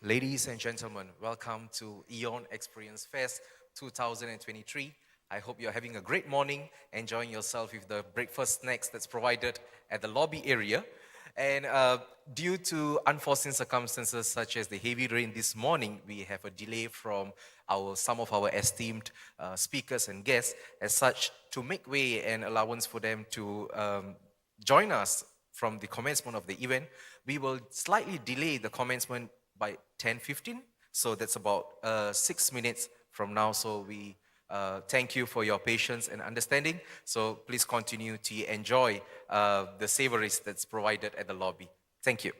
Ladies and gentlemen, welcome to EON Experience Fest 2023. I hope you're having a great morning, enjoying yourself with the breakfast snacks that's provided at the lobby area. And due to unforeseen circumstances such as the heavy rain this morning, we have a delay from some of our esteemed speakers and guests. As such, to make way and allowance for them to join us from the commencement of the event, we will slightly delay the commencement by 10:15. So that's about 6 minutes from now. So we thank you for your patience and understanding. So please continue to enjoy the savories that's provided at the lobby. Thank you.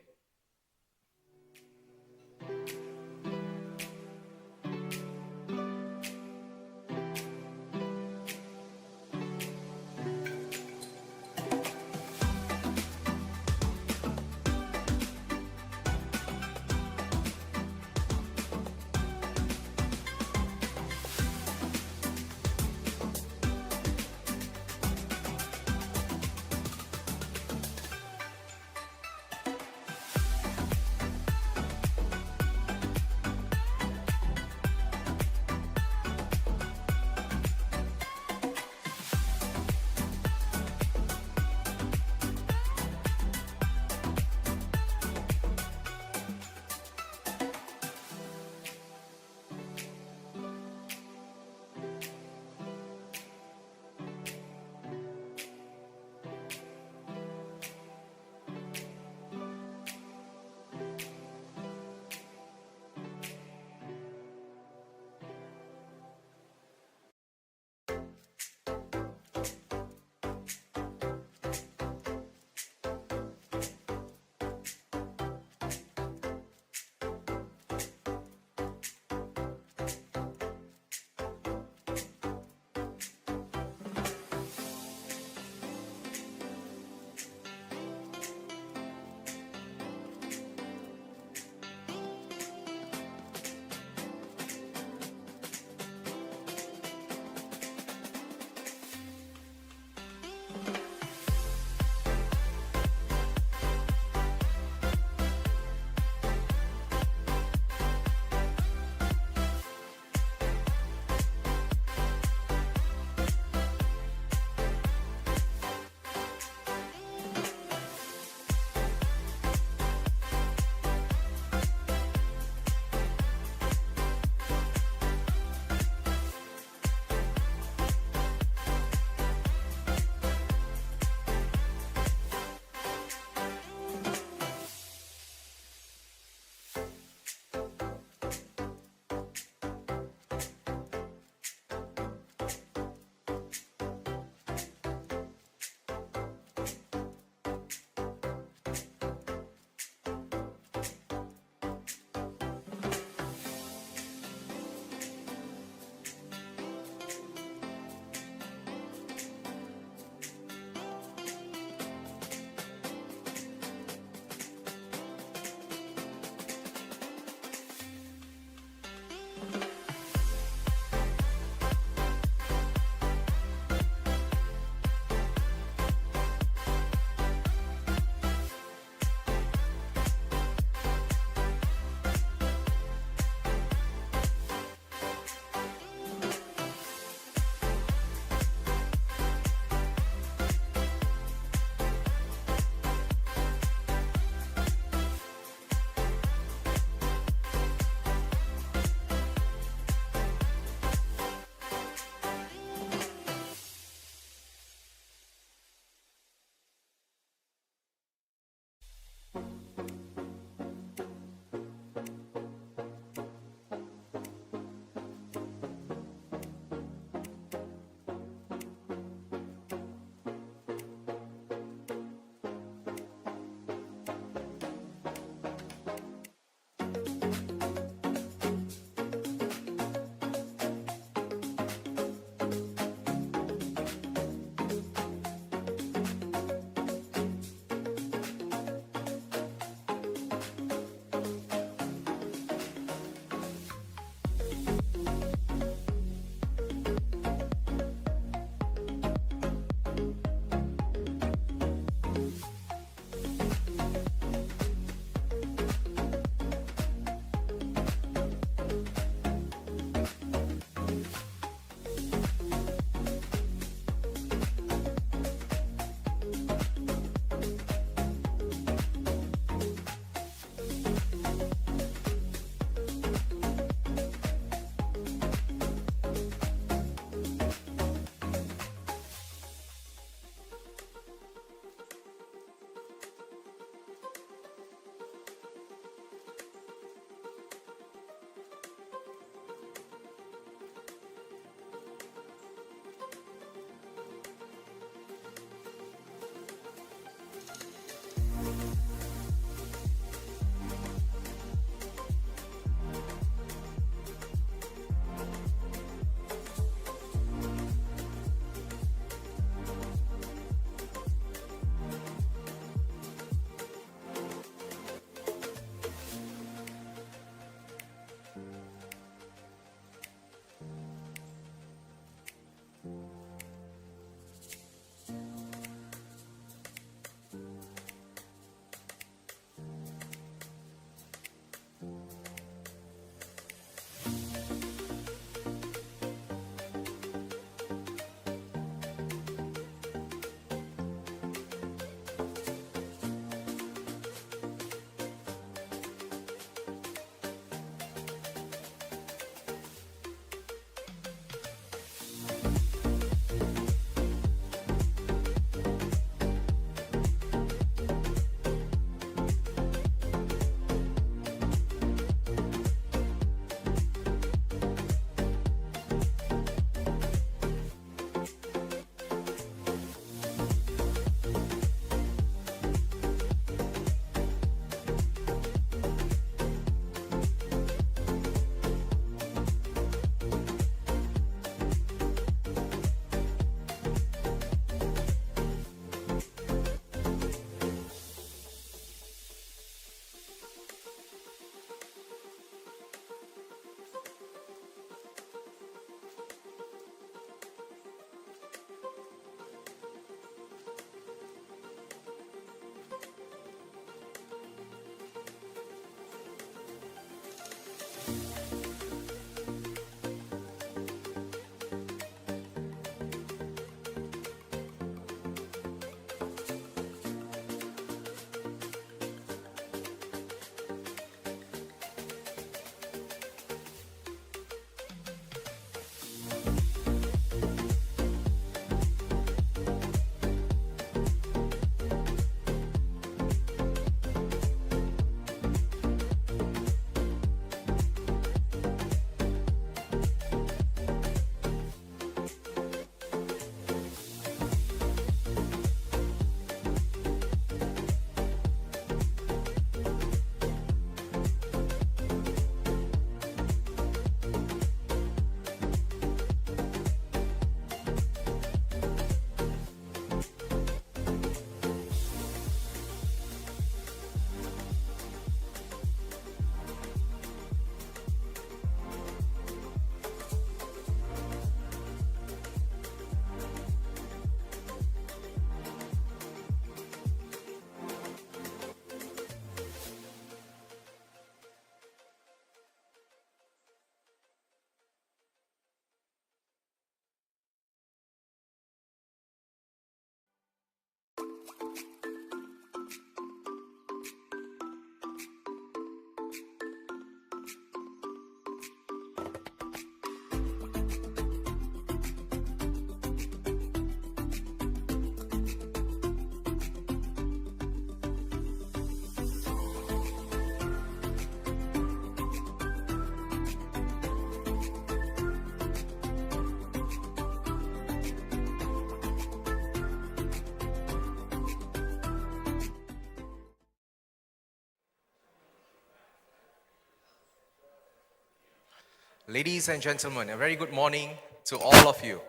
Ladies and gentlemen, a very good morning to all of you.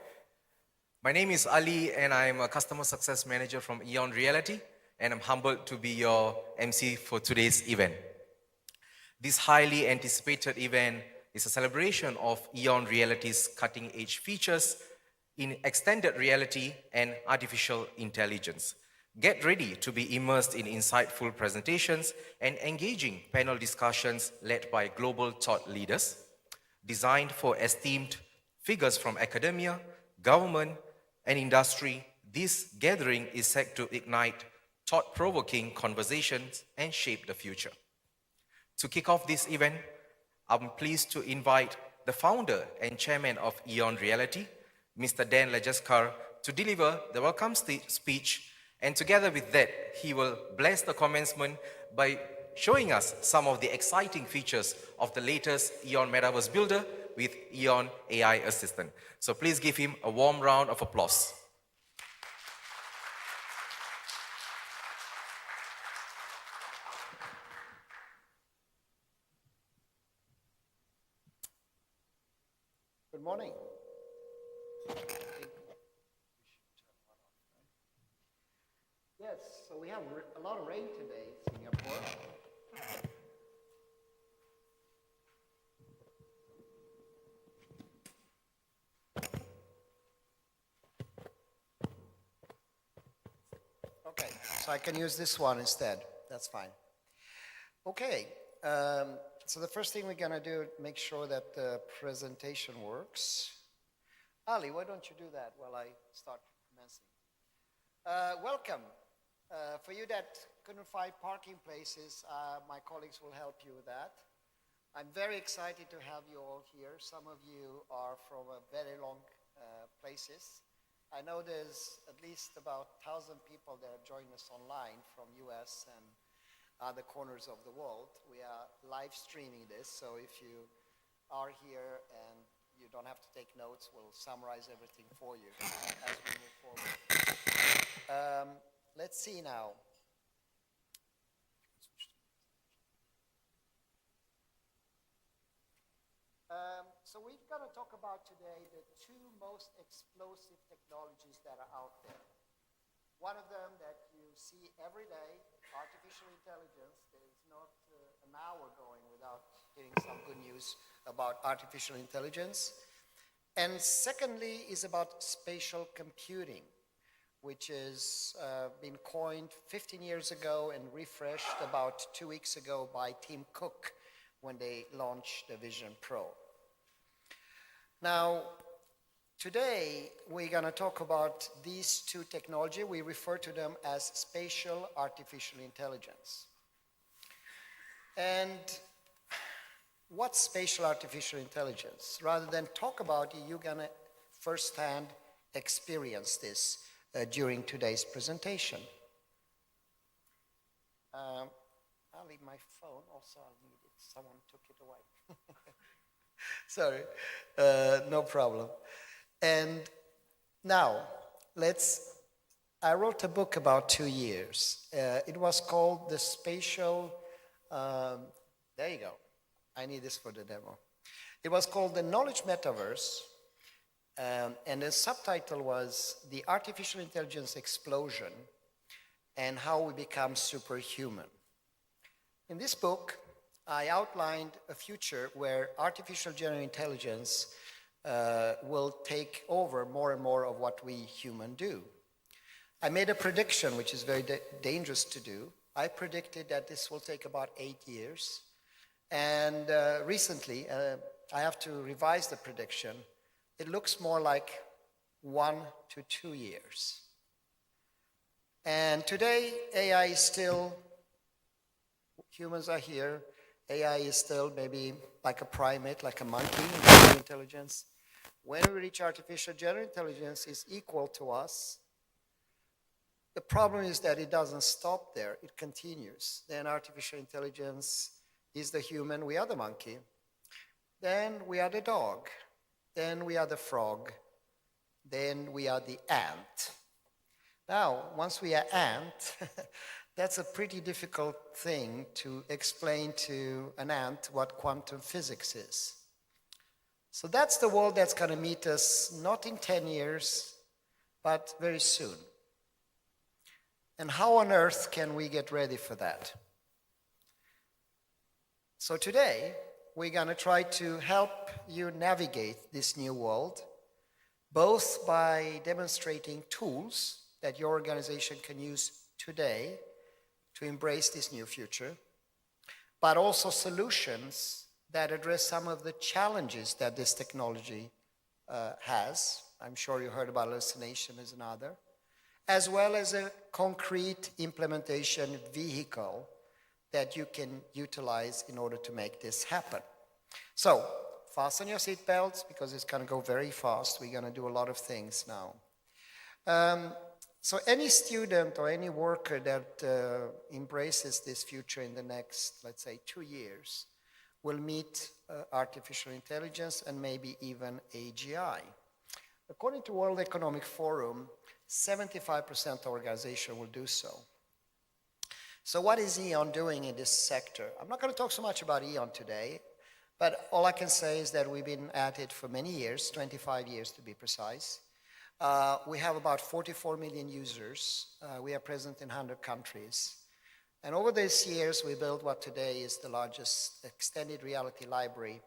My name is Ali and I'm a Customer Success Manager from EON Reality, and I'm humbled to be your MC for today's event. This highly anticipated event is a celebration of EON Reality's cutting-edge features in extended reality and artificial intelligence. Get ready to be immersed in insightful presentations and engaging panel discussions led by global thought leaders. Designed for esteemed figures from academia, government, and industry, this gathering is set to ignite thought-provoking conversations and shape the future. To kick off this event, I'm pleased to invite the founder and chairman of EON Reality, Mr. Dan Lejerskar, to deliver the welcome speech, and together with that, he will bless the commencement by showing us some of the exciting features of the latest EON Metaverse Builder with EON AI Assistant. So please give him a warm round of applause. Good morning. Yes, so we have a lot of rain today in Singapore. Okay, so I can use this one instead. That's fine. Okay, so the first thing we're going to do is make sure that the presentation works. Ali, why don't you do that while I start commencing? Welcome. For you that couldn't find parking places, my colleagues will help you with that. I'm very excited to have you all here. Some of you are from very long places. I know there's at least about 1,000 people that are joining us online from US and other corners of the world. We are live streaming this, so if you are here and you don't have to take notes, we'll summarize everything for you as we move forward. Let's see now. So we're going to talk about today the two most explosive technologies that are out there. One of them that you see every day, artificial intelligence. There's not an hour going without hearing some good news about artificial intelligence. And secondly is about spatial computing, which has been coined 15 years ago and refreshed about 2 weeks ago by Tim Cook when they launched the Vision Pro. Now, today we're going to talk about these two technologies. We refer to them as spatial artificial intelligence. And what's spatial artificial intelligence? Rather than talk about it, you're going to firsthand experience this during today's presentation. I'll leave my phone. Also, I'll need it. Someone took it away. Sorry, no problem. And now, I wrote a book about 2 years. It was called The Spatial, there you go. I need this for the demo. It was called The Knowledge Metaverse, and the subtitle was The Artificial Intelligence Explosion and How We Become Superhuman. In this book, I outlined a future where artificial general intelligence will take over more and more of what we humans do. I made a prediction, which is very dangerous to do. I predicted that this will take about 8 years. And recently, I have to revise the prediction. It looks more like 1 to 2 years. And today, AI is still, humans are here. AI is still maybe like a primate, like a monkey in general intelligence. When we reach artificial general intelligence, it's equal to us. The problem is that it doesn't stop there. It continues. Then artificial intelligence is the human, we are the monkey. Then we are the dog. Then we are the frog. Then we are the ant. Now, once we are ant, that's a pretty difficult thing to explain to an ant what quantum physics is. So that's the world that's going to meet us not in 10 years, but very soon. And how on earth can we get ready for that? So today, we're going to try to help you navigate this new world, both by demonstrating tools that your organization can use today to embrace this new future, but also solutions that address some of the challenges that this technology has. I'm sure you heard about hallucination as another, as well as a concrete implementation vehicle that you can utilize in order to make this happen. So, fasten your seatbelts because it's going to go very fast. We're going to do a lot of things now. So any student or any worker that embraces this future in the next, let's say, 2 years will meet artificial intelligence and maybe even AGI. According to World Economic Forum, 75% of organizations will do so. So what is EON doing in this sector? I'm not going to talk so much about EON today, but all I can say is that we've been at it for many years, 25 years to be precise. We have about 44 million users. We are present in 100 countries. And over these years, we built what today is the largest extended reality library,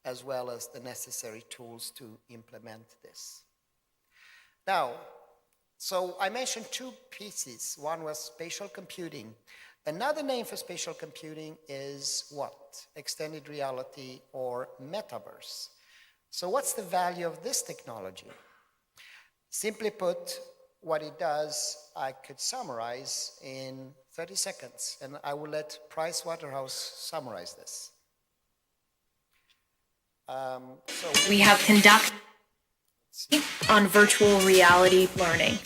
as well as the necessary tools to implement this. Now, so I mentioned two pieces. One was spatial computing. Another name for spatial computing is what? Extended reality or metaverse. So what's the value of this technology? Simply put, what it does, I could summarize in 30 seconds, and I will let Pricewaterhouse summarize this. We have conducted on virtual reality learning.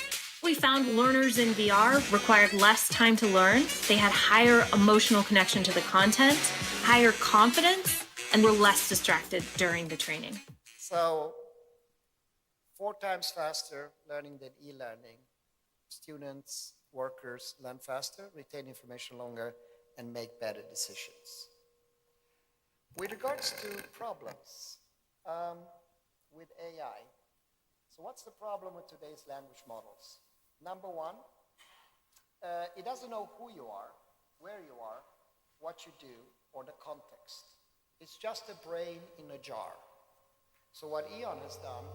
We found learners in VR required less time to learn. They had higher emotional connection to the content, higher confidence, and were less distracted during the training. So, 4 times faster learning than e-learning. Students, workers learn faster, retain information longer, and make better decisions. With regards to problems with AI, so what's the problem with today's language models? Number one, it doesn't know who you are, where you are, what you do, or the context. It's just a brain in a jar. So what EON has done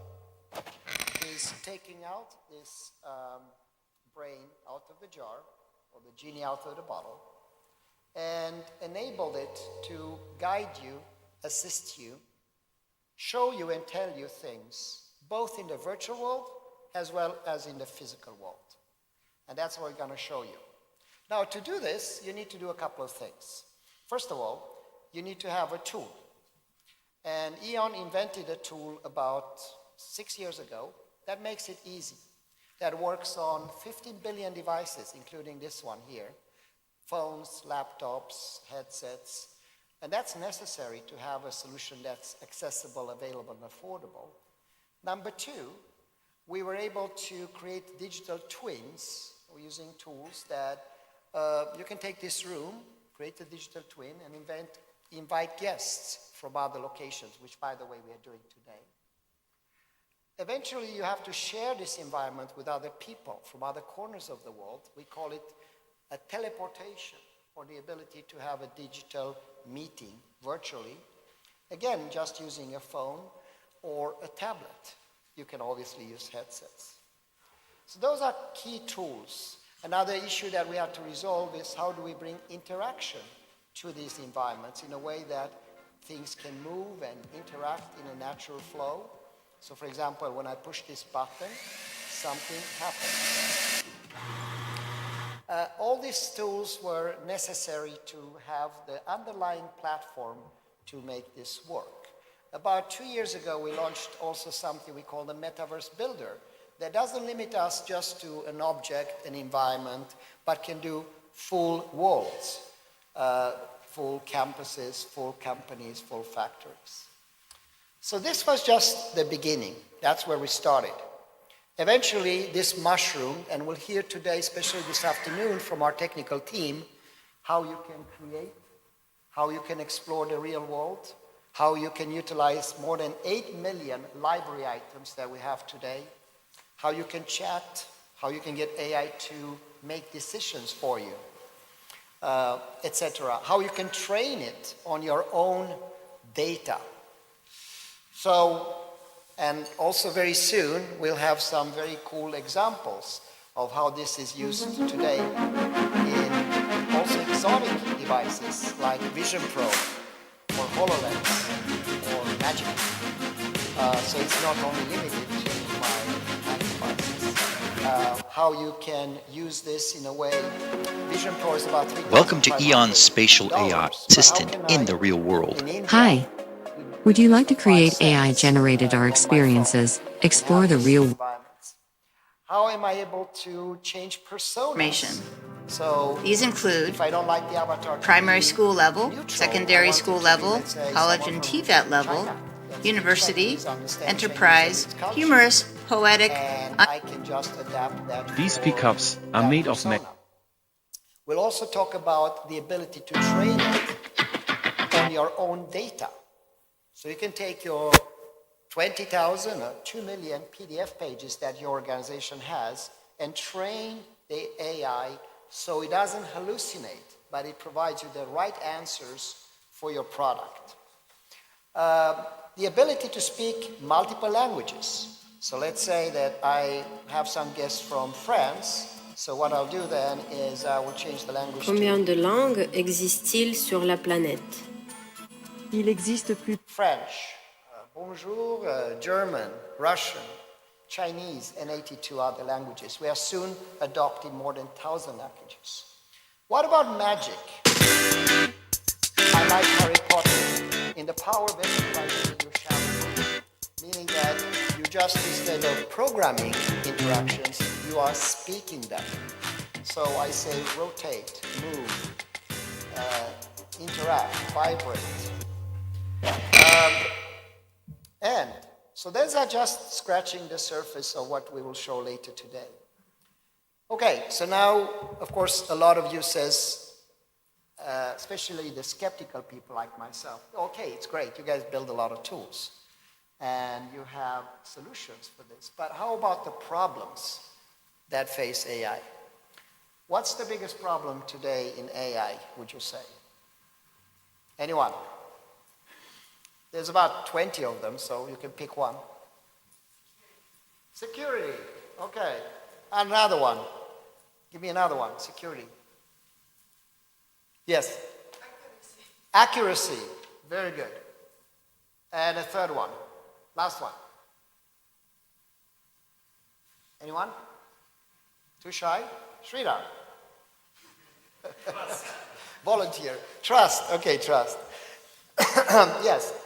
is taking out this brain out of the jar, or the genie out of the bottle, and enabled it to guide you, assist you, show you and tell you things, both in the virtual world as well as in the physical world. And that's what we're going to show you. Now, to do this, you need to do a couple of things. First of all, you need to have a tool. And EON invented a tool about 6 years ago that makes it easy, that works on 15 billion devices, including this one here, phones, laptops, headsets, and that's necessary to have a solution that's accessible, available, and affordable. Number two, we were able to create digital twins using tools that you can take this room, create a digital twin, and invite guests from other locations, which, by the way, we are doing today. Eventually, you have to share this environment with other people from other corners of the world. We call it a teleportation, or the ability to have a digital meeting virtually. Again, just using a phone or a tablet. You can obviously use headsets. So those are key tools. Another issue that we have to resolve is how do we bring interaction to these environments in a way that things can move and interact in a natural flow. So for example, when I push this button, something happens. All these tools were necessary to have the underlying platform to make this work. About 2 years ago, we launched also something we call the Metaverse Builder that doesn't limit us just to an object, an environment, but can do full worlds, full campuses, full companies, full factories. So this was just the beginning. That's where we started. Eventually, this mushroomed, and we'll hear today, especially this afternoon, from our technical team, how you can create, how you can explore the real world, how you can utilize more than 8 million library items that we have today, how you can chat, how you can get AI to make decisions for you, etc. How you can train it on your own data. So, and also very soon, we'll have some very cool examples of how this is used today in also exotic devices like Vision Pro or HoloLens or Magic. So it's not only limited to my devices. How you can use this in a way. Vision Pro is about $3,500. Welcome to EON's Spatial AI assistant in the real world. Hi. Would you like to create AI-generated art experiences, explore the real world? How am I able to change personas? So these include if I don't like the avatar primary school level, secondary school level, college and TVET level, university, enterprise, humorous, poetic. And I can just adapt that. These pickups are made of metal. We'll also talk about the ability to train it on your own data. So you can take your 20,000 or 2 million PDF pages that your organization has and train the AI so it doesn't hallucinate, but it provides you the right answers for your product. The ability to speak multiple languages. So let's say that I have some guests from France. So what I'll do then is I will change the language. Combien de langues existent-ils sur la planète? Il existe plus. French, bonjour, German, Russian, Chinese, and 82 other languages. We are soon adopting more than 1,000 languages. What about magic? I like Harry Potter. In the power of visualization, you shall move. Meaning that you just, instead of programming interactions, you are speaking them. So I say rotate, move, interact, vibrate. And so those are just scratching the surface of what we will show later today. Okay, so now, of course, a lot of you says, especially the skeptical people like myself, okay, it's great, you guys build a lot of tools and you have solutions for this, but how about the problems that face AI? What's the biggest problem today in AI, would you say? Anyone? There's about 20 of them, so you can pick one. Security, okay. Another one. Give me another one, security. Yes? Accuracy, very good. And a third one, last one. Anyone? Too shy? Sridhar? Volunteer. Trust, okay, trust. Yes.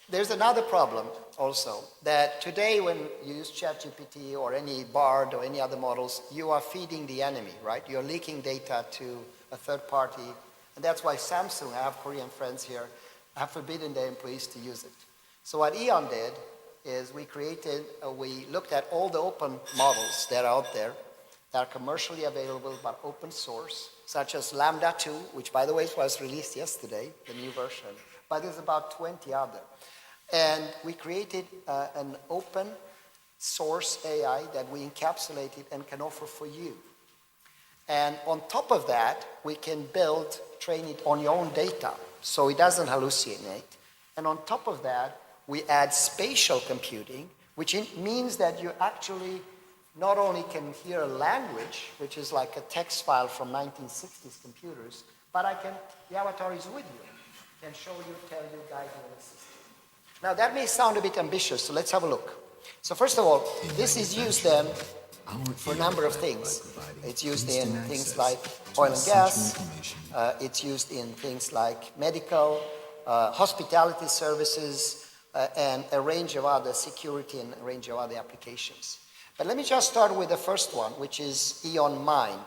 There's another problem also, that today when you use ChatGPT or any Bard or any other models, you are feeding the enemy, right? You're leaking data to a third party, and that's why Samsung, I have Korean friends here, have forbidden their employees to use it. So what EON did is we looked at all the open models that are out there, that are commercially available but open source, such as Lambda 2, which by the way was released yesterday, the new version, but there's about 20 other. And we created an open source AI that we encapsulated and can offer for you. And on top of that, we can train it on your own data, so it doesn't hallucinate. And on top of that, we add spatial computing, which means that you actually not only can hear a language, which is like a text file from 1960s computers, but the avatar is with you, can show you, tell you, guide you, and assist you. Now that may sound a bit ambitious, so let's have a look. So first of all, this is used then for a number of things. It's used in things like oil and gas, it's used in things like medical, hospitality services, and a range of other security and a range of other applications. But let me just start with the first one, which is EON Mind.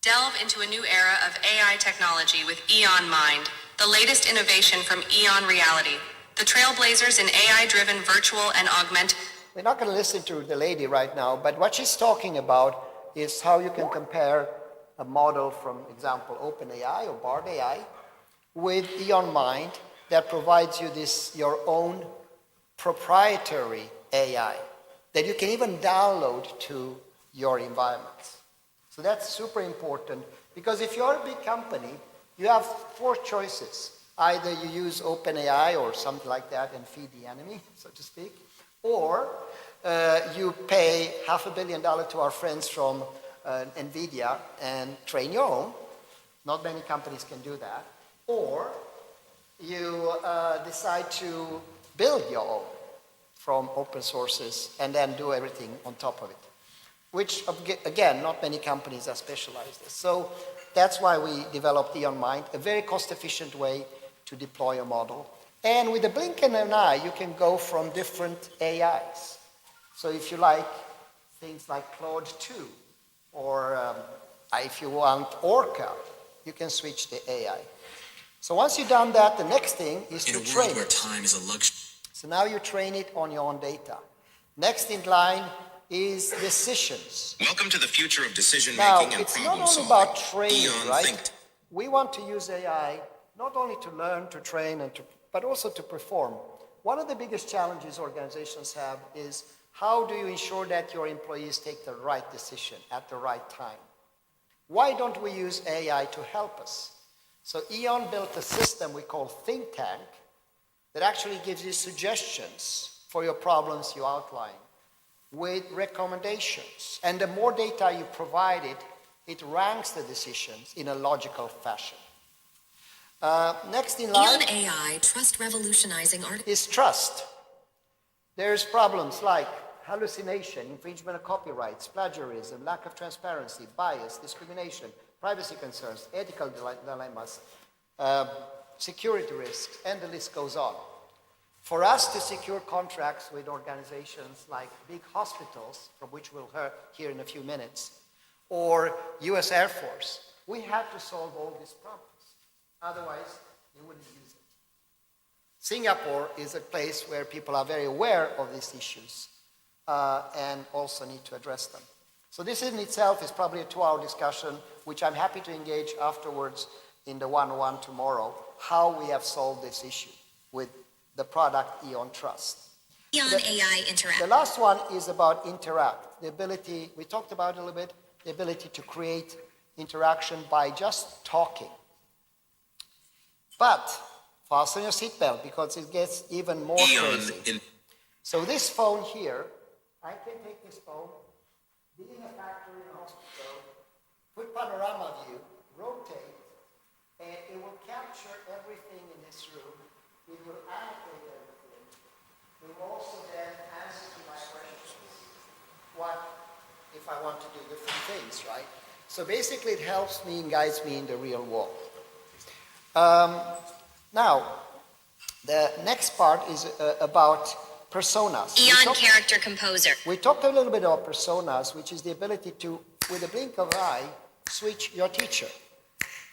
Delve into a new era of AI technology with EON Mind, the latest innovation from EON Reality. The trailblazers in AI-driven virtual and augmented... We're not going to listen to the lady right now, but what she's talking about is how you can compare a model from, example, OpenAI or Bard AI with EON Mind that provides you your own proprietary AI that you can even download to your environments. So that's super important, because if you're a big company, you have 4 choices. Either you use OpenAI or something like that and feed the enemy, so to speak, or you pay $500 million to our friends from NVIDIA and train your own. Not many companies can do that. Or you decide to build your own from open sources and then do everything on top of it, which, again, not many companies are specialized in. So that's why we developed EON Mind, a very cost-efficient way to deploy a model. And with a blink of an eye, you can go from different AIs. So if you like things like Claude 2, or if you want Orca, you can switch the AI. So once you've done that, the next thing is to train it. Time is a luxury. So now you train it on your own data. Next in line is decisions. Welcome to the future of decision-making Now, and it's not problem-solving. only about training, EON right? Think. We want to use AI not only to learn, to train, but also to perform. One of the biggest challenges organizations have is how do you ensure that your employees take the right decision at the right time? Why don't we use AI to help us? So EON built a system we call Think Tank that actually gives you suggestions for your problems you outline with recommendations. And the more data you provide it ranks the decisions in a logical fashion. Next in line EON AI, trust revolutionizing art. is trust. There's problems like hallucination, infringement of copyrights, plagiarism, lack of transparency, bias, discrimination, privacy concerns, ethical dilemmas, security risks, and the list goes on. For us to secure contracts with organizations like big hospitals, from which we'll hear in a few minutes, or US Air Force, we had to solve all these problems. Otherwise, we wouldn't use it. Singapore is a place where people are very aware of these issues and also need to address them. So this in itself is probably a 2-hour discussion, which I'm happy to engage afterwards in the one-on-one tomorrow, how we have solved this issue with the product EON Trust. EON AI Interact. The last one is about interact. The ability, we talked about it a little bit, the ability to create interaction by just talking. But fasten your seatbelt because it gets even more crazy. So this phone here, I can take this phone, be in a factory or hospital, put panorama view, rotate, and it will capture everything in this room. It will annotate everything. It will also then answer to my questions. What if I want to do different things, right? So basically it helps me and guides me in the real world. Now, the next part is about personas. EON Character Composer. We talked a little bit about personas, which is the ability to, with a blink of an eye, switch your teacher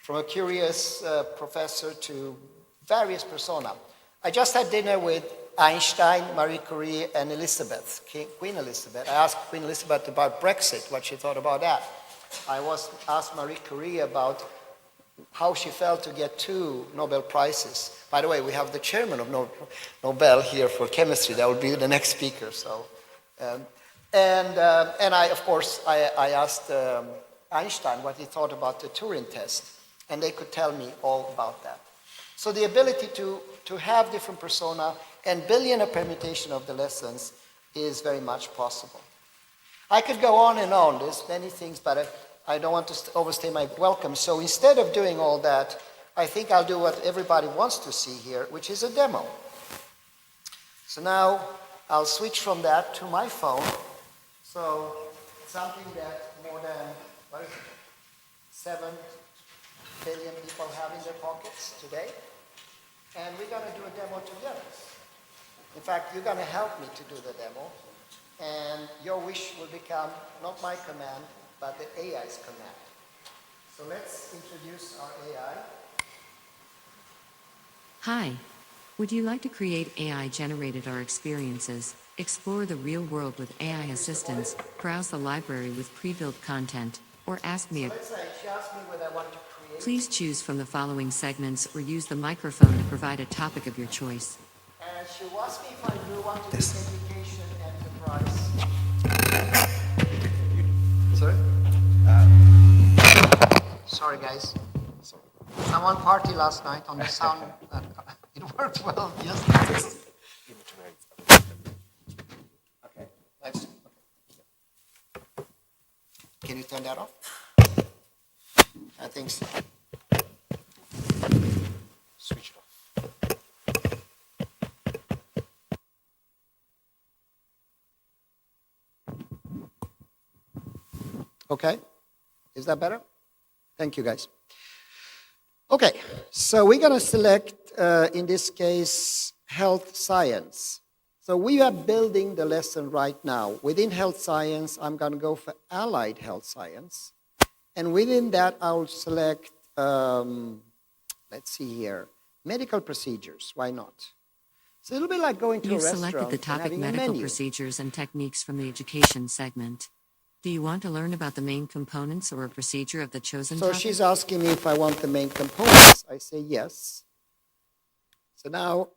from a curious professor to various persona. I just had dinner with Einstein, Marie Curie, and Elizabeth, Queen Elizabeth. I asked Queen Elizabeth about Brexit, what she thought about that. I asked Marie Curie about how she felt to get 2 Nobel Prizes. By the way, we have the chairman of Nobel here for chemistry. That will be the next speaker. So, and I, of course, I asked Einstein what he thought about the Turing test, and they could tell me all about that. So the ability to have different persona and billion a permutation of the lessons is very much possible. I could go on and on. There's many things, but I don't want to overstay my welcome. So instead of doing all that, I think I'll do what everybody wants to see here, which is a demo. So now I'll switch from that to my phone. So something that more than, 7 billion people have in their pockets today. And we're going to do a demo together. In fact, you're going to help me to do the demo. And your wish will become not my command, but the AI's command. So let's introduce our AI. Hi. Would you like to create AI-generated art experiences, explore the real world with AI assistance, browse the library with pre-built content, or ask me a... Let's say she asked me what I want to create. Please choose from the following segments or use the microphone to provide a topic of your choice. And she asked me if I do want to do education enterprise. Sorry? Sorry, guys. Someone partied last night on the sound. It worked well. Yes. Okay. Nice. Okay. Can you turn that off? I think so. Switch it off. Okay. Is that better? Thank you, guys. Okay, so we're going to select, in this case, health science. So we are building the lesson right now. Within health science, I'm going to go for allied health science. And within that, I'll select, let's see here, medical procedures. Why not? It's a little bit like going to a restaurant. You selected the topic medical procedures and techniques from the education segment. Do you want to learn about the main components or a procedure of the chosen topic? So she's asking me if I want the main components. I say yes. So now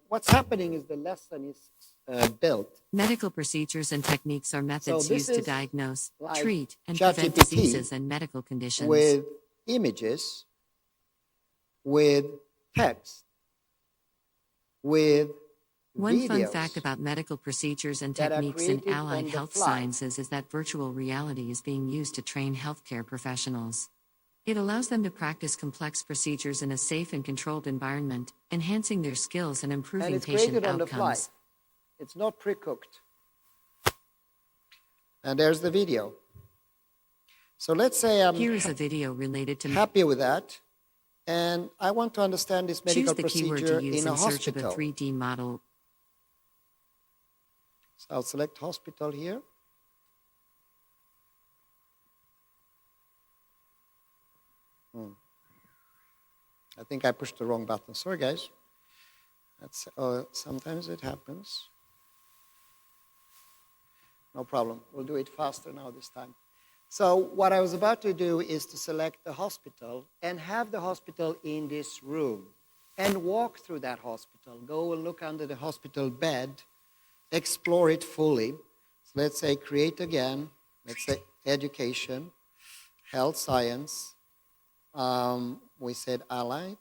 what's happening is the lesson is built. Medical procedures and techniques are methods used to diagnose, like treat, and ChatGPT prevent diseases and medical conditions. With images, with text, with One fun videos fact about medical procedures and that are techniques in created allied on the health fly. sciences is that virtual reality is being used to train healthcare professionals. It allows them to practice complex procedures in a safe and controlled environment, enhancing their skills and improving And it's patient created on the fly. outcomes. It's not pre-cooked. And there's the video. So let's say I'm Here is a video related to happy with that, and I want to understand this medical choose the keyword procedure to use in a in search of a hospital. 3D model. So I'll select hospital here. I think I pushed the wrong button. Sorry, guys. That's, sometimes it happens. No problem. We'll do it faster now this time. So what I was about to do is to select the hospital and have the hospital in this room and walk through that hospital. Go and look under the hospital bed, explore it fully. So let's say create again. Let's say education, health science. We said allied,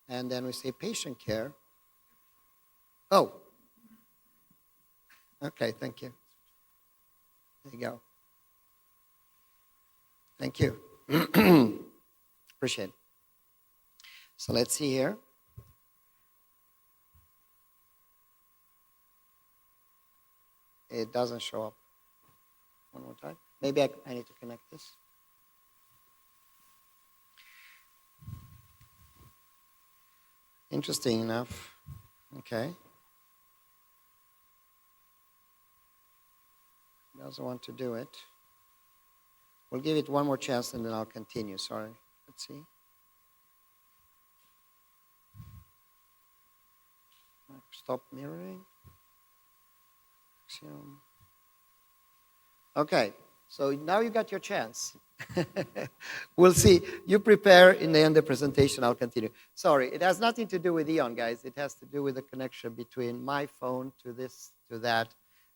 and then we say patient care. Oh, okay, thank you. There you go. Thank you. Appreciate it. So let's see here. It doesn't show up. One more time. Maybe I need to connect this. Interesting enough. Okay. Doesn't want to do it. We'll give it one more chance and then I'll continue. Sorry. Let's see. Stop mirroring. Okay. So now you got your chance. We'll see. You prepare in the end of the presentation. I'll continue. Sorry, it has nothing to do with EON, guys. It has to do with the connection between my phone to this, to that.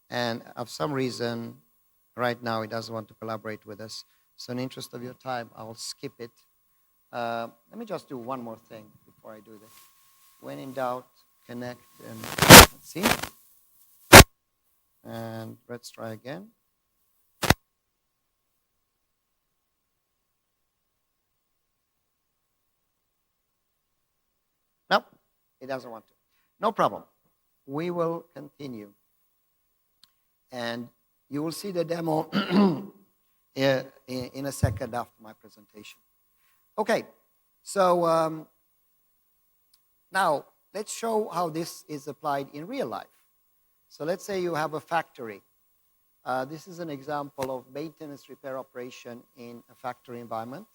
And of some reason, right now, it doesn't want to collaborate with us. So in the interest of your time, I'll skip it. Let me just do one more thing before I do this. When in doubt, connect and let's see. And let's try again. Nope, it doesn't want to. No problem. We will continue. And you will see the demo in a second after my presentation. Okay, so now let's show how this is applied in real life. So let's say you have a factory. This is an example of maintenance repair operation in a factory environment.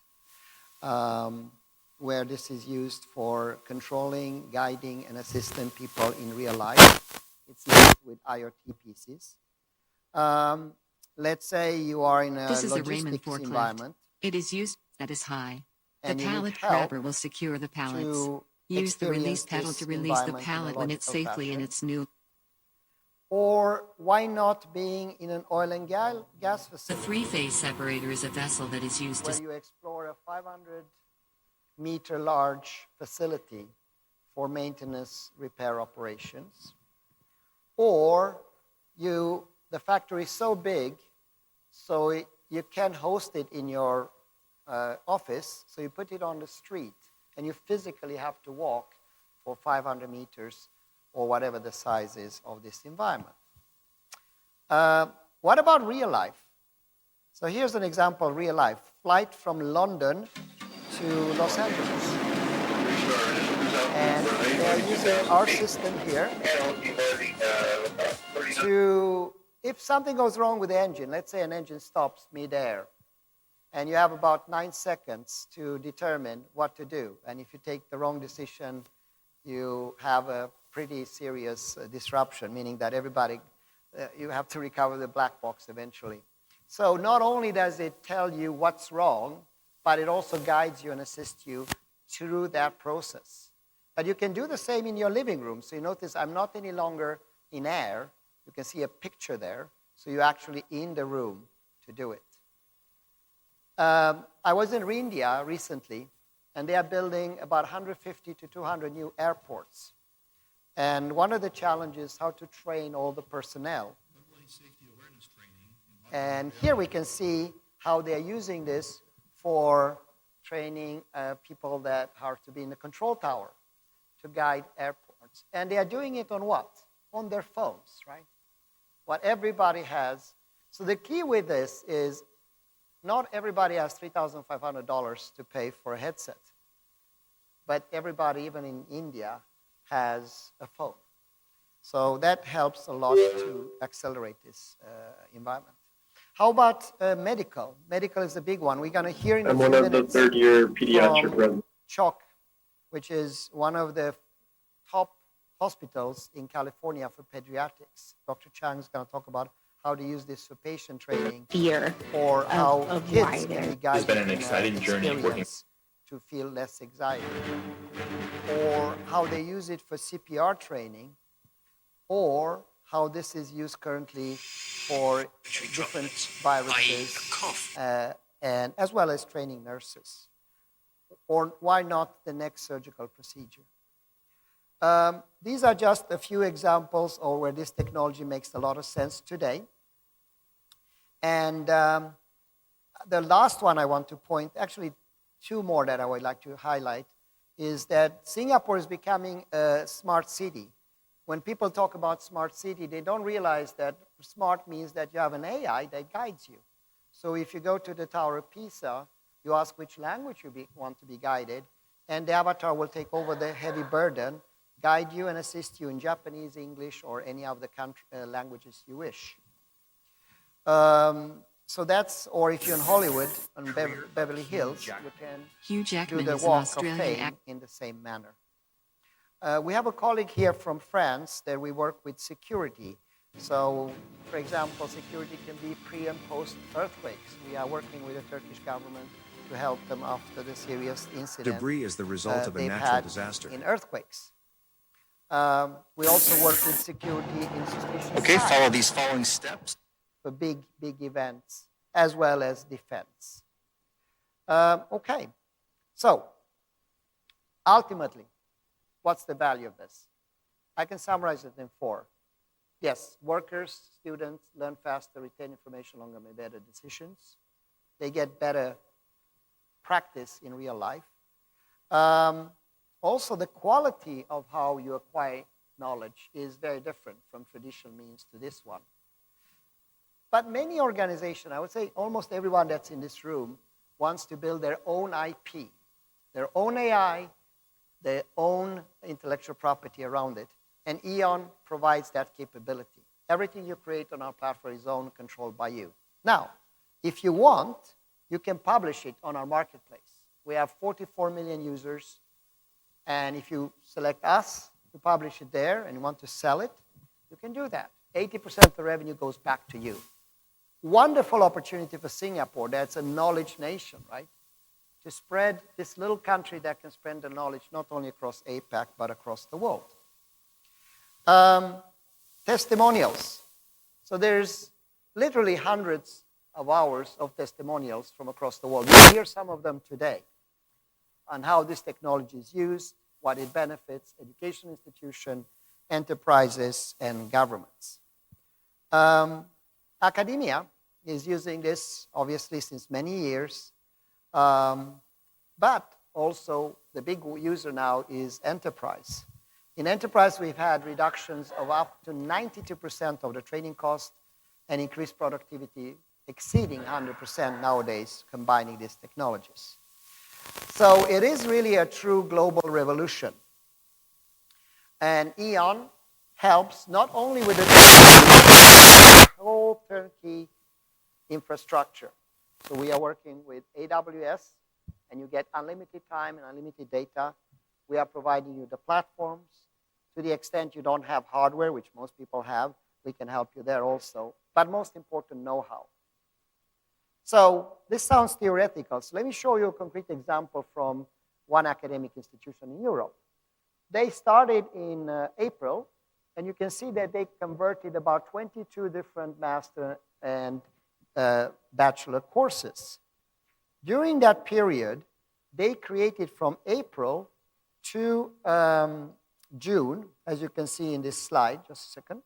Where this is used for controlling, guiding, and assisting people in real life. It's used with IoT pieces. let's say you are in a This is a Raymond logistics forklift. environment. It is used that is high. The And you need pallet help grabber will secure the pallets. to Use the release experience pedal this to release the environment in a pallet when it's logical safely in fashion. its new. Or why not being in an oil and gas The facility three-phase separator is a vessel that is used where to. you explore a 500-meter large facility for maintenance repair operations. Or the factory is so big, so you can host it in your office, so you put it on the street, and you physically have to walk for 500 meters or whatever the size is of this environment. What about real life? So here's an example of real life. Flight from London to Los Angeles. And they're using our system here to, if something goes wrong with the engine, let's say an engine stops mid-air, and you have about 9 seconds to determine what to do. And if you take the wrong decision, you have a pretty serious disruption, meaning that everybody, you have to recover the black box eventually. So not only does it tell you what's wrong, but it also guides you and assists you through that process. But you can do the same in your living room. So you notice I'm not any longer in air. You can see a picture there. So you're actually in the room to do it. I was in India recently, and they are building about 150 to 200 new airports. And one of the challenges is how to train all the personnel. And here we can see how they're using this for training people that are to be in the control tower to guide airports. And they are doing it on what? On their phones, right? What everybody has. So the key with this is not everybody has $3,500 to pay for a headset. But everybody, even in India, has a phone. So that helps a lot to accelerate this environment. How about medical? Medical is a big one. We're going to hear in a few minutes. I'm one of the third-year pediatric residents. CHOC, which is one of the top hospitals in California for pediatrics. Dr. Chang is going to talk about how to use this for patient training. Fear or how of kids can be guided. It's been an exciting journey working to feel less anxiety. Or how they use it for CPR training. Or how this is used currently for different viruses, and as well as training nurses. Or why not the next surgical procedure? These are just a few examples of where this technology makes a lot of sense today. And the last one I want to point, actually two more that I would like to highlight, is that Singapore is becoming a smart city. When people talk about smart city, they don't realize that smart means that you have an AI that guides you. So if you go to the Tower of Pisa, you ask which language you want to be guided, and the avatar will take over the heavy burden, guide you and assist you in Japanese, English, or any of the languages you wish. So that's, or if you're in Hollywood, on Beverly Hills, you can do the walk of fame in the same manner. We have a colleague here from France that we work with security. So, for example, security can be pre- and post-earthquakes. We are working with the Turkish government to help them after the serious incident. Debris is the result of a natural disaster. In earthquakes. We also work with security in suspicious Okay, sites follow these following steps. for big events, as well as defense. Okay, so ultimately, what's the value of this? I can summarize it in 4. Yes, workers, students learn faster, retain information longer, make better decisions. They get better practice in real life. Also, the quality of how you acquire knowledge is very different from traditional means to this one. But many organizations, I would say almost everyone that's in this room, wants to build their own IP, their own AI, their own intellectual property around it. And EON provides that capability. Everything you create on our platform is owned, controlled by you. Now, if you want, you can publish it on our marketplace. We have 44 million users. And if you select us to publish it there and you want to sell it, you can do that. 80% of the revenue goes back to you. Wonderful opportunity for Singapore. That's a knowledge nation, right? To spread this little country that can spread the knowledge not only across APAC, but across the world. Testimonials. So there's literally hundreds of hours of testimonials from across the world. You'll hear some of them today on how this technology is used, what it benefits education institutions, enterprises, and governments. Academia is using this, obviously, since many years, but also the big user now is enterprise. In enterprise, we've had reductions of up to 92% of the training cost and increased productivity exceeding 100% nowadays, combining these technologies. So it is really a true global revolution. And EON helps not only with the whole turnkey infrastructure. So we are working with AWS, and you get unlimited time and unlimited data. We are providing you the platforms. To the extent you don't have hardware, which most people have, we can help you there also. But most important, know-how. So this sounds theoretical. So let me show you a concrete example from one academic institution in Europe. They started in April, and you can see that they converted about 22 different master and bachelor courses. During that period, they created from April to June, as you can see in this slide, just a second.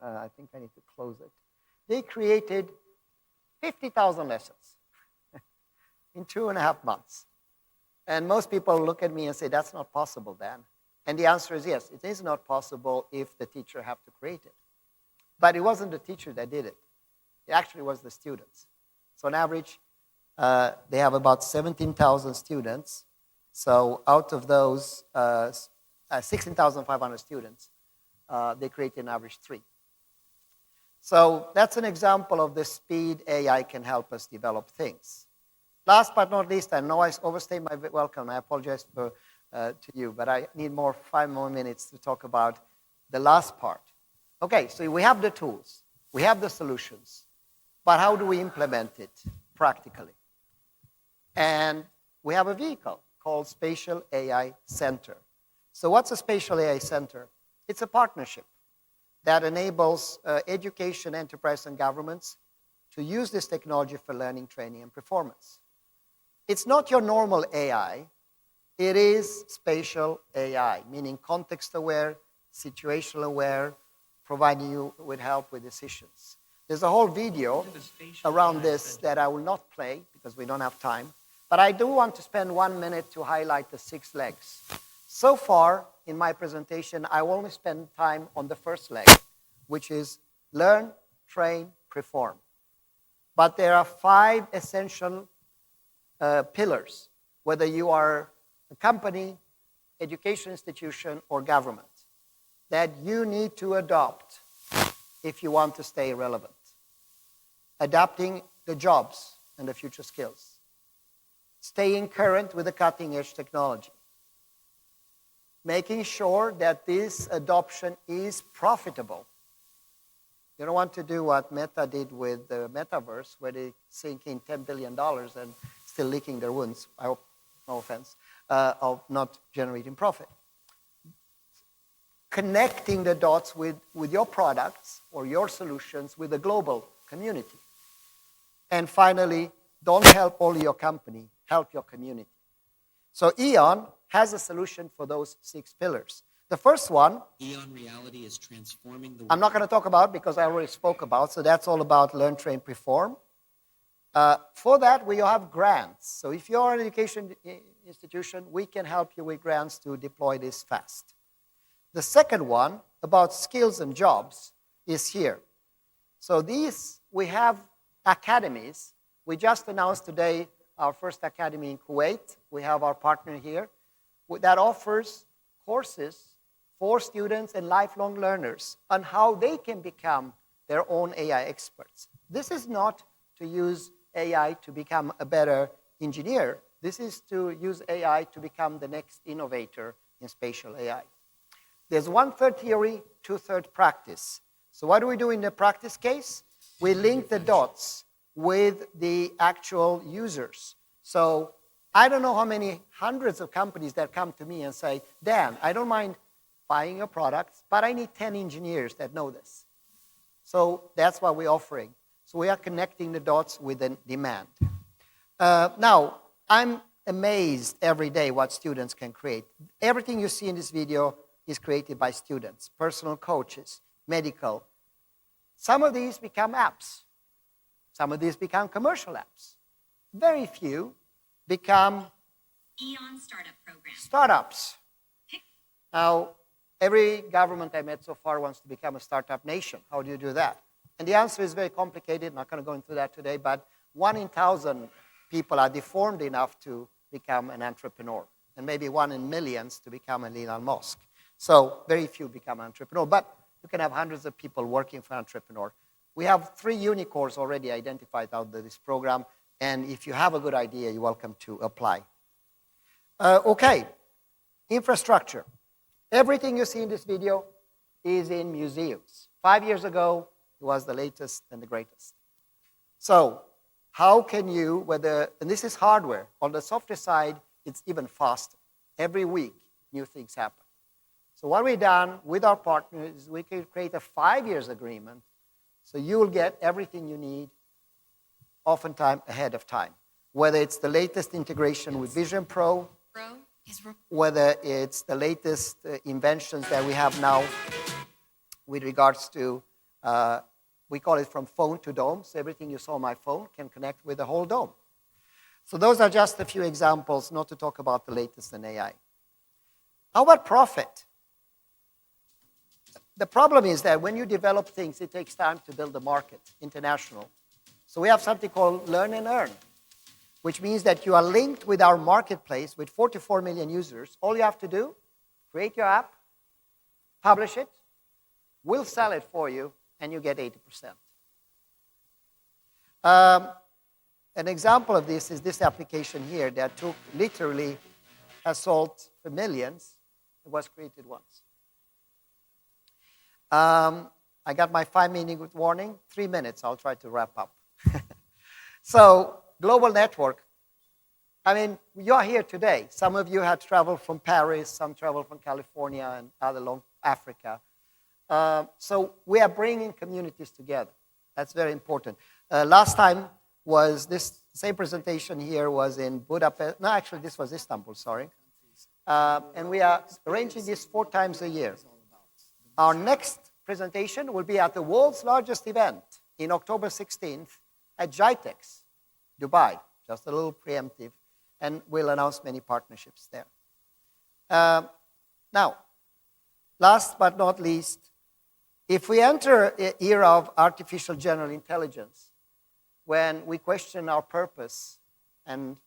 I think I need to close it. They created 50,000 lessons in 2.5 months. And most people look at me and say, that's not possible, Dan. And the answer is yes, it is not possible if the teacher have to create it. But it wasn't the teacher that did it. It actually was the students. So on average, they have about 17,000 students. So out of those 16,500 students, they created an average 3. So that's an example of the speed AI can help us develop things. Last but not least, I know I overstayed my welcome. I apologize to you, but I need 5 more minutes to talk about the last part. Okay, so we have the tools. We have the solutions. But how do we implement it practically? And we have a vehicle called Spatial AI Center. So what's a Spatial AI Center? It's a partnership that enables education, enterprise, and governments to use this technology for learning, training, and performance. It's not your normal AI. It is spatial AI, meaning context-aware, situational-aware, providing you with help with decisions. There's a whole video around this that I will not play because we don't have time. But I do want to spend 1 minute to highlight the 6 legs. So far, in my presentation, I will only spend time on the first leg, which is learn, train, perform. But there are 5 essential pillars, whether you are a company, education institution, or government, that you need to adopt if you want to stay relevant. Adapting the jobs and the future skills. Staying current with the cutting-edge technology. Making sure that this adoption is profitable. You don't want to do what Meta did with the metaverse, where they sink in $10 billion and still licking their wounds, I hope, no offense, of not generating profit. Connecting the dots with your products or your solutions with the global community. And finally, don't help only your company, help your community. So EON has a solution for those 6 pillars. The first one, EON Reality is transforming the world. I'm not going to talk about because I already spoke about, so that's all about learn, train, perform. For that, we have grants. So if you're an education institution, we can help you with grants to deploy this fast. The second one, about skills and jobs, is here. So these, we have academies. We just announced today our first academy in Kuwait. We have our partner here that offers courses for students and lifelong learners on how they can become their own AI experts. This is not to use AI to become a better engineer. This is to use AI to become the next innovator in spatial AI. There's 1/3 theory, 2/3 practice. So what do we do in the practice case? we link the dots with the actual users. So I don't know how many hundreds of companies that come to me and say, Dan, I don't mind buying your products, but I need 10 engineers that know this. So that's what we're offering. So we are connecting the dots with the demand. Now, I'm amazed every day what students can create. Everything you see in this video is created by students, personal coaches, medical. Some of these become apps. Some of these become commercial apps. Very few become EON Startup Program. Startups. Now, every government I met so far wants to become a startup nation. How do you do that? And the answer is very complicated. I'm not going to go into that today, but 1 in 1,000 people are deformed enough to become an entrepreneur, and maybe 1 in millions to become an Elon Musk. So very few become entrepreneur, but you can have hundreds of people working for entrepreneur. We have 3 unicorns already identified out of this program, and if you have a good idea, you're welcome to apply. Okay, infrastructure. Everything you see in this video is in museums. 5 years ago, it was the latest and the greatest. So how can you, and this is hardware, on the software side, it's even faster. Every week, new things happen. So what we've done with our partners is we can create a 5-year agreement, so you will get everything you need, oftentimes ahead of time. Whether it's the latest integration with Vision Pro, whether it's the latest inventions that we have now with regards to, we call it from phone to dome, so everything you saw on my phone can connect with the whole dome. So those are just a few examples, not to talk about the latest in AI. How about profit? The problem is that when you develop things, it takes time to build the market, international. So we have something called Learn and Earn, which means that you are linked with our marketplace with 44 million users. All you have to do, create your app, publish it, we'll sell it for you, and you get 80%. An example of this is this application here that took literally, has sold for millions. It was created once. I got my 5-minute warning, 3 minutes, I'll try to wrap up. So, global network. I mean, you're here today. Some of you had traveled from Paris, some traveled from California and other long Africa. So we are bringing communities together. That's very important. Last time was this same presentation here was in Budapest. No, actually, this was Istanbul, sorry. And we are arranging this 4 times a year. Our next presentation will be at the world's largest event in October 16th at GITEX, Dubai. Just a little preemptive. And we'll announce many partnerships there. Now, last but not least, if we enter an era of artificial general intelligence, when we question our purpose and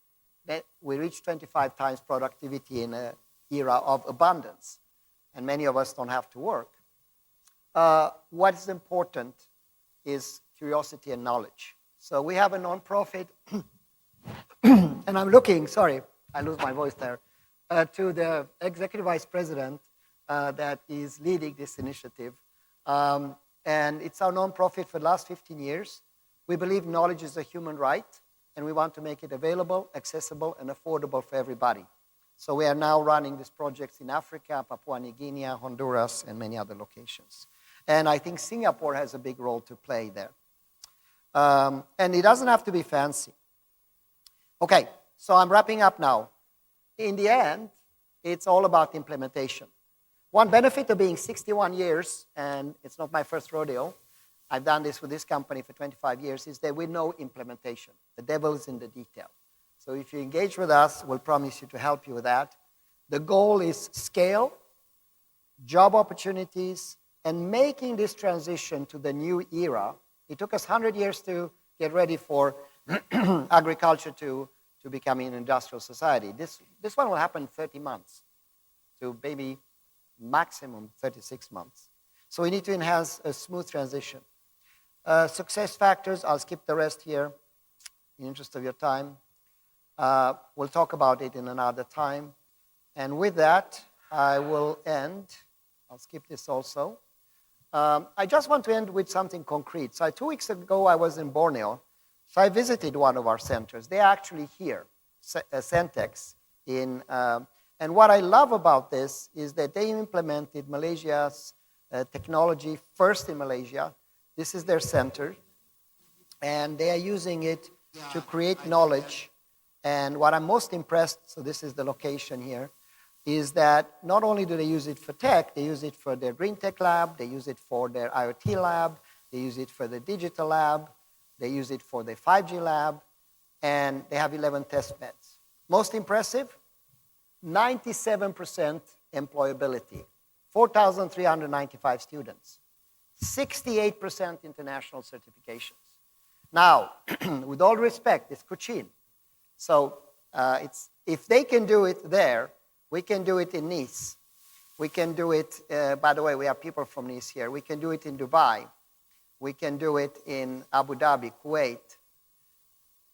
we reach 25 times productivity in an era of abundance, and many of us don't have to work, what is important is curiosity and knowledge. So we have a nonprofit, and I'm looking, sorry, I lose my voice there, to the executive vice president that is leading this initiative. And it's our nonprofit for the last 15 years. We believe knowledge is a human right, and we want to make it available, accessible, and affordable for everybody. So we are now running these projects in Africa, Papua New Guinea, Honduras, and many other locations. And I think Singapore has a big role to play there. And it doesn't have to be fancy. Okay, so I'm wrapping up now. In the end, it's all about implementation. One benefit of being 61 years, and it's not my first rodeo, I've done this with this company for 25 years, is that we know implementation. The devil is in the detail. So if you engage with us, we'll promise you to help you with that. The goal is scale, job opportunities, and making this transition to the new era. It took us 100 years to get ready for agriculture to becoming an industrial society. This one will happen in 30 months to maybe maximum 36 months. So we need to enhance a smooth transition. Success factors, I'll skip the rest here in the interest of your time. We'll talk about it in another time. And with that, I will end. I'll skip this also. I just want to end with something concrete. So 2 weeks ago, I was in Borneo. So I visited one of our centers. They're actually here, Centex. And what I love about this is that they implemented Malaysia's technology first in Malaysia. This is their center. And they are using it to create knowledge. And what I'm most impressed, so this is the location here, is that not only do they use it for tech, they use it for their green tech lab, they use it for their IoT lab, they use it for the digital lab, they use it for the 5G lab, and they have 11 test beds. Most impressive, 97% employability, 4,395 students, 68% international certifications. Now, with all respect, it's Cochin. So if they can do it there, we can do it in Nice. We can do it, by the way, we have people from Nice here. We can do it in Dubai. We can do it in Abu Dhabi, Kuwait.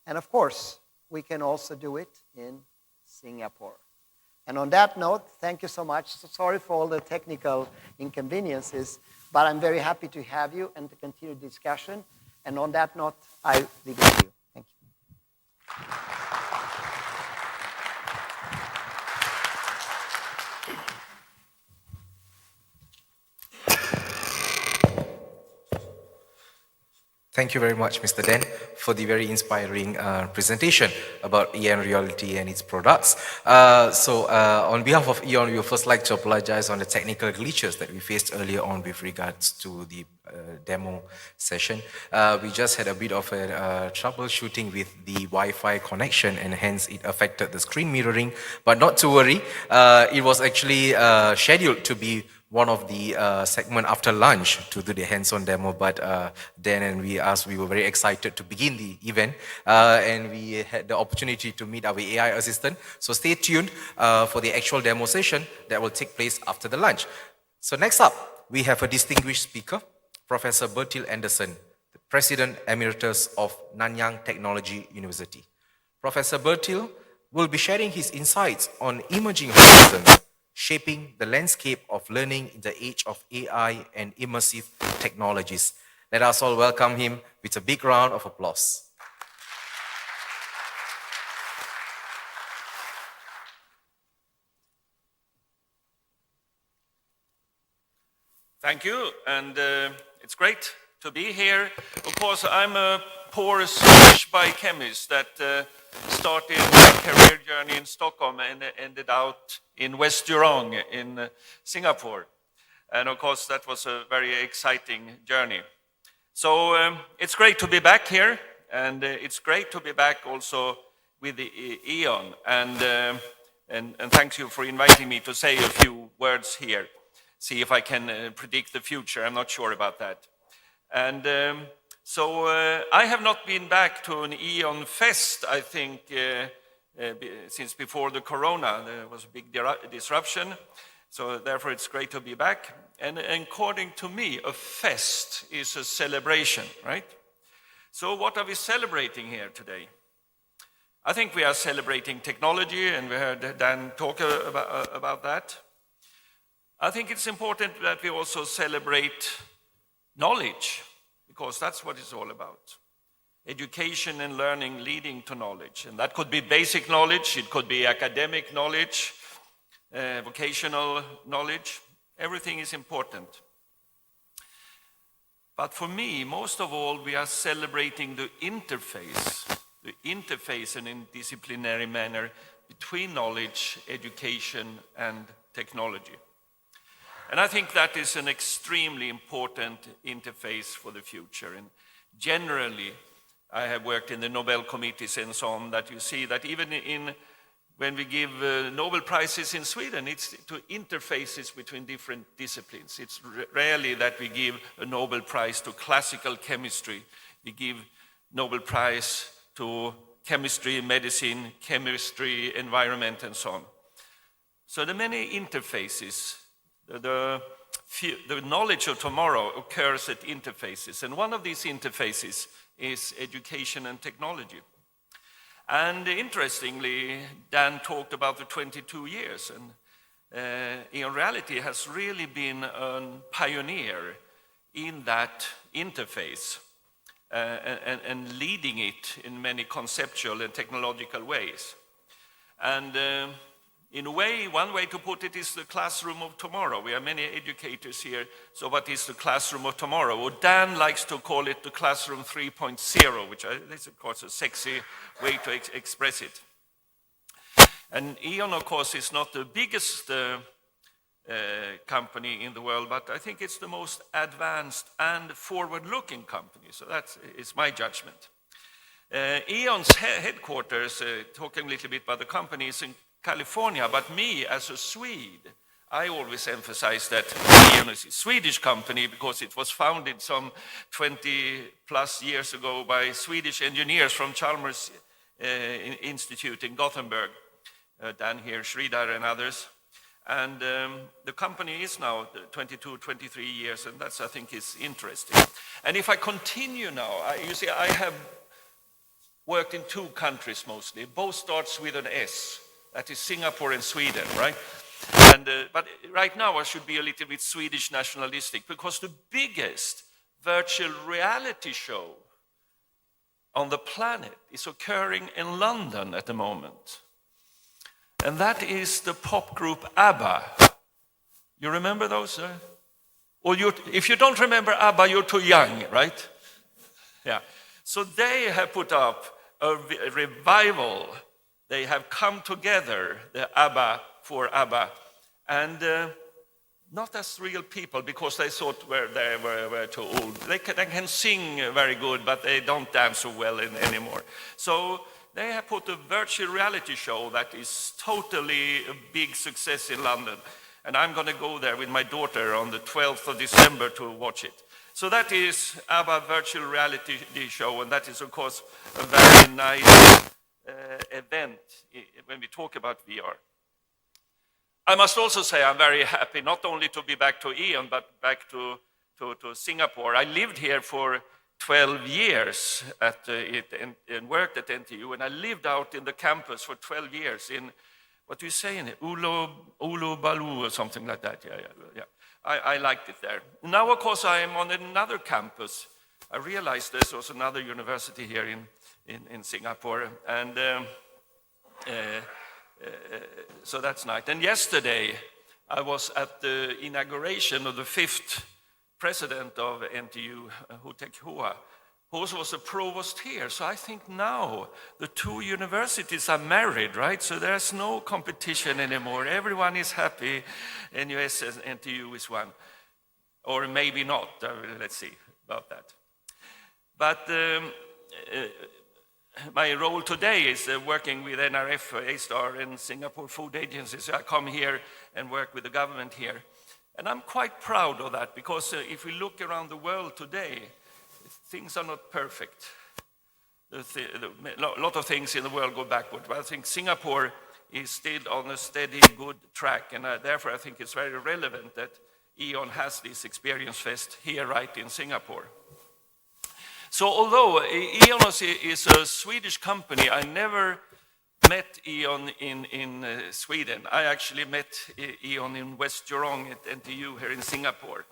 And of course, we can also do it in Singapore. And on that note, thank you so much. So sorry for all the technical inconveniences, but I'm very happy to have you and to continue the discussion. And on that note, I leave it to you. Thank you. Thank you very much, Mr. Dan, for the very inspiring presentation about EON Reality and its products. On behalf of EON, we would first like to apologize on the technical glitches that we faced earlier on with regards to the demo session. We just had a bit of a troubleshooting with the Wi-Fi connection, and hence it affected the screen mirroring. But not to worry, it was actually scheduled to be one of the segment after lunch to do the hands-on demo, but Dan and we were very excited to begin the event, and we had the opportunity to meet our AI assistant. So stay tuned for the actual demo session that will take place after the lunch. So next up, we have a distinguished speaker, Professor Bertil Andersson, the President Emeritus of Nanyang Technology University. Professor Bertil will be sharing his insights on emerging horizons, shaping the landscape of learning in the age of AI and immersive technologies. Let us all welcome him with a big round of applause. Thank you, and it's great to be here. Of course, I'm a poor Swedish biochemist that started my career journey in Stockholm and ended out in West Jurong in Singapore. And of course, that was a very exciting journey. So it's great to be back here, and it's great to be back also with the EON. And thank you for inviting me to say a few words here. See if I can predict the future. I'm not sure about that. And so I have not been back to an EON Fest, I think, since before the Corona. There was a big disruption. So therefore, it's great to be back. And according to me, a fest is a celebration, right? So what are we celebrating here today? I think we are celebrating technology, and we heard Dan talk about that. I think it's important that we also celebrate knowledge, because that's what it's all about. Education and learning leading to knowledge. And that could be basic knowledge, it could be academic knowledge, vocational knowledge. Everything is important. But for me, most of all, we are celebrating the interface in a disciplinary manner between knowledge, education, and technology. And I think that is an extremely important interface for the future. And generally, I have worked in the Nobel committees and so on, that you see that even when we give Nobel Prizes in Sweden, it's to interfaces between different disciplines. It's rarely that we give a Nobel Prize to classical chemistry. We give Nobel Prize to chemistry, medicine, chemistry, environment, and so on. So the many interfaces, the knowledge of tomorrow occurs at interfaces. And one of these interfaces is education and technology. And interestingly, Dan talked about the 22 years, and EON Reality has really been a pioneer in that interface and leading it in many conceptual and technological ways. And in a way, one way to put it is the classroom of tomorrow. We have many educators here, so what is the classroom of tomorrow? Well, Dan likes to call it the classroom 3.0, which is of course a sexy way to express it. And EON, of course, is not the biggest company in the world, but I think it's the most advanced and forward-looking company. So that is my judgment. EON's headquarters, talking a little bit about the company, is in California, but me as a Swede, I always emphasize that EON is a Swedish company because it was founded some 20 plus years ago by Swedish engineers from Chalmers Institute in Gothenburg, Dan here, Sridhar and others. And the company is now 22, 23 years, and that's, I think, is interesting. And if I continue now, you see, I have worked in two countries mostly. Both starts with an S. That is Singapore and Sweden, right? And, but right now I should be a little bit Swedish nationalistic because the biggest virtual reality show on the planet is occurring in London at the moment. And that is the pop group ABBA. You remember those? Or if you don't remember ABBA, you're too young, right? Yeah. So they have put up a revival. They have come together, the ABBA for ABBA, and not as real people because they thought they were too old. They can sing very good, but they don't dance so well anymore. So they have put a virtual reality show that is totally a big success in London. And I'm going to go there with my daughter on the 12th of December to watch it. So that is ABBA virtual reality show, and that is, of course, a very nice event when we talk about VR. I must also say I'm very happy not only to be back to EON, but back to Singapore. I lived here for 12 years and worked at NTU, and I lived out in the campus for 12 years in, what do you say in it? Ulubalu or something like that. Yeah. I liked it there. Now, of course, I am on another campus. I realized there was another university here in Singapore, and so that's nice. And yesterday, I was at the inauguration of the 5th president of NTU, Hua, who was a provost here. So I think now the two universities are married, right? So there's no competition anymore. Everyone is happy. NUS and NTU is one. Or maybe not. Let's see about that. But my role today is working with NRF, A-Star, and Singapore Food Agency. So I come here and work with the government here. And I'm quite proud of that because if we look around the world today, things are not perfect. A lot of things in the world go backward. But I think Singapore is still on a steady, good track. And therefore, I think it's very relevant that EON has this Experience Fest here right in Singapore. So although EON is a Swedish company, I never met EON in Sweden. I actually met EON in West Jurong at NTU here in Singapore.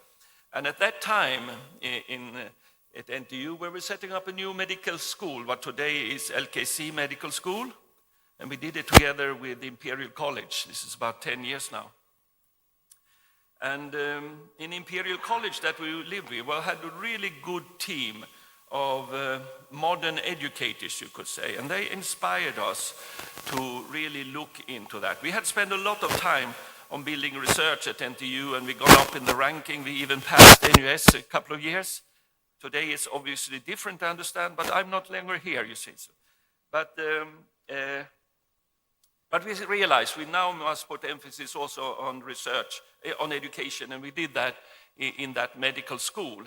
And at that time at NTU, we were setting up a new medical school, what today is LKC Medical School. And we did it together with Imperial College. This is about 10 years now. And in Imperial College that we lived with, we had a really good team of modern educators, you could say, and they inspired us to really look into that. We had spent a lot of time on building research at NTU, and we got up in the ranking. We even passed NUS a couple of years. Today is obviously different, I understand, but I'm not longer here, you see. So. But we realized we now must put emphasis also on research, on education, and we did that in that medical school.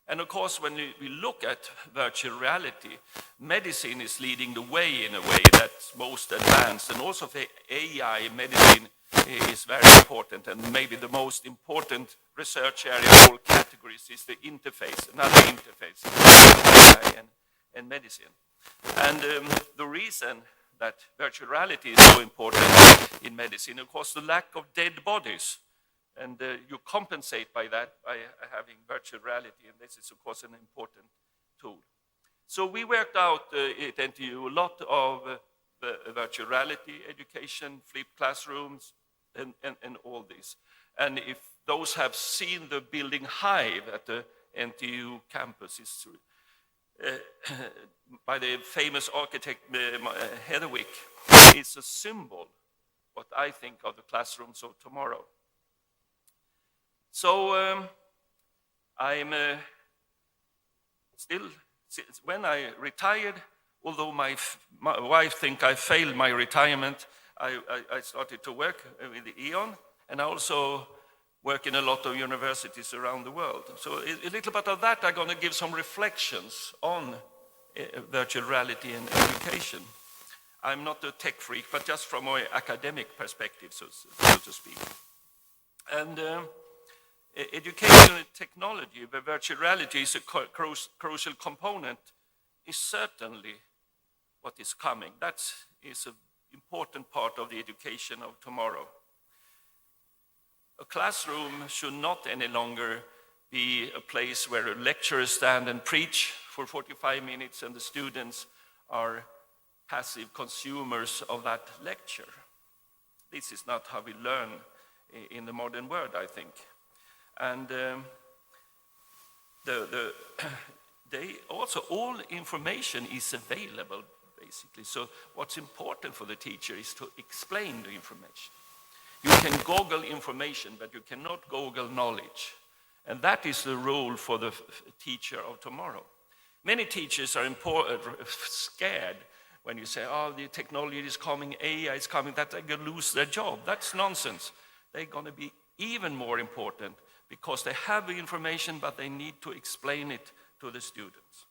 And of course, when we look at virtual reality, medicine is leading the way in a way that's most advanced. And also for AI, medicine is very important. And maybe the most important research area of all categories is the interface, another interface, AI and medicine. And the reason that virtual reality is so important in medicine, of course, the lack of dead bodies. And you compensate by that by having virtual reality, and this is, of course, an important tool. So we worked out at NTU a lot of virtual reality education, flipped classrooms, and all this. And if those have seen the building Hive at the NTU campus, it's by the famous architect Hedwick, is a symbol, what I think of the classrooms of tomorrow. So I'm still, when I retired, although my wife think I failed my retirement, I started to work with the EON, and I also work in a lot of universities around the world. So a little bit of that, I'm going to give some reflections on virtual reality and education. I'm not a tech freak, but just from my academic perspective, so to speak. And education and technology, where virtual reality is a crucial component, is certainly what is coming. That is an important part of the education of tomorrow. A classroom should not any longer be a place where a lecturer stands and preach for 45 minutes and the students are passive consumers of that lecture. This is not how we learn in the modern world, I think. And also all information is available, basically. So what's important for the teacher is to explain the information. You can Google information, but you cannot Google knowledge. And that is the role for the teacher of tomorrow. Many teachers are scared when you say, oh, the technology is coming, AI is coming, that they're going to lose their job. That's nonsense. They're going to be even more important because they have the information, but they need to explain it to the students.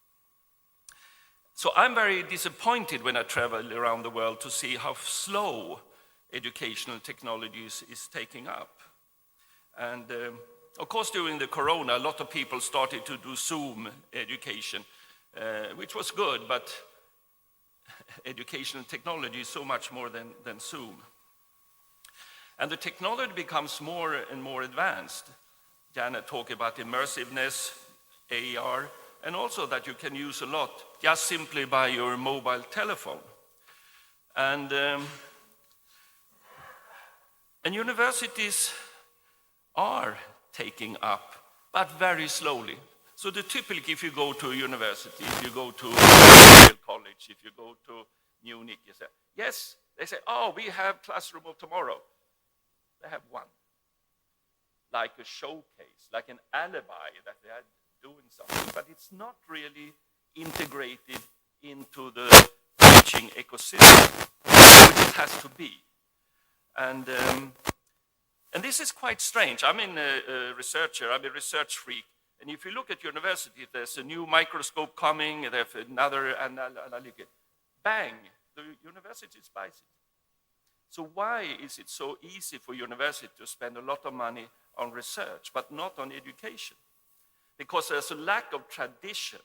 So I'm very disappointed when I travel around the world to see how slow educational technologies is taking up. And of course, during the corona, a lot of people started to do Zoom education, which was good, but educational technology is so much more than Zoom. And the technology becomes more and more advanced. Janet talked about immersiveness, AR, and also that you can use a lot just simply by your mobile telephone. And universities are taking up, but very slowly. So typically, if you go to a university, if you go to a college, if you go to Munich, you say, yes, they say, oh, we have classroom of tomorrow. They have one, like a showcase, like an alibi that they are doing something, but it's not really integrated into the teaching ecosystem, which it has to be. And this is quite strange. I'm a researcher, I'm a research freak. And if you look at university, there's a new microscope coming, there's another analytic. Bang, the university buys it. So why is it so easy for university to spend a lot of money on research, but not on education? Because there's a lack of tradition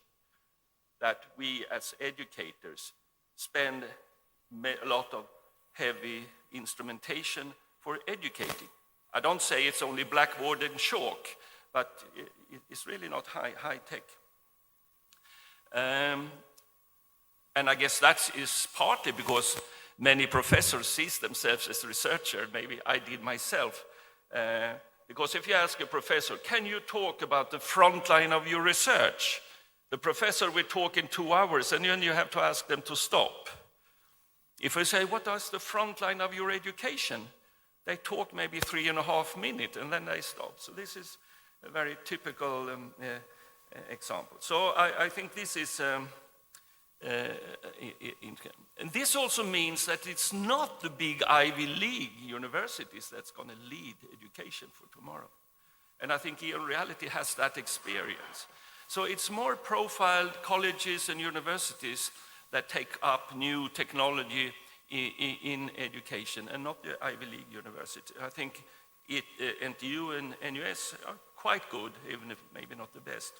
that we as educators spend a lot of heavy instrumentation for educating. I don't say it's only blackboard and chalk, but it's really not high tech. And I guess that is partly because many professors see themselves as a researcher. Maybe I did myself. Because if you ask a professor, can you talk about the front line of your research? The professor will talk in 2 hours, and then you have to ask them to stop. If I say, what is the front line of your education? They talk maybe 3.5 minutes, and then they stop. So this is a very typical example. So I think this is, and this also means that it's not the big Ivy League universities that's going to lead education for tomorrow. And I think EON Reality has that experience. So it's more profiled colleges and universities that take up new technology in education and not the Ivy League university. I think NTU and NUS are quite good, even if maybe not the best.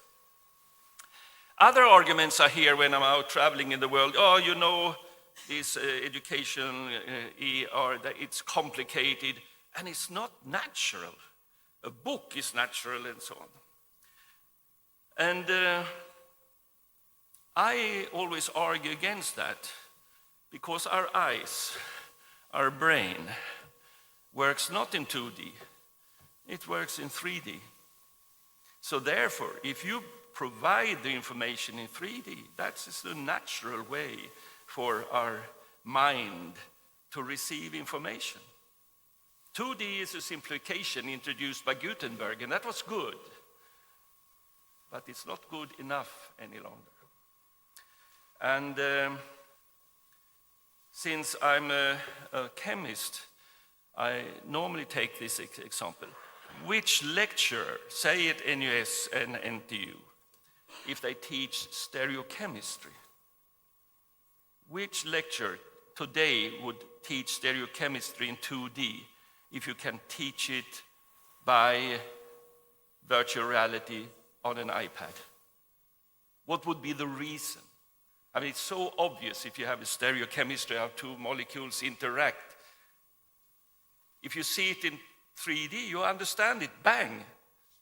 Other arguments I hear when I'm out traveling in the world, oh, you know, this education, it's complicated, and it's not natural. a book is natural, and so on. And I always argue against that, because our eyes, our brain, works not in 2D, it works in 3D. So therefore, if you provide the information in 3D, that's the natural way for our mind to receive information. 2D is a simplification introduced by Gutenberg, and that was good, but it's not good enough any longer. And since I'm a chemist, I normally take this example. Which lecturer, say at NUS and NTU, if they teach stereochemistry, which lecturer today would teach stereochemistry in 2D if you can teach it by virtual reality on an iPad? What would be the reason? I mean, it's so obvious if you have a stereochemistry, how two molecules interact. If you see it in 3D, you understand it, bang.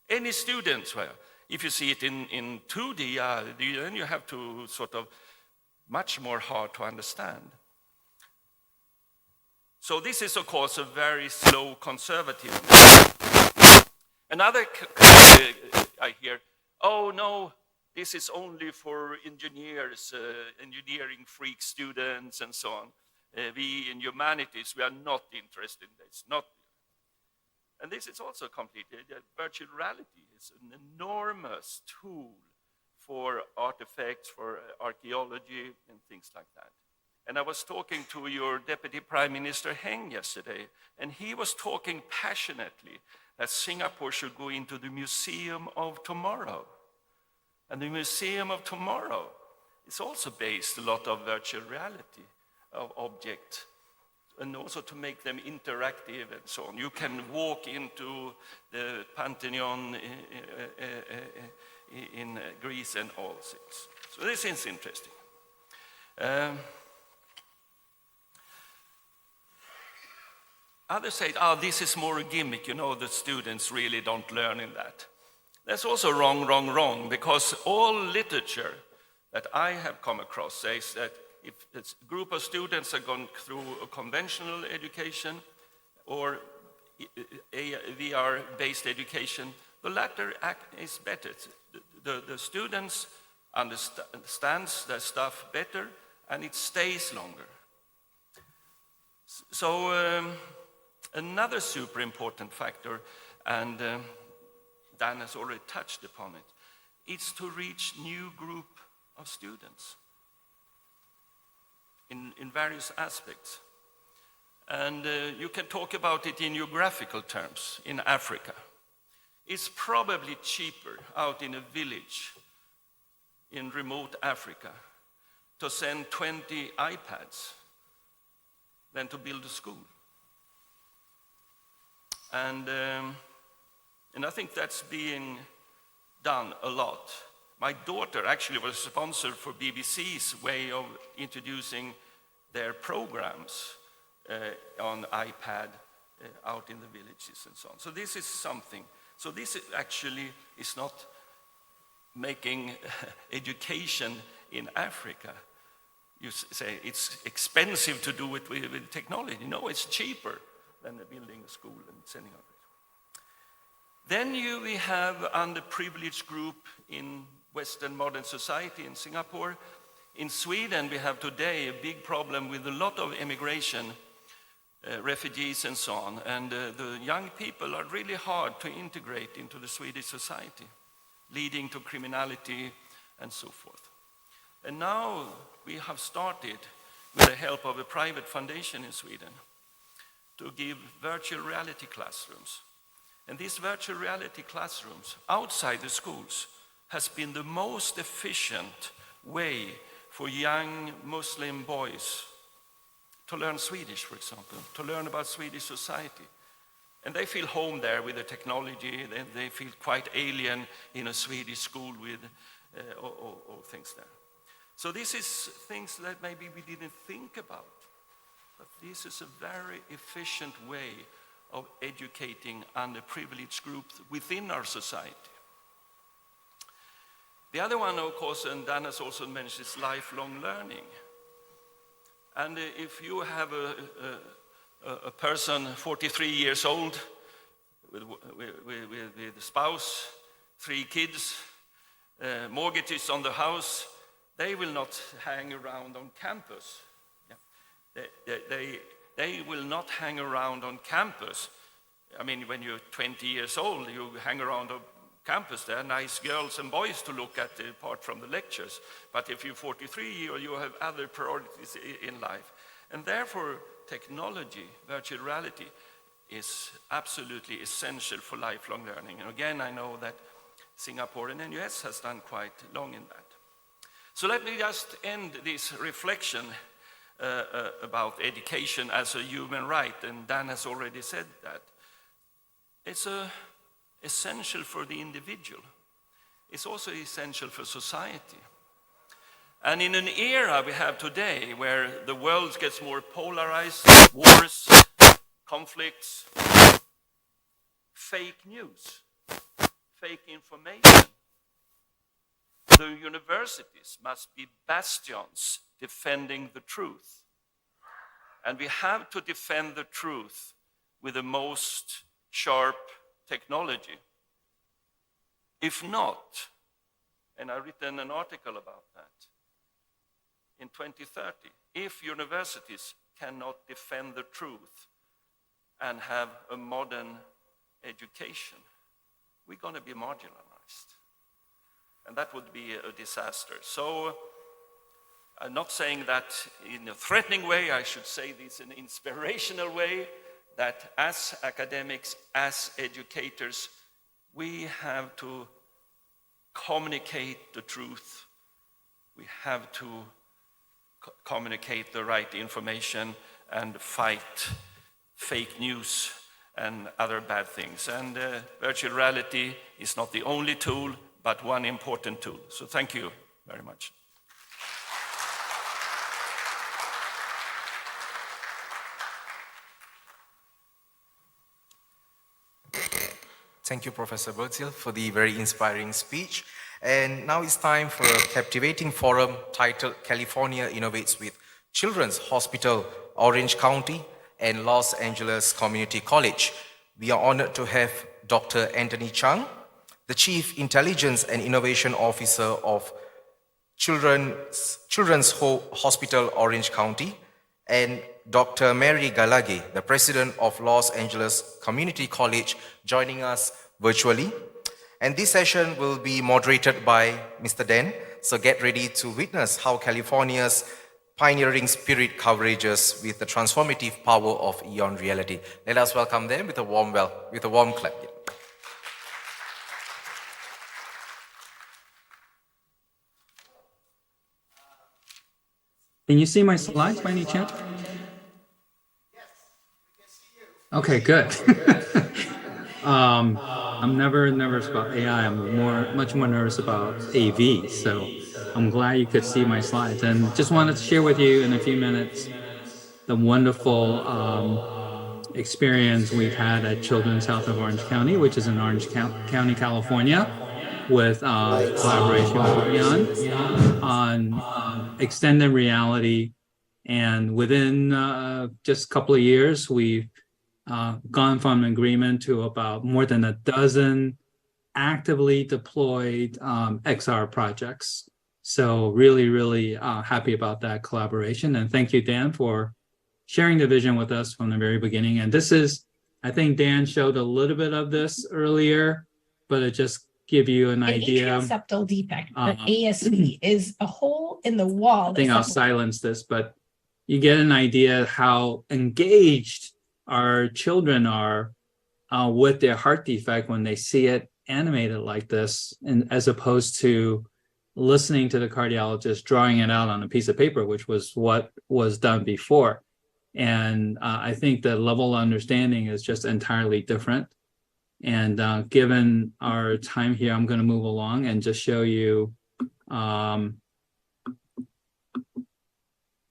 Any students, well, if you see it in 2D, then you have to sort of much more hard to understand. So this is, of course, a very slow conservativeness. Another I hear, oh no, this is only for engineers, engineering freak students and so on. We in humanities, we are not interested in this. And this is also completed. Virtual reality is an enormous tool for artifacts, for archaeology and things like that. And I was talking to your Deputy Prime Minister Chang yesterday, and he was talking passionately that Singapore should go into the Museum of Tomorrow. And the Museum of Tomorrow is also based a lot of virtual reality of objects, and also to make them interactive and so on. You can walk into the Pantheon in Greece and all things. So this is interesting. Others say, this is more a gimmick, the students really don't learn in that. That's also wrong, because all literature that I have come across says that if a group of students are going through a conventional education or a VR-based education, the latter is better. The students understand their stuff better, and it stays longer. So another super important factor, and Dan has already touched upon it, is to reach new group of students in various aspects. And you can talk about it in geographical terms. In Africa, it's probably cheaper out in a village in remote Africa to send 20 iPads than to build a school. And I think that's being done a lot. My daughter actually was sponsored for BBC's way of introducing their programs on iPad out in the villages and so on. So this is something. So this actually is not making education in Africa. You say it's expensive to do it with technology. No, it's cheaper than building a school and sending out it. Then we have underprivileged group in Western modern society in Singapore. In Sweden, we have today a big problem with a lot of immigration, refugees and so on. And the young people are really hard to integrate into the Swedish society, leading to criminality and so forth. And now we have started, with the help of a private foundation in Sweden, to give virtual reality classrooms. And these virtual reality classrooms outside the schools has been the most efficient way for young Muslim boys to learn Swedish, for example, to learn about Swedish society. And they feel home there with the technology, they feel quite alien in a Swedish school with all things there. So this is things that maybe we didn't think about, but this is a very efficient way of educating underprivileged groups within our society. The other one, of course, and Dan has also mentioned, is lifelong learning. And if you have a person 43 years old with a spouse, 3 kids, mortgages on the house, they will not hang around on campus. They will not hang around on campus. I mean, when you're 20 years old, you hang around on campus. There are nice girls and boys to look at apart from the lectures. But if you're 43, you have other priorities in life. And therefore, technology, virtual reality, is absolutely essential for lifelong learning. And again, I know that Singapore and the US has done quite long in that. So let me just end this reflection about education as a human right, and Dan has already said that. It's essential for the individual. It's also essential for society. And in an era we have today where the world gets more polarized, wars, conflicts, fake news, fake information, the universities must be bastions defending the truth. And we have to defend the truth with the most sharp technology. If not, and I've written an article about that, in 2030, if universities cannot defend the truth and have a modern education, we're going to be marginalized. And that would be a disaster. So I'm not saying that in a threatening way, I should say this in an inspirational way, that as academics, as educators, we have to communicate the truth. We have to communicate the right information and fight fake news and other bad things. And virtual reality is not the only tool, but one important tool. So thank you very much. Thank you, Professor Bertil, for the very inspiring speech. And now it's time for a captivating forum titled California Innovates with Children's Hospital, Orange County, and Los Angeles Community College. We are honored to have Dr. Anthony Chang, the Chief Intelligence and Innovation Officer of Children's Hospital, Orange County, and Dr. Mary Gallagher, the President of Los Angeles Community College, joining us virtually. And this session will be moderated by Mr. Dan, so get ready to witness how California's pioneering spirit coverages with the transformative power of EON Reality. Let us welcome them with a warm clap. Can you see my slides by any chance? Okay, good. I'm never nervous about AI. I'm much more nervous about AV. So I'm glad you could see my slides, and just wanted to share with you in a few minutes the wonderful experience we've had at Children's Health of Orange County, which is in Orange County, California, with collaboration with EON on extended reality. And within just a couple of years, we've gone from an agreement to about more than a dozen actively deployed XR projects. So really happy about that collaboration. And thank you, Dan, for sharing the vision with us from the very beginning. And this is, I think Dan showed a little bit of this earlier, but it just give you an idea. An atrial defect, but ASD is a hole in the wall. I think I'll silence this, but you get an idea how engaged our children are with their heart defect when they see it animated like this, and as opposed to listening to the cardiologist drawing it out on a piece of paper, which was what was done before. And I think the level of understanding is just entirely different. And given our time here, I'm going to move along and just show you.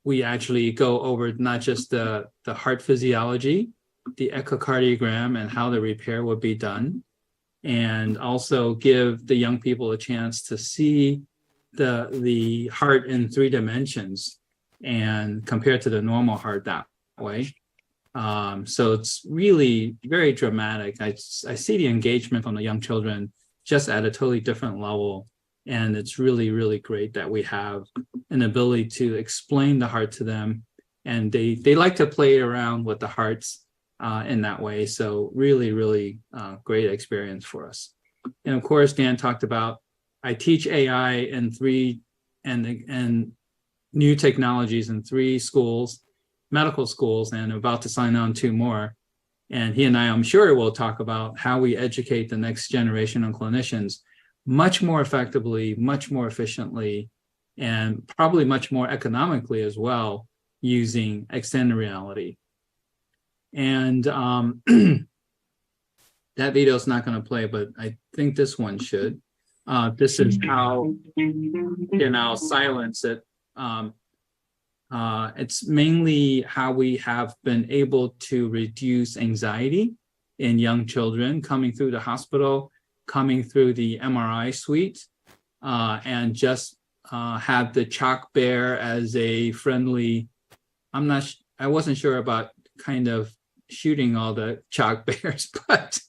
We actually go over not just the heart physiology, the echocardiogram and how the repair would be done, and also give the young people a chance to see the heart in 3 dimensions and compared to the normal heart that way. So it's really very dramatic. I see the engagement from the young children just at a totally different level. And it's really, really great that we have an ability to explain the heart to them. And they like to play around with the hearts in that way. So really, really great experience for us. And of course, Dan talked about, I teach AI in 3 and new technologies in 3 schools, medical schools, and about to sign on 2 more. And he and I, I'm sure, will talk about how we educate the next generation of clinicians much more effectively, much more efficiently, and probably much more economically as well, using extended reality. And that video is not going to play, but I think this one should. This is how you now silence it. It's mainly how we have been able to reduce anxiety in young children coming through the hospital, coming through the MRI suite, and just have the CHOC bear as a friendly. I wasn't sure about kind of shooting all the CHOC bears, but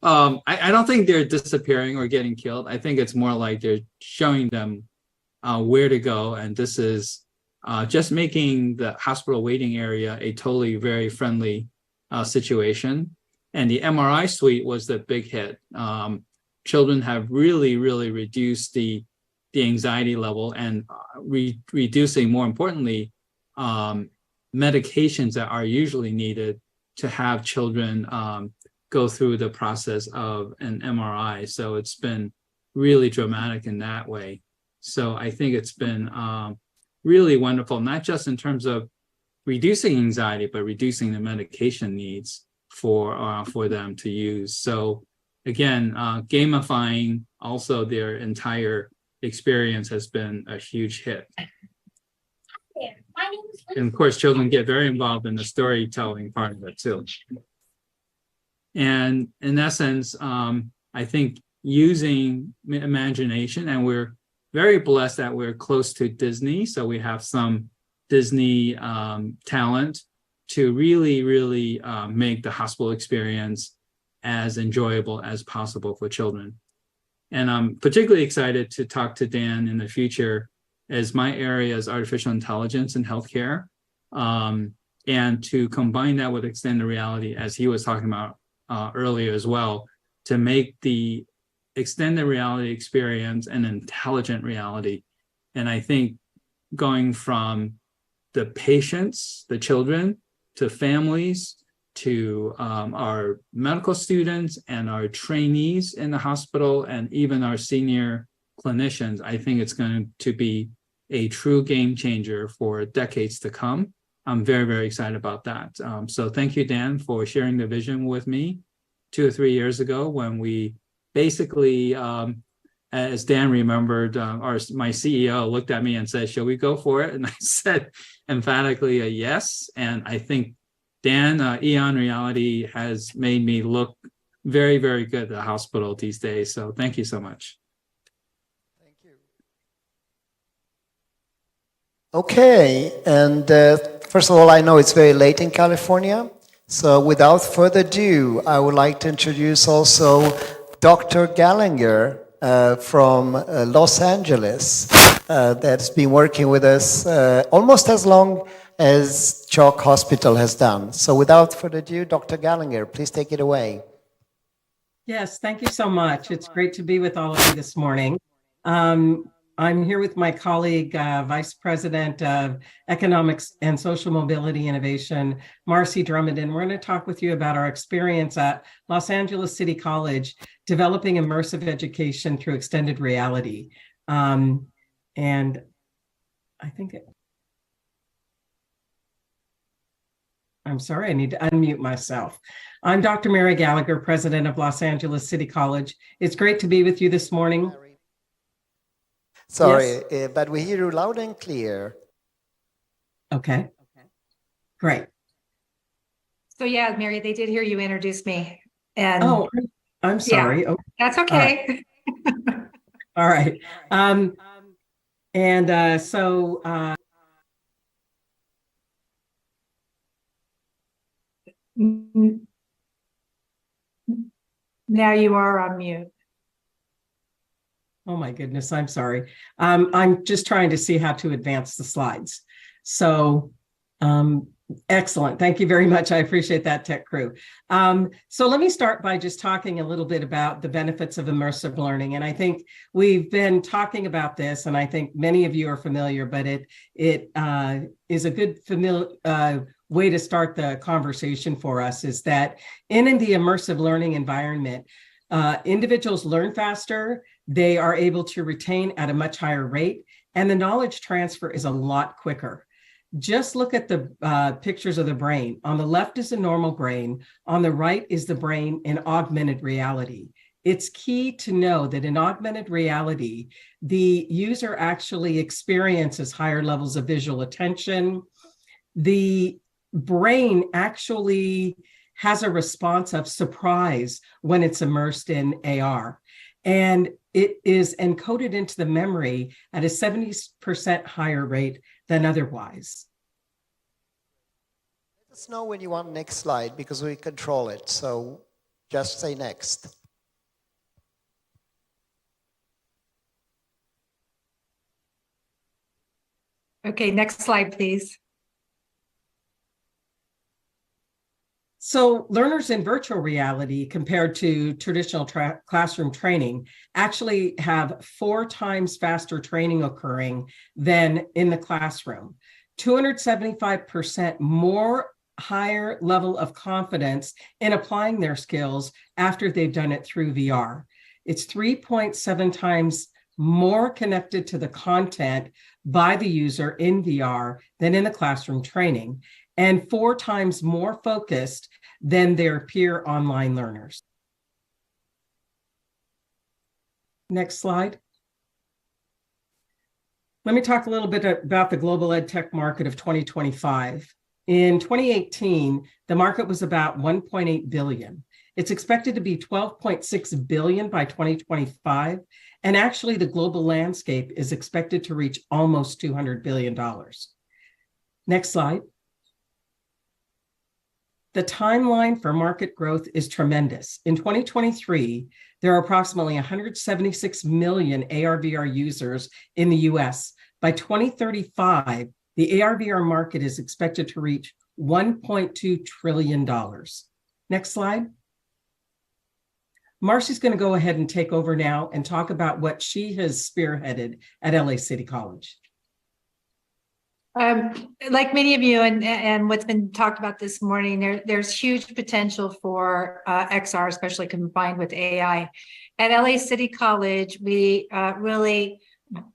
I don't think they're disappearing or getting killed. I think it's more like they're showing them where to go, and this is just making the hospital waiting area a totally very friendly situation. And the MRI suite was the big hit. Children have really, really reduced the anxiety level and reducing, more importantly, medications that are usually needed to have children go through the process of an MRI. So it's been really dramatic in that way. So I think it's been really wonderful, not just in terms of reducing anxiety, but reducing the medication needs for them to use. So again, gamifying also their entire experience has been a huge hit. And of course, children get very involved in the storytelling part of it too. And in essence, I think using imagination, and we're very blessed that we're close to Disney. So we have some Disney talent to really, really make the hospital experience as enjoyable as possible for children. And I'm particularly excited to talk to Dan in the future, as my area is artificial intelligence in healthcare, and to combine that with extended reality, as he was talking about earlier as well, to make the extended reality experience an intelligent reality. And I think going from the patients, the children, to families, to our medical students and our trainees in the hospital, and even our senior clinicians, I think it's going to be a true game changer for decades to come. I'm very, very excited about that. So thank you, Dan, for sharing the vision with me 2 or 3 years ago, when we basically, as Dan remembered, my CEO looked at me and said, "Shall we go for it?" And I said emphatically a yes. And I think Dan, EON Reality has made me look very, very good at the hospital these days. So thank you so much. Thank you. Okay, and first of all, I know it's very late in California. So without further ado, I would like to introduce also Dr. Gallagher from Los Angeles, that's been working with us almost as long as CHOC Hospital has done. So without further ado, Dr. Gallagher, please take it away. Yes, thank you so much. It's great to be with all of you this morning. I'm here with my colleague, Vice President of Economics and Social Mobility Innovation, Marcy Drummond, and we're going to talk with you about our experience at Los Angeles City College, developing immersive education through extended reality. And I think I'm sorry, I need to unmute myself. I'm Dr. Mary Gallagher, President of Los Angeles City College. It's great to be with you this morning. Sorry, yes. But we hear you loud and clear. Okay, great. So yeah, Mary, they did hear you introduce me. And oh, I'm sorry. Yeah, Oh, that's okay. all right. So now you are on mute. Oh my goodness, I'm sorry. I'm just trying to see how to advance the slides. So excellent. Thank you very much. I appreciate that, tech crew. So let me start by just talking a little bit about the benefits of immersive learning. And I think we've been talking about this, and I think many of you are familiar, but it is a good way to start the conversation for us, is that in the immersive learning environment, individuals learn faster, they are able to retain at a much higher rate, and the knowledge transfer is a lot quicker. Just look at the pictures of the brain. On the left is a normal brain. On the right is the brain in augmented reality. It's key to know that in augmented reality, the user actually experiences higher levels of visual attention. The brain actually has a response of surprise when it's immersed in AR. And it is encoded into the memory at a 70% higher rate than otherwise. Let us know when you want next slide, because we control it. So just say next. Okay, next slide, please. So learners in virtual reality compared to traditional classroom training actually have 4 times faster training occurring than in the classroom. 275% more higher level of confidence in applying their skills after they've done it through VR. It's 3.7 times more connected to the content by the user in VR than in the classroom training, and 4 times more focused than their peer online learners. Next slide. Let me talk a little bit about the global EdTech market of 2025. In 2018, the market was about 1.8 billion. It's expected to be 12.6 billion by 2025. And actually, the global landscape is expected to reach almost $200 billion. Next slide. The timeline for market growth is tremendous. In 2023, there are approximately 176 million AR/VR users in the US. By 2035, the AR/VR market is expected to reach $1.2 trillion. Next slide. Marcy's going to go ahead and take over now and talk about what she has spearheaded at LA City College. Like many of you and what's been talked about this morning, there's huge potential for XR, especially combined with AI. At LA City College, we really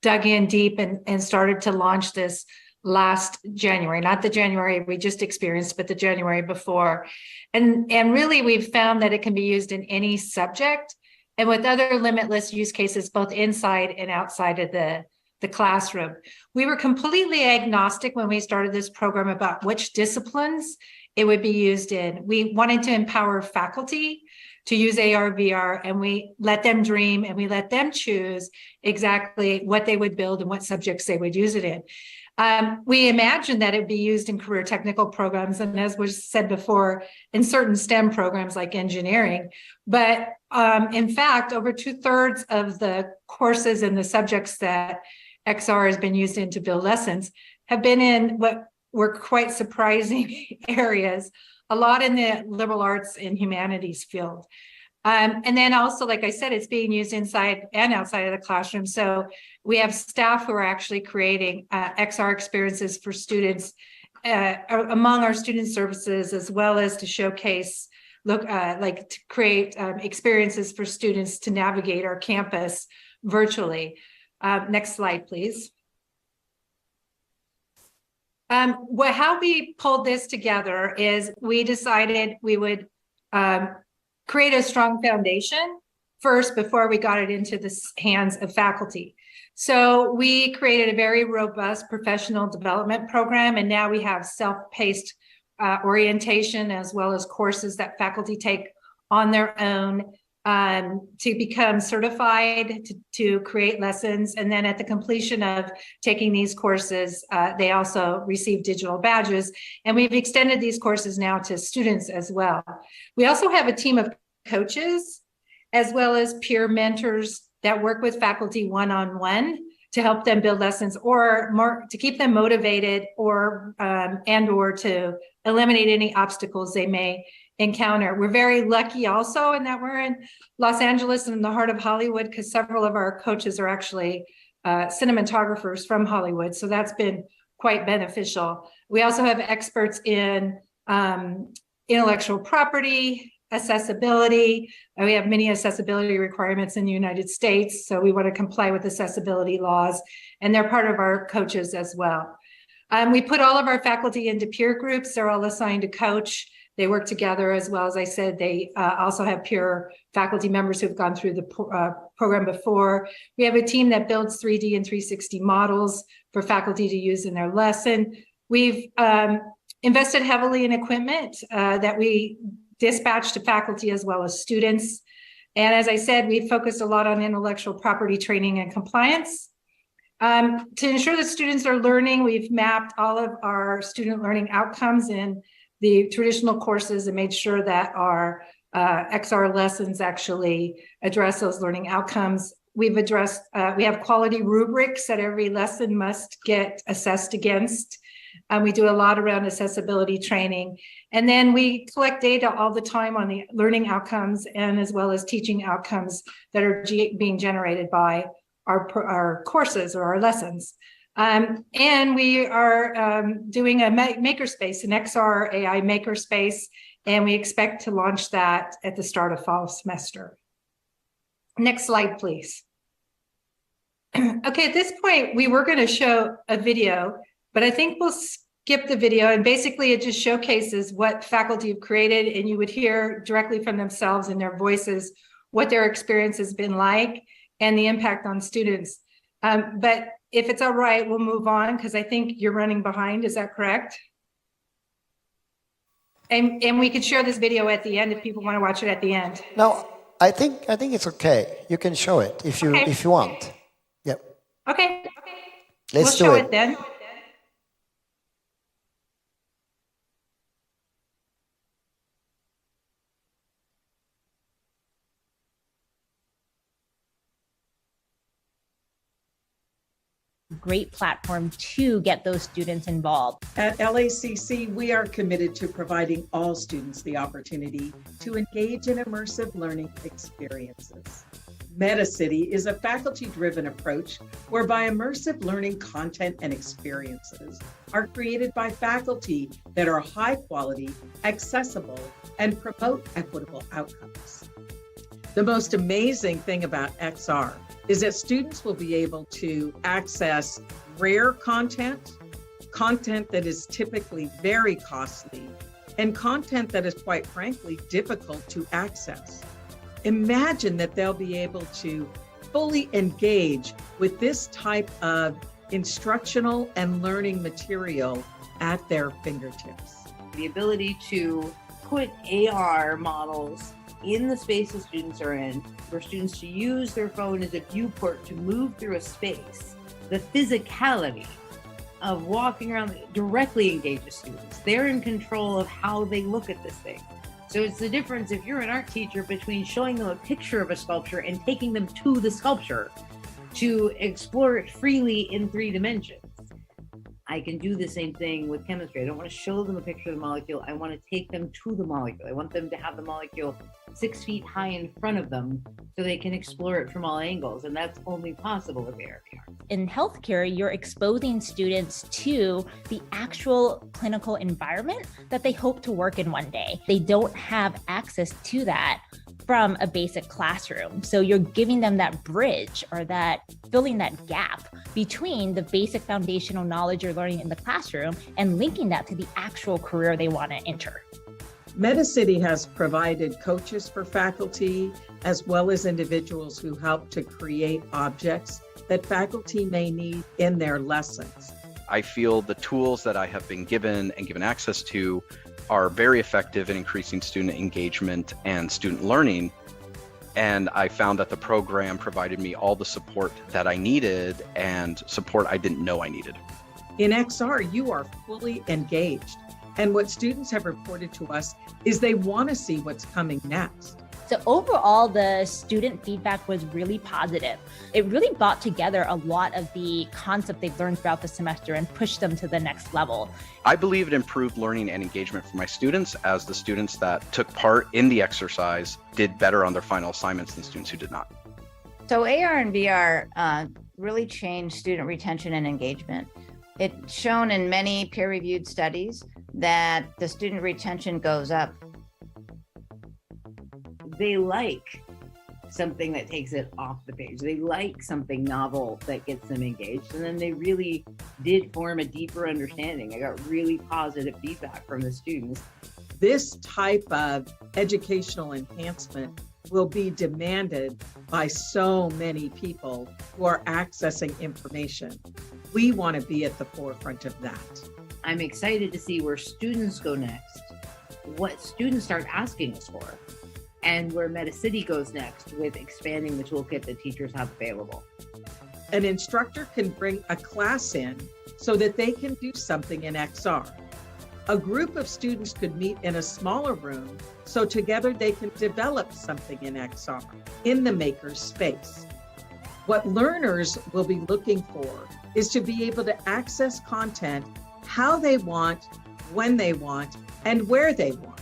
dug in deep and started to launch this last January, not the January we just experienced, but the January before. And really, we've found that it can be used in any subject and with other limitless use cases, both inside and outside of the classroom. We were completely agnostic when we started this program about which disciplines it would be used in. We wanted to empower faculty to use AR/VR, and we let them dream and we let them choose exactly what they would build and what subjects they would use it in. We imagined that it would be used in career technical programs, and as was said before, in certain STEM programs like engineering. But in fact, over 2/3 of the courses and the subjects that XR has been used in to build lessons have been in what were quite surprising areas, a lot in the liberal arts and humanities field. And then also, like I said, it's being used inside and outside of the classroom. So we have staff who are actually creating XR experiences for students among our student services, as well as to showcase, to create experiences for students to navigate our campus virtually. Next slide, please. How we pulled this together is we decided we would create a strong foundation first before we got it into the hands of faculty. So we created a very robust professional development program, and now we have self-paced orientation as well as courses that faculty take on their own to become certified to create lessons. And then at the completion of taking these courses, they also receive digital badges. And we've extended these courses now to students as well. We also have a team of coaches as well as peer mentors that work with faculty one-on-one to help them build lessons or more to keep them motivated or and/or to eliminate any obstacles they may encounter. We're very lucky also in that we're in Los Angeles and in the heart of Hollywood because several of our coaches are actually cinematographers from Hollywood. So that's been quite beneficial. We also have experts in intellectual property, accessibility. We have many accessibility requirements in the United States, so we want to comply with accessibility laws, and they're part of our coaches as well. We put all of our faculty into peer groups. They're all assigned a coach. They work together as well. As I said, they also have peer faculty members who've gone through the program before. We have a team that builds 3D and 360 models for faculty to use in their lesson. We've invested heavily in equipment that we dispatch to faculty as well as students. And as I said, we focused a lot on intellectual property training and compliance. To ensure that students are learning, we've mapped all of our student learning outcomes in the traditional courses and made sure that our XR lessons actually address those learning outcomes. We've addressed, we have quality rubrics that every lesson must get assessed against. We do a lot around accessibility training. And then we collect data all the time on the learning outcomes and as well as teaching outcomes that are being generated by our courses or our lessons. And we are doing a makerspace, an XR AI makerspace, and we expect to launch that at the start of fall semester. Next slide, please. Okay, at this point, we were going to show a video, but I think we'll skip the video, and basically it just showcases what faculty have created, and you would hear directly from themselves in their voices what their experience has been like and the impact on students. But if it's all right, we'll move on because I think you're running behind. Is that correct? And we could share this video at the end if people want to watch it at the end. No, I think it's okay. You can show it if you want. Yep. Okay. Let's do show it. it then. Great platform to get those students involved. At LACC, we are committed to providing all students the opportunity to engage in immersive learning experiences. MetaCity is a faculty-driven approach whereby immersive learning content and experiences are created by faculty that are high quality, accessible, and promote equitable outcomes. The most amazing thing about XR is that students will be able to access rare content that is typically very costly, and content that is quite frankly difficult to access. Imagine that they'll be able to fully engage with this type of instructional and learning material at their fingertips. The ability to put AR models in the spaces students are in, for students to use their phone as a viewport to move through a space. The physicality of walking around directly engages students. They're in control of how they look at this thing. So it's the difference, if you're an art teacher, between showing them a picture of a sculpture and taking them to the sculpture to explore it freely in 3 dimensions. I can do the same thing with chemistry. I don't want to show them a picture of the molecule. I want to take them to the molecule. I want them to have the molecule 6 feet high in front of them so they can explore it from all angles. And that's only possible with AR. In healthcare, you're exposing students to the actual clinical environment that they hope to work in one day. They don't have access to that from a basic classroom. So you're giving them that bridge or that filling that gap between the basic foundational knowledge you're learning in the classroom and linking that to the actual career they want to enter. MetaCity has provided coaches for faculty as well as individuals who help to create objects that faculty may need in their lessons. I feel the tools that I have been given and given access to are very effective in increasing student engagement and student learning. And I found that the program provided me all the support that I needed and support I didn't know I needed. In XR, you are fully engaged. And what students have reported to us is they want to see what's coming next. So overall, the student feedback was really positive. It really brought together a lot of the concept they've learned throughout the semester and pushed them to the next level. I believe it improved learning and engagement for my students, as the students that took part in the exercise did better on their final assignments than students who did not. So AR and VR really changed student retention and engagement. It's shown in many peer-reviewed studies that the student retention goes up. They like something that takes it off the page. They like something novel that gets them engaged. And then they really did form a deeper understanding. I got really positive feedback from the students. This type of educational enhancement will be demanded by so many people who are accessing information. We want to be at the forefront of that. I'm excited to see where students go next, what students start asking us for, and where MetaCity goes next with expanding the toolkit that teachers have available. An instructor can bring a class in so that they can do something in XR. A group of students could meet in a smaller room so together they can develop something in XR in the maker's space. What learners will be looking for is to be able to access content how they want, when they want, and where they want.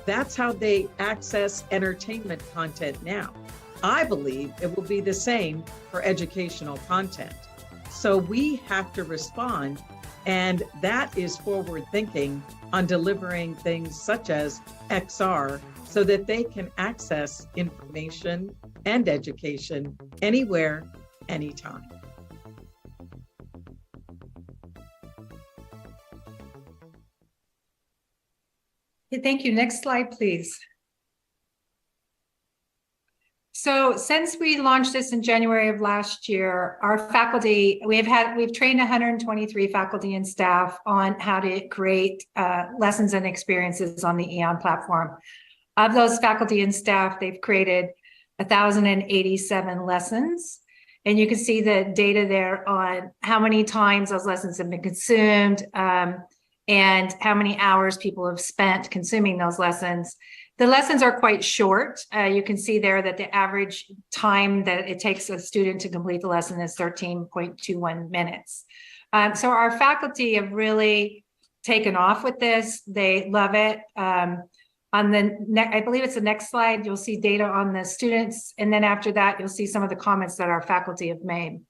That's how they access entertainment content now. I believe it will be the same for educational content. So we have to respond, and that is forward thinking on delivering things such as XR so that they can access information and education anywhere, anytime. Okay, thank you. Next slide, please. So since we launched this in January of last year, our faculty, we've trained 123 faculty and staff on how to create lessons and experiences on the EON platform. Of those faculty and staff, they've created 1,087 lessons. And you can see the data there on how many times those lessons have been consumed, and how many hours people have spent consuming those lessons. The lessons are quite short. You can see there that the average time that it takes a student to complete the lesson is 13.21 minutes. So our faculty have really taken off with this. They love it. On the I believe it's the next slide, you'll see data on the students. And then after that, you'll see some of the comments that our faculty have made.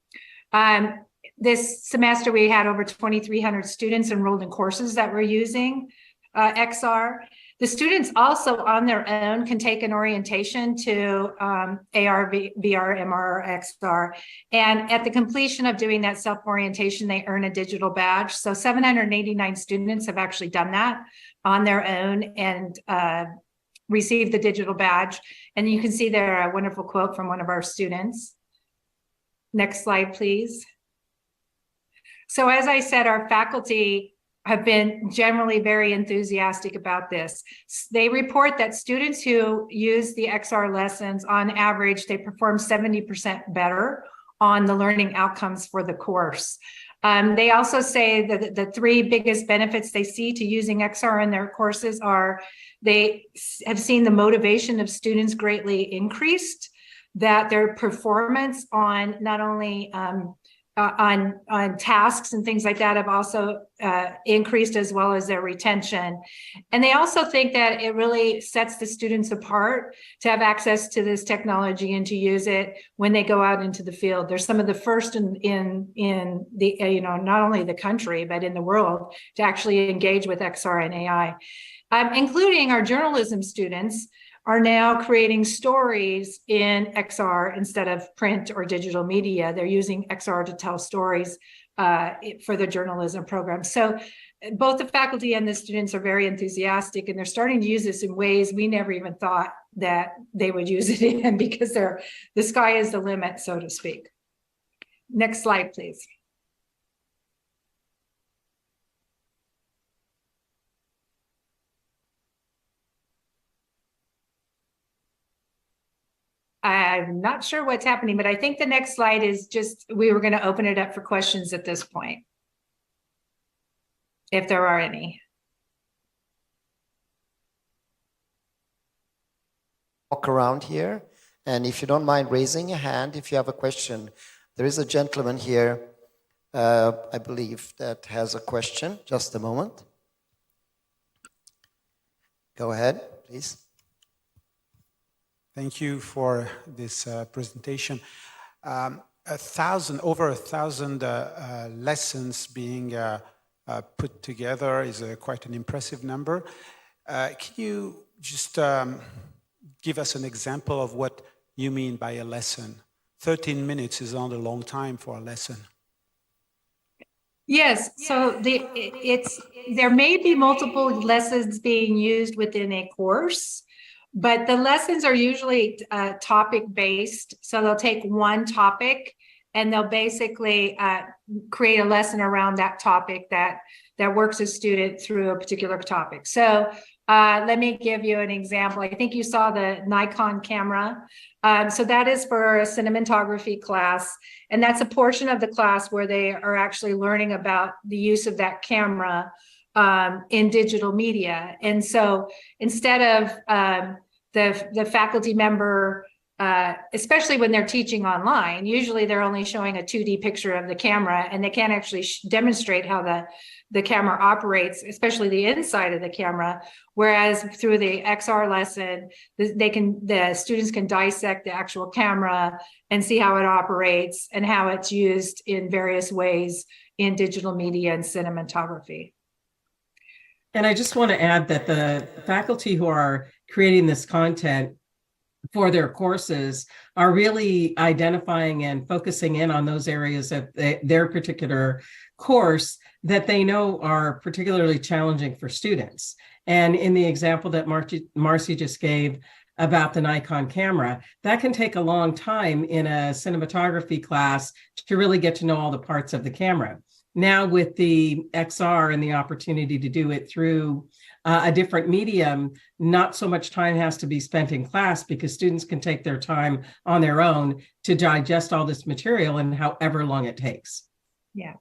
This semester, we had over 2,300 students enrolled in courses that were using XR. The students also on their own can take an orientation to AR, VR, MR, XR. And at the completion of doing that self-orientation, they earn a digital badge. So 789 students have actually done that on their own and received the digital badge. And you can see there a wonderful quote from one of our students. Next slide, please. So as I said, our faculty have been generally very enthusiastic about this. They report that students who use the XR lessons, on average, they perform 70% better on the learning outcomes for the course. They also say that the three biggest benefits they see to using XR in their courses are they have seen the motivation of students greatly increased, that their performance on not only on tasks and things like that have also increased, as well as their retention. And they also think that it really sets the students apart to have access to this technology and to use it when they go out into the field. They're some of the first in the, not only the country, but in the world to actually engage with XR and AI, including our journalism students are now creating stories in XR instead of print or digital media. They're using XR to tell stories for the journalism program. So both the faculty and the students are very enthusiastic, and they're starting to use this in ways we never even thought that they would use it in, because the sky is the limit, so to speak. Next slide, please. I'm not sure what's happening, but I think the next slide is just, we were going to open it up for questions at this point, if there are any. Walk around here, and if you don't mind raising your hand if you have a question. There is a gentleman here, I believe, that has a question. Just a moment. Go ahead, please. Thank you for this presentation. Over a thousand lessons being put together is quite an impressive number. Can you just give us an example of what you mean by a lesson? 13 minutes is not a long time for a lesson. Yes, so there may be multiple lessons being used within a course, but the lessons are usually topic-based. So they'll take one topic and they'll basically create a lesson around that topic that works a student through a particular topic. So let me give you an example. I think you saw the Nikon camera. So that is for a cinematography class. And that's a portion of the class where they are actually learning about the use of that camera in digital media. And so instead of the faculty member, especially when they're teaching online, usually they're only showing a 2D picture of the camera and they can't actually demonstrate how the camera operates, especially the inside of the camera. Whereas through the XR lesson, the students can dissect the actual camera and see how it operates and how it's used in various ways in digital media and cinematography. And I just want to add that the faculty who are creating this content for their courses are really identifying and focusing in on those areas of their particular course that they know are particularly challenging for students. And in the example that Marcy just gave about the Nikon camera, that can take a long time in a cinematography class to really get to know all the parts of the camera. Now with the XR and the opportunity to do it through a different medium, not so much time has to be spent in class because students can take their time on their own to digest all this material and however long it takes. Yeah.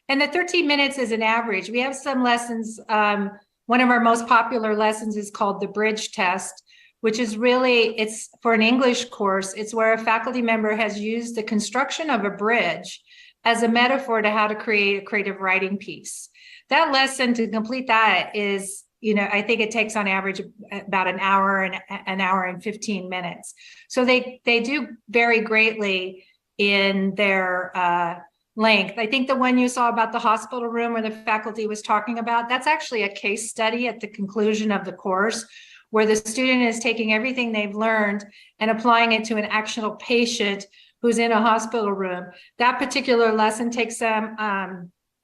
And the 13 minutes is an average. We have some lessons. One of our most popular lessons is called the bridge test, which is really, it's for an English course. It's where a faculty member has used the construction of a bridge as a metaphor to how to create a creative writing piece. That lesson, to complete that, is, I think it takes on average about an hour and 15 minutes. So they do vary greatly in their length. I think the one you saw about the hospital room where the faculty was talking about, that's actually a case study at the conclusion of the course, where the student is taking everything they've learned and applying it to an actionable patient who's in a hospital room. That particular lesson takes them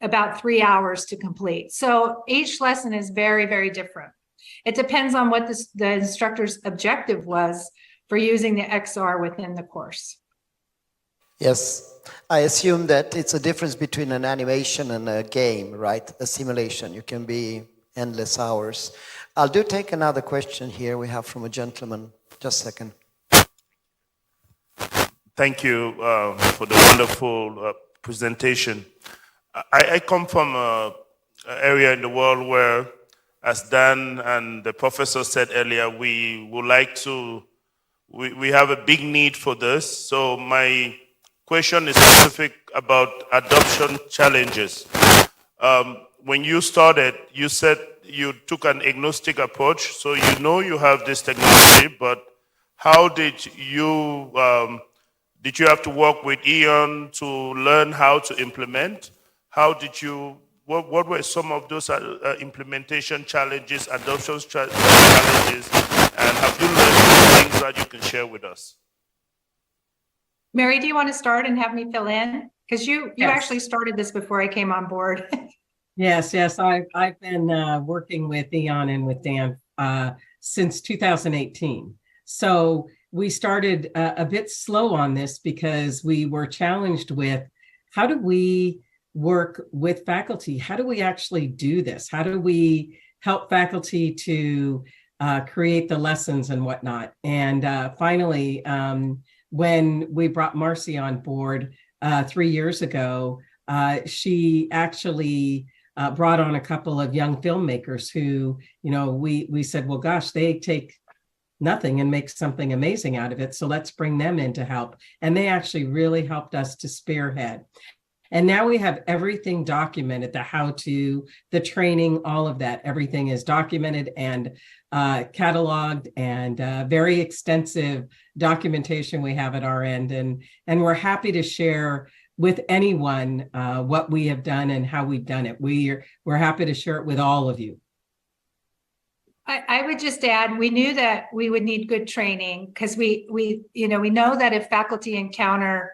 about 3 hours to complete. So each lesson is very, very different. It depends on what the instructor's objective was for using the XR within the course. Yes, I assume that it's a difference between an animation and a game, right? A simulation. You can be endless hours. I'll take another question here. We have from a gentleman. Just a second. Thank you for the wonderful presentation. I come from an area in the world where, as Dan and the professor said earlier, we would like to, we have a big need for this. So my question is specific about adoption challenges. When you started, you said you took an agnostic approach. So you have this technology, but how did you have to work with EON to learn how to implement? How did you, what were some of those implementation challenges, adoption challenges, and have you learned things that you can share with us? Mary, do you want to start and have me fill in? Because you actually started this before I came on board. Yes. I've been working with EON and with Dan since 2018. So we started a bit slow on this because we were challenged with how do we work with faculty? How do we actually do this? How do we help faculty to create the lessons and whatnot? And finally, when we brought Marcy on board 3 years ago, she actually brought on a couple of young filmmakers who, we said, well, gosh, they take nothing and make something amazing out of it. So let's bring them in to help. And they actually really helped us to spearhead. And now we have everything documented, the how-to, the training, all of that. Everything is documented and cataloged, and very extensive documentation we have at our end. And we're happy to share with anyone what we have done and how we've done it. We're happy to share it with all of you. I would just add, we knew that we would need good training, because we know that if faculty encounter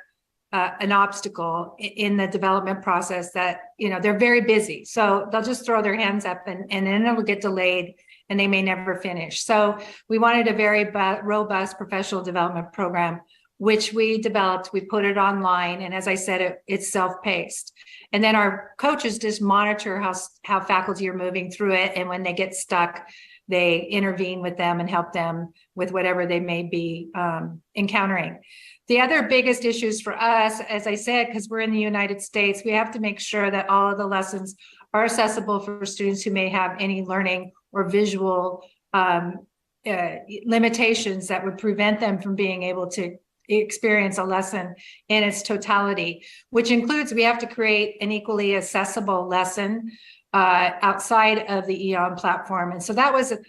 an obstacle in the development process, that they're very busy, so they'll just throw their hands up, and then it'll get delayed and they may never finish. So we wanted a very robust professional development program, which we developed. We put it online, and as I said, it's self-paced. And then our coaches just monitor how faculty are moving through it, and when they get stuck, they intervene with them and help them with whatever they may be encountering. The other biggest issues for us, as I said, because we're in the United States, we have to make sure that all of the lessons are accessible for students who may have any learning or visual limitations that would prevent them from being able to experience a lesson in its totality, which includes we have to create an equally accessible lesson outside of the EON platform. And so that was an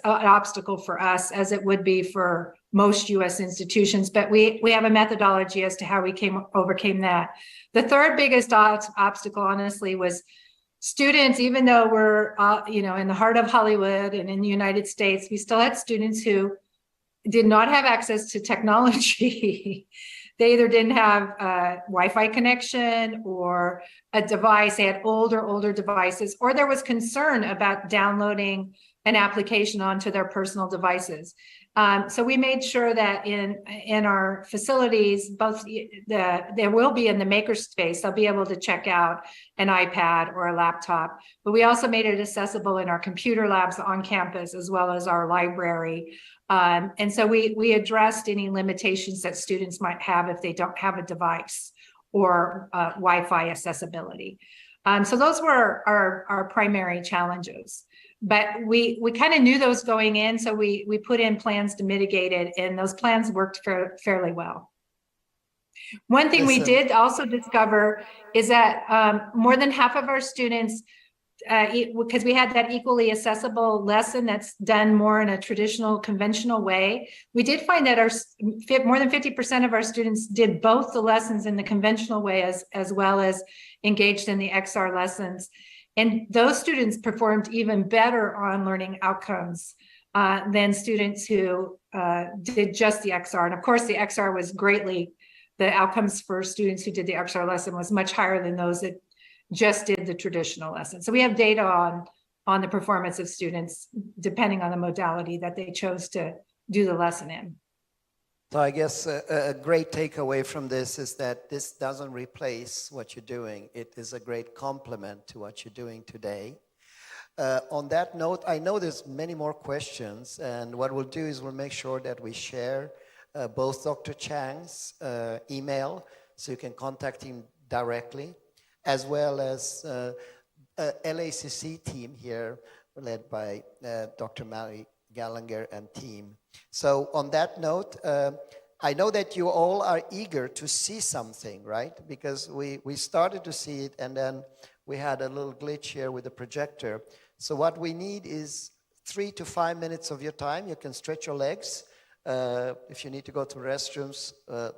obstacle for us, as it would be for most US institutions, but we have a methodology as to how we overcame that. The third biggest obstacle, honestly, was students. Even though we're in the heart of Hollywood and in the United States, we still had students who did not have access to technology. They either didn't have a Wi-Fi connection or a device. They had older devices, or there was concern about downloading an application onto their personal devices. So we made sure that in our facilities, there will be in the makerspace, they'll be able to check out an iPad or a laptop, but we also made it accessible in our computer labs on campus, as well as our library. And so we addressed any limitations that students might have if they don't have a device or Wi-Fi accessibility. So those were our primary challenges. But we kind of knew those going in, so we put in plans to mitigate it, and those plans worked fairly well. One thing we did also discover is that more than half of our students, because we had that equally accessible lesson that's done more in a traditional, conventional way, we did find that more than 50% of our students did both the lessons in the conventional way as well as engaged in the XR lessons. And those students performed even better on learning outcomes than students who did just the XR. And of course, the XR was the outcomes for students who did the XR lesson was much higher than those that just did the traditional lesson. So we have data on the performance of students, depending on the modality that they chose to do the lesson in. So I guess a great takeaway from this is that this doesn't replace what you're doing. It is a great complement to what you're doing today. On that note, I know there's many more questions, and what we'll do is we'll make sure that we share both Dr. Chang's email, so you can contact him directly, as well as LACC team here, led by Dr. Gallagher and team. So on that note, I know that you all are eager to see something, right? Because we started to see it, and then we had a little glitch here with the projector. So what we need is 3 to 5 minutes of your time. You can stretch your legs. If you need to go to restrooms,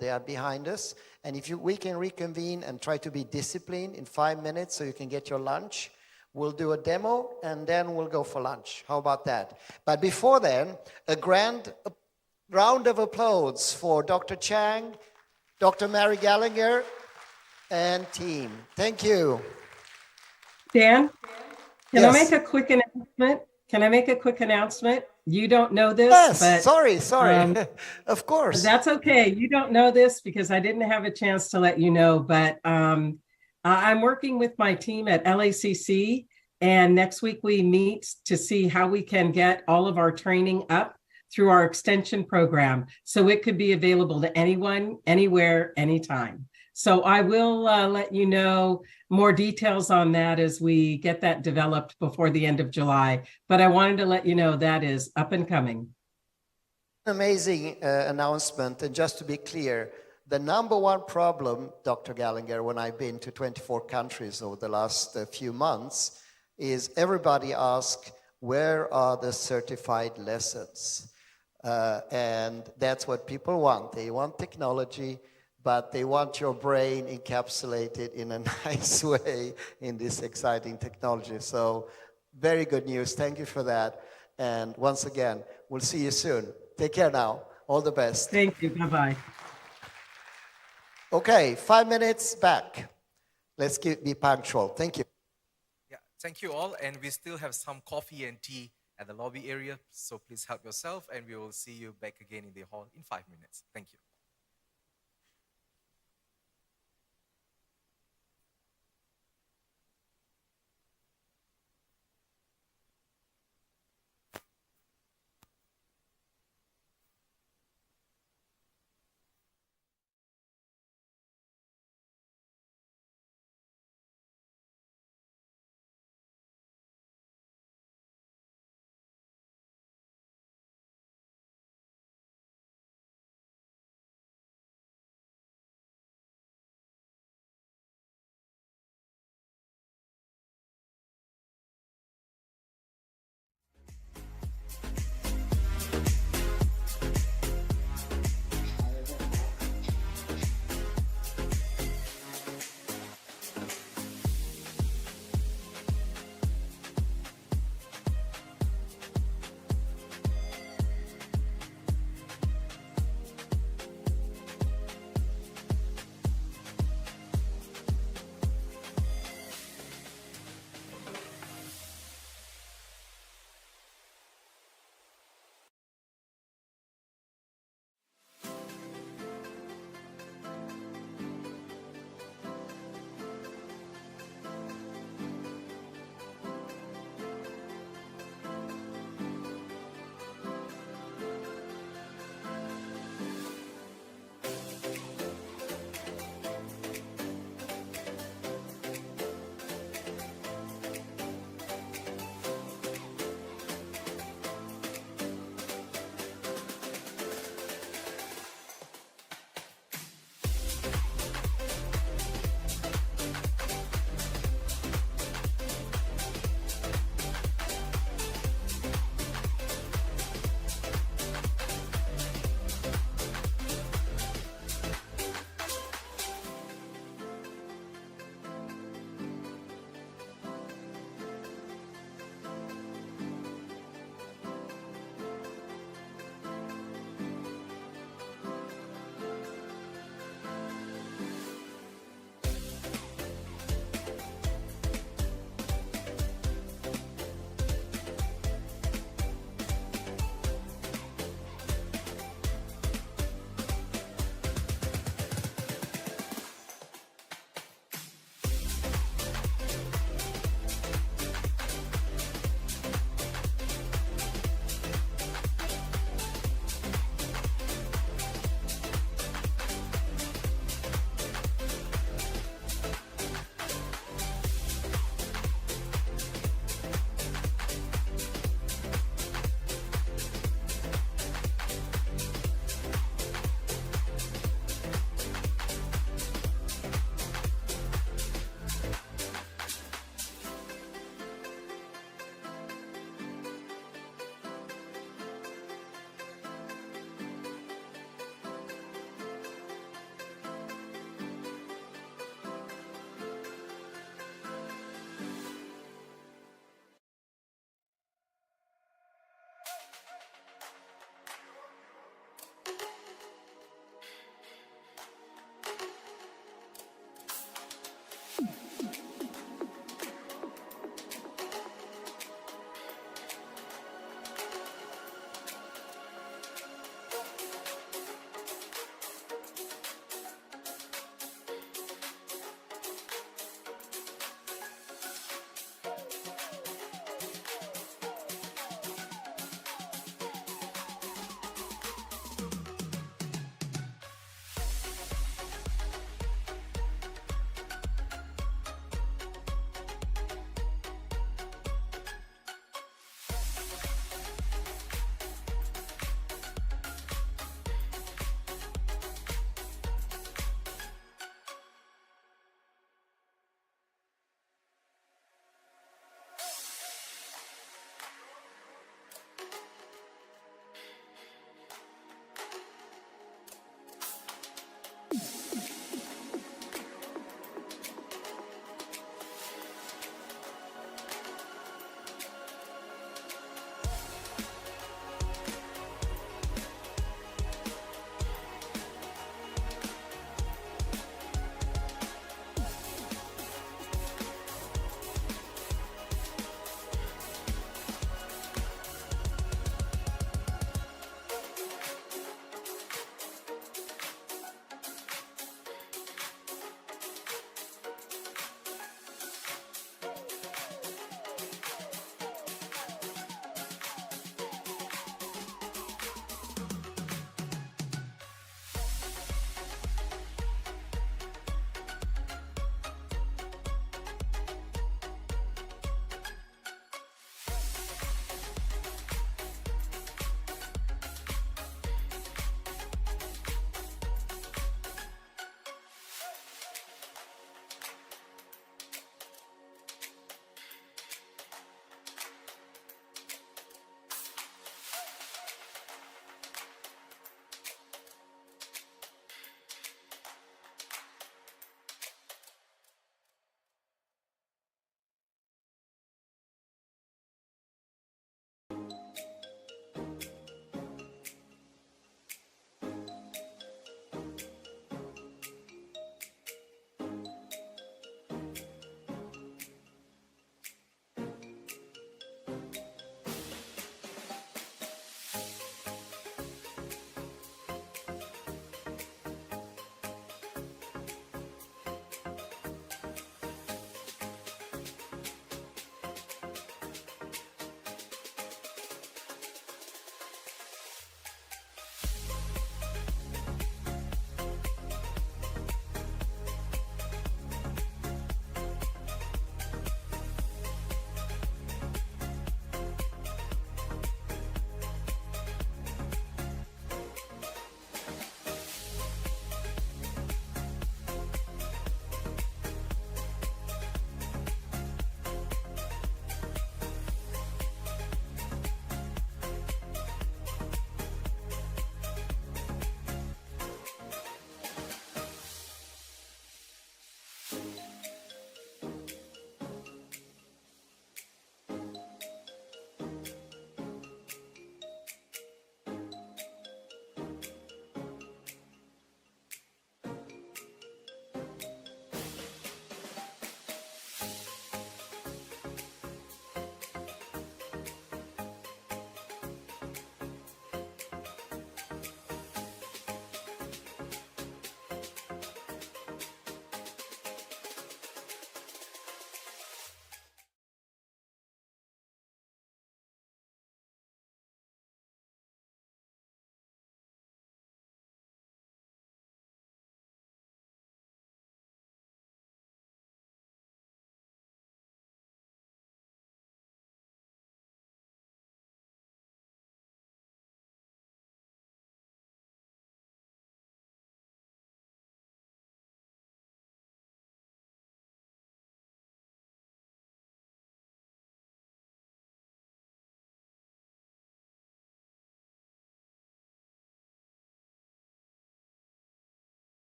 they are behind us. And if we can reconvene and try to be disciplined in 5 minutes so you can get your lunch. We'll do a demo, and then we'll go for lunch. How about that? But before then, a grand round of applause for Dr. Chang, Dr. Mary Gallagher, and team. Thank you. Dan, can Yes. I make a quick announcement? Can I make a quick announcement? You don't know this, Yes, but sorry. Of course. that's okay. You don't know this because I didn't have a chance to let you know, but I'm working with my team at LACC, and next week we meet to see how we can get all of our training up through our extension program, so it could be available to anyone, anywhere, anytime. So I will let you know more details on that as we get that developed before the end of July. But I wanted to let you know that is up and coming. Amazing announcement. And just to be clear, the number one problem, Dr. Gallagher, when I've been to 24 countries over the last few months, is everybody asks, where are the certified lessons? And that's what people want. They want technology, but they want your brain encapsulated in a nice way in this exciting technology. So very good news. Thank you for that. And once again, we'll see you soon. Take care now. All the best. Thank you. Bye-bye. Okay, 5 minutes back. Let's be punctual. Thank you. Yeah, thank you all. And we still have some coffee and tea at the lobby area. So please help yourself, and we will see you back again in the hall in 5 minutes. Thank you.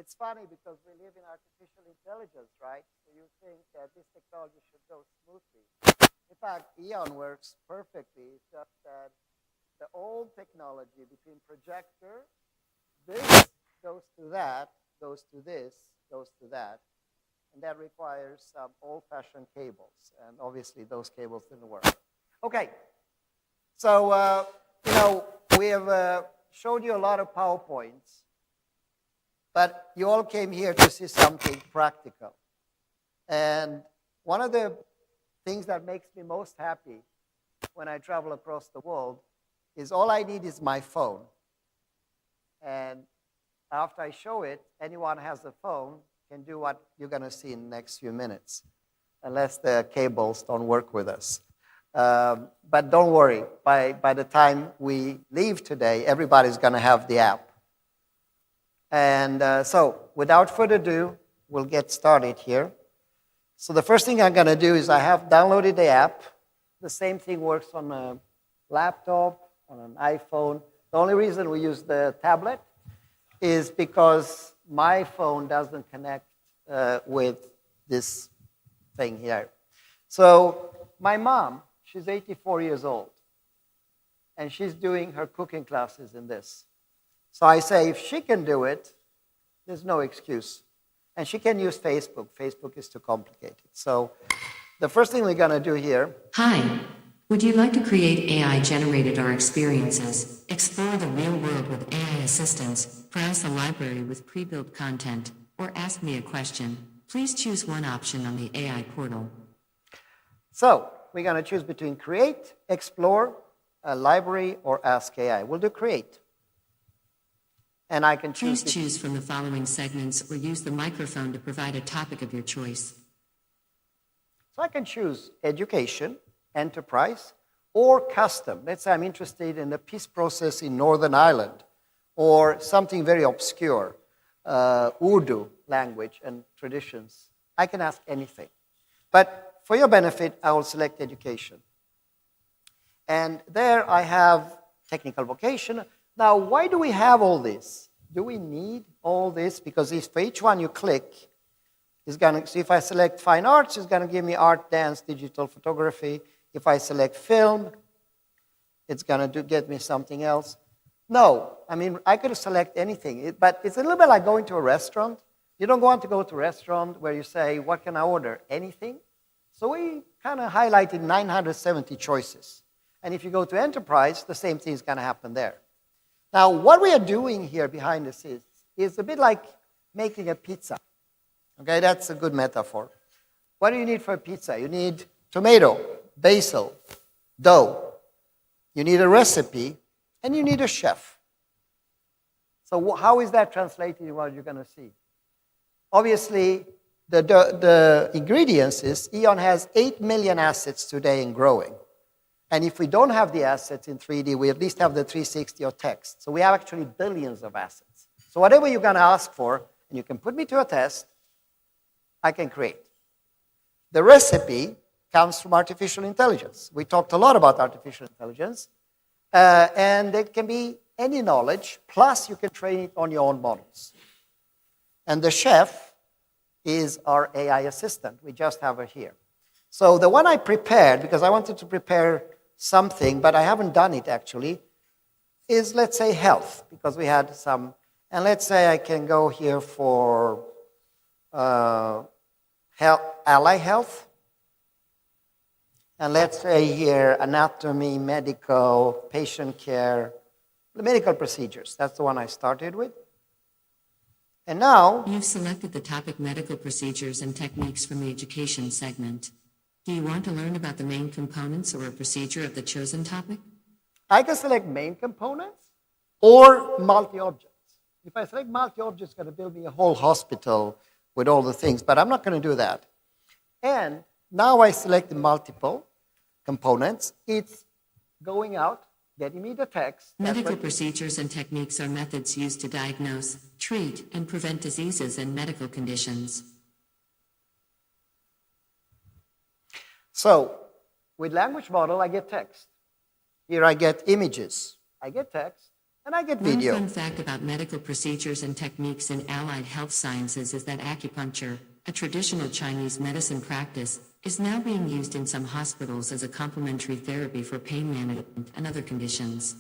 It's funny because we live in artificial intelligence, right? So you think that this technology should go smoothly. In fact, EON works perfectly. It's just that the old technology between projector, this goes to that, goes to this, goes to that. And that requires some old-fashioned cables. And obviously, those cables didn't work. Okay. So, we have showed you a lot of PowerPoints. But you all came here to see something practical. And one of the things that makes me most happy when I travel across the world is all I need is my phone. And after I show it, anyone who has a phone can do what you're going to see in the next few minutes, unless the cables don't work with us. But don't worry, by the time we leave today, everybody's going to have the app. And so, without further ado, we'll get started here. So the first thing I'm going to do is I have downloaded the app. The same thing works on a laptop, on an iPhone. The only reason we use the tablet is because my phone doesn't connect with this thing here. So my mom, she's 84 years old, and she's doing her cooking classes in this. So I say, if she can do it, there's no excuse. And she can use Facebook. Facebook is too complicated. So the first thing we're going to do here. Hi. Would you like to create AI-generated or experiences, explore the real world with AI assistance, browse the library with pre-built content, or ask me a question? Please choose one option on the AI portal. So we're going to choose between create, explore, a library, or ask AI. We'll do create. And I can choose. Please choose from the following segments or use the microphone to provide a topic of your choice. So I can choose education, enterprise, or custom. Let's say I'm interested in the peace process in Northern Ireland, or something very obscure, Urdu language and traditions. I can ask anything. But for your benefit, I will select education. And there I have technical vocation. Now, why do we have all this? Do we need all this? Because if for each one you click, it's going to, so if I select fine arts, it's going to give me art, dance, digital photography. If I select film, it's going to get me something else. No, I mean, I could select anything, but it's a little bit like going to a restaurant. You don't want to go to a restaurant where you say, what can I order? Anything. So we kind of highlighted 970 choices. And if you go to enterprise, the same thing is going to happen there. Now, what we are doing here behind the scenes is a bit like making a pizza. Okay, that's a good metaphor. What do you need for a pizza? You need tomato, basil, dough. You need a recipe, and you need a chef. So how is that translated in what you're going to see? Obviously, the ingredients is EON has 8 million assets today and growing. And if we don't have the assets in 3D, we at least have the 360 or text. So we have actually billions of assets. So whatever you're going to ask for, and you can put me to a test, I can create. The recipe comes from artificial intelligence. We talked a lot about artificial intelligence. And it can be any knowledge, plus you can train it on your own models. And the chef is our AI assistant. We just have her here. So the one I prepared, because I wanted to prepare something, but I haven't done it actually, is, let's say, health, because we had some, and let's say I can go here for ally health, and let's say here anatomy, medical, patient care, the medical procedures. That's the one I started with. And now you've selected the topic medical procedures and techniques from the education segment. Do you want to learn about the main components or a procedure of the chosen topic? I can select main components or multi-objects. If I select multi-objects, it's going to build me a whole hospital with all the things, but I'm not going to do that. And now I select the multiple components. It's going out, getting me the text. Medical procedures and techniques are methods used to diagnose, treat, and prevent diseases and medical conditions. So, with language model, I get text. Here I get images. I get text. And I get One video. fun fact about medical procedures and techniques in allied health sciences is that acupuncture, a traditional Chinese medicine practice, is now being used in some hospitals as a complementary therapy for pain management and other conditions.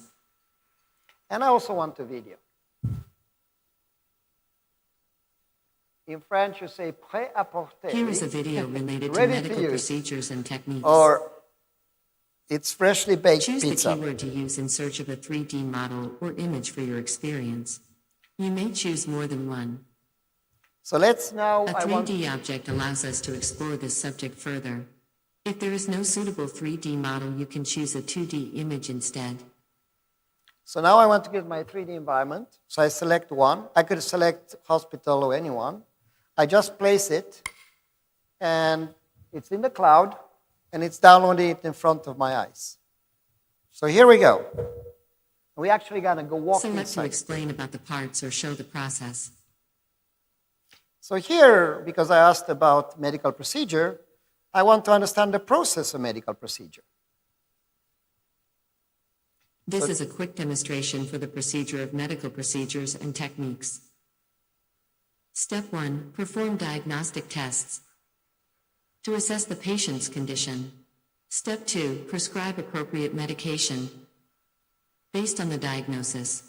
And I also want a video. In French, you say prêt-à-porter. Here is a video related to Ready medical use. procedures and techniques. Or it's freshly baked Choose pizza. the keyword to use in search of a 3D model or image for your experience. You may choose more than one. So let's now, A 3D object allows us to explore this subject further. If there is no suitable 3D model, you can choose a 2D image instead. So now I want to get my 3D environment. So I select one. I could select hospital or anyone. I just place it, and it's in the cloud, and it's downloading it in front of my eyes. So here we go. We actually got to go walk Select inside. to explain about the parts or show the process. So here, because I asked about medical procedure, I want to understand the process of medical procedure. This is a quick demonstration for the procedure of medical procedures and techniques. Step 1. Perform diagnostic tests to assess the patient's condition. Step 2. Prescribe appropriate medication based on the diagnosis.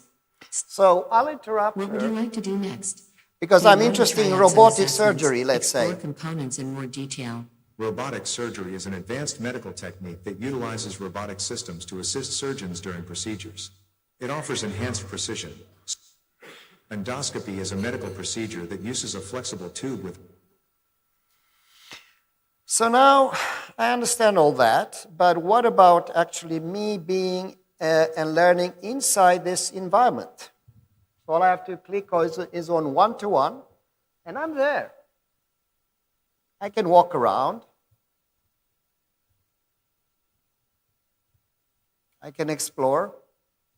So I'll interrupt What would you like to do next? because Do you I'm want to interested try in out some robotic assessments, surgery, let's say. explore components in more detail. Robotic surgery is an advanced medical technique that utilizes robotic systems to assist surgeons during procedures. It offers enhanced precision. Endoscopy is a medical procedure that uses a flexible tube with... So now I understand all that, but what about actually me being and learning inside this environment? So all I have to click is on one-to-one, and I'm there. I can walk around. I can explore.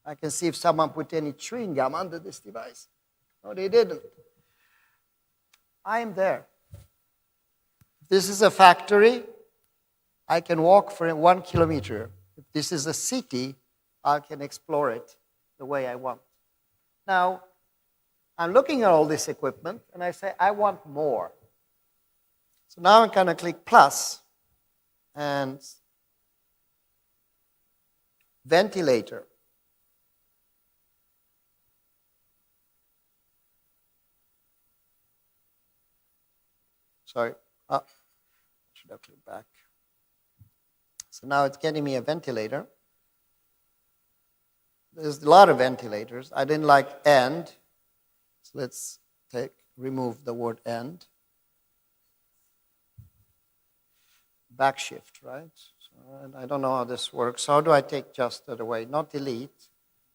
I can see if someone put any chewing gum under this device. No, they didn't. I am there. This is a factory. I can walk for 1 kilometer. If this is a city, I can explore it the way I want. Now, I'm looking at all this equipment, and I say, I want more. So now I'm going to click plus, and ventilator. Sorry. Should I click back? So now it's getting me a ventilator. There's a lot of ventilators. I didn't like end. So let's remove the word end. Back shift, right? So I don't know how this works. How do I take just that away? Not delete.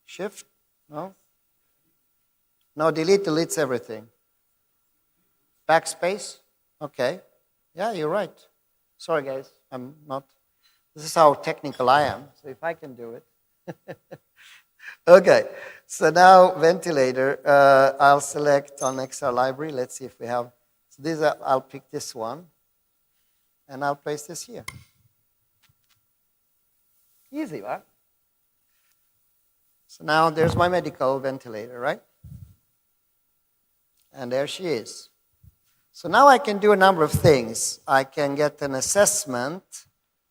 Shift? No? No, delete deletes everything. Backspace? Okay. Yeah, you're right. Sorry, guys. I'm not. This is how technical I am. So if I can do it. Okay. So now ventilator. I'll select on XR library. Let's see if we have. So these are, I'll pick this one. And I'll place this here. Easy, right? So now there's my medical ventilator, right? And there she is. So now I can do a number of things. I can get an assessment.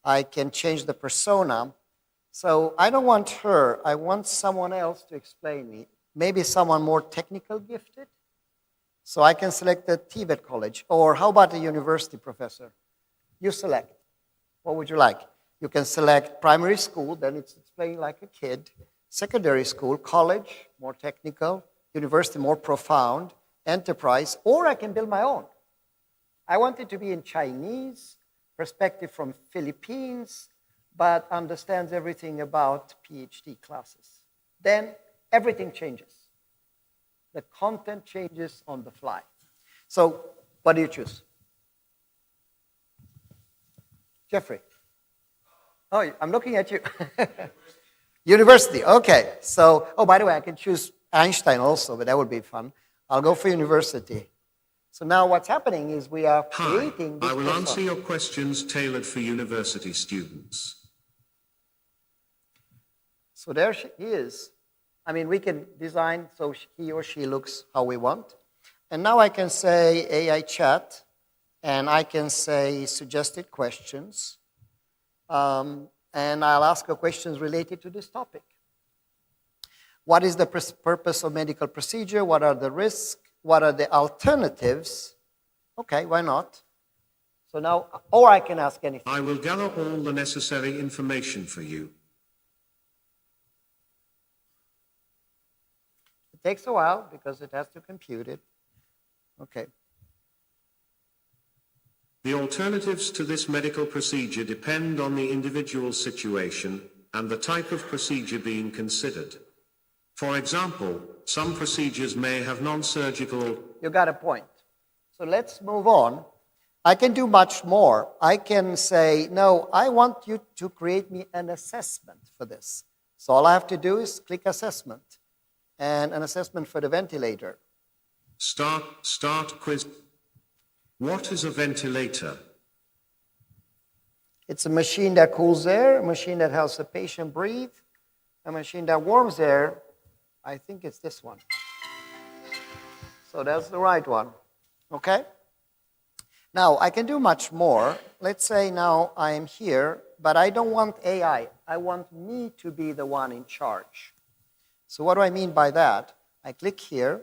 I can change the persona. So I don't want her. I want someone else to explain me. Maybe someone more technical gifted. So I can select the TVET college. Or how about a university professor? You select. What would you like? You can select primary school, then it's explaining like a kid. Secondary school, college, more technical. University, more profound. Enterprise, or I can build my own. I want it to be in Chinese, perspective from Philippines, but understands everything about PhD classes. Then everything changes. The content changes on the fly. So what do you choose? Jeffrey. Oh, I'm looking at you. University, okay. So, oh, by the way, I can choose Einstein also, but that would be fun. I'll go for university. So now what's happening is we are creating this I will persona. answer your questions tailored for university students. So there she is. I mean, we can design so he or she looks how we want. And now I can say AI chat, and I can say suggested questions, and I'll ask her questions related to this topic. What is the purpose of medical procedure? What are the risks? What are the alternatives? Okay, why not? So now, or I can ask anything. I will gather all the necessary information for you. It takes a while because it has to compute it. Okay. The alternatives to this medical procedure depend on the individual situation and the type of procedure being considered. For example, some procedures may have non-surgical... You got a point. So let's move on. I can do much more. I can say, no, I want you to create me an assessment for this. So all I have to do is click assessment, and an assessment for the ventilator. Start quiz. What is a ventilator? It's a machine that cools air, a machine that helps the patient breathe, a machine that warms air. I think it's this one. So that's the right one. Okay? Now, I can do much more. Let's say now I am here, but I don't want AI. I want me to be the one in charge. So what do I mean by that? I click here,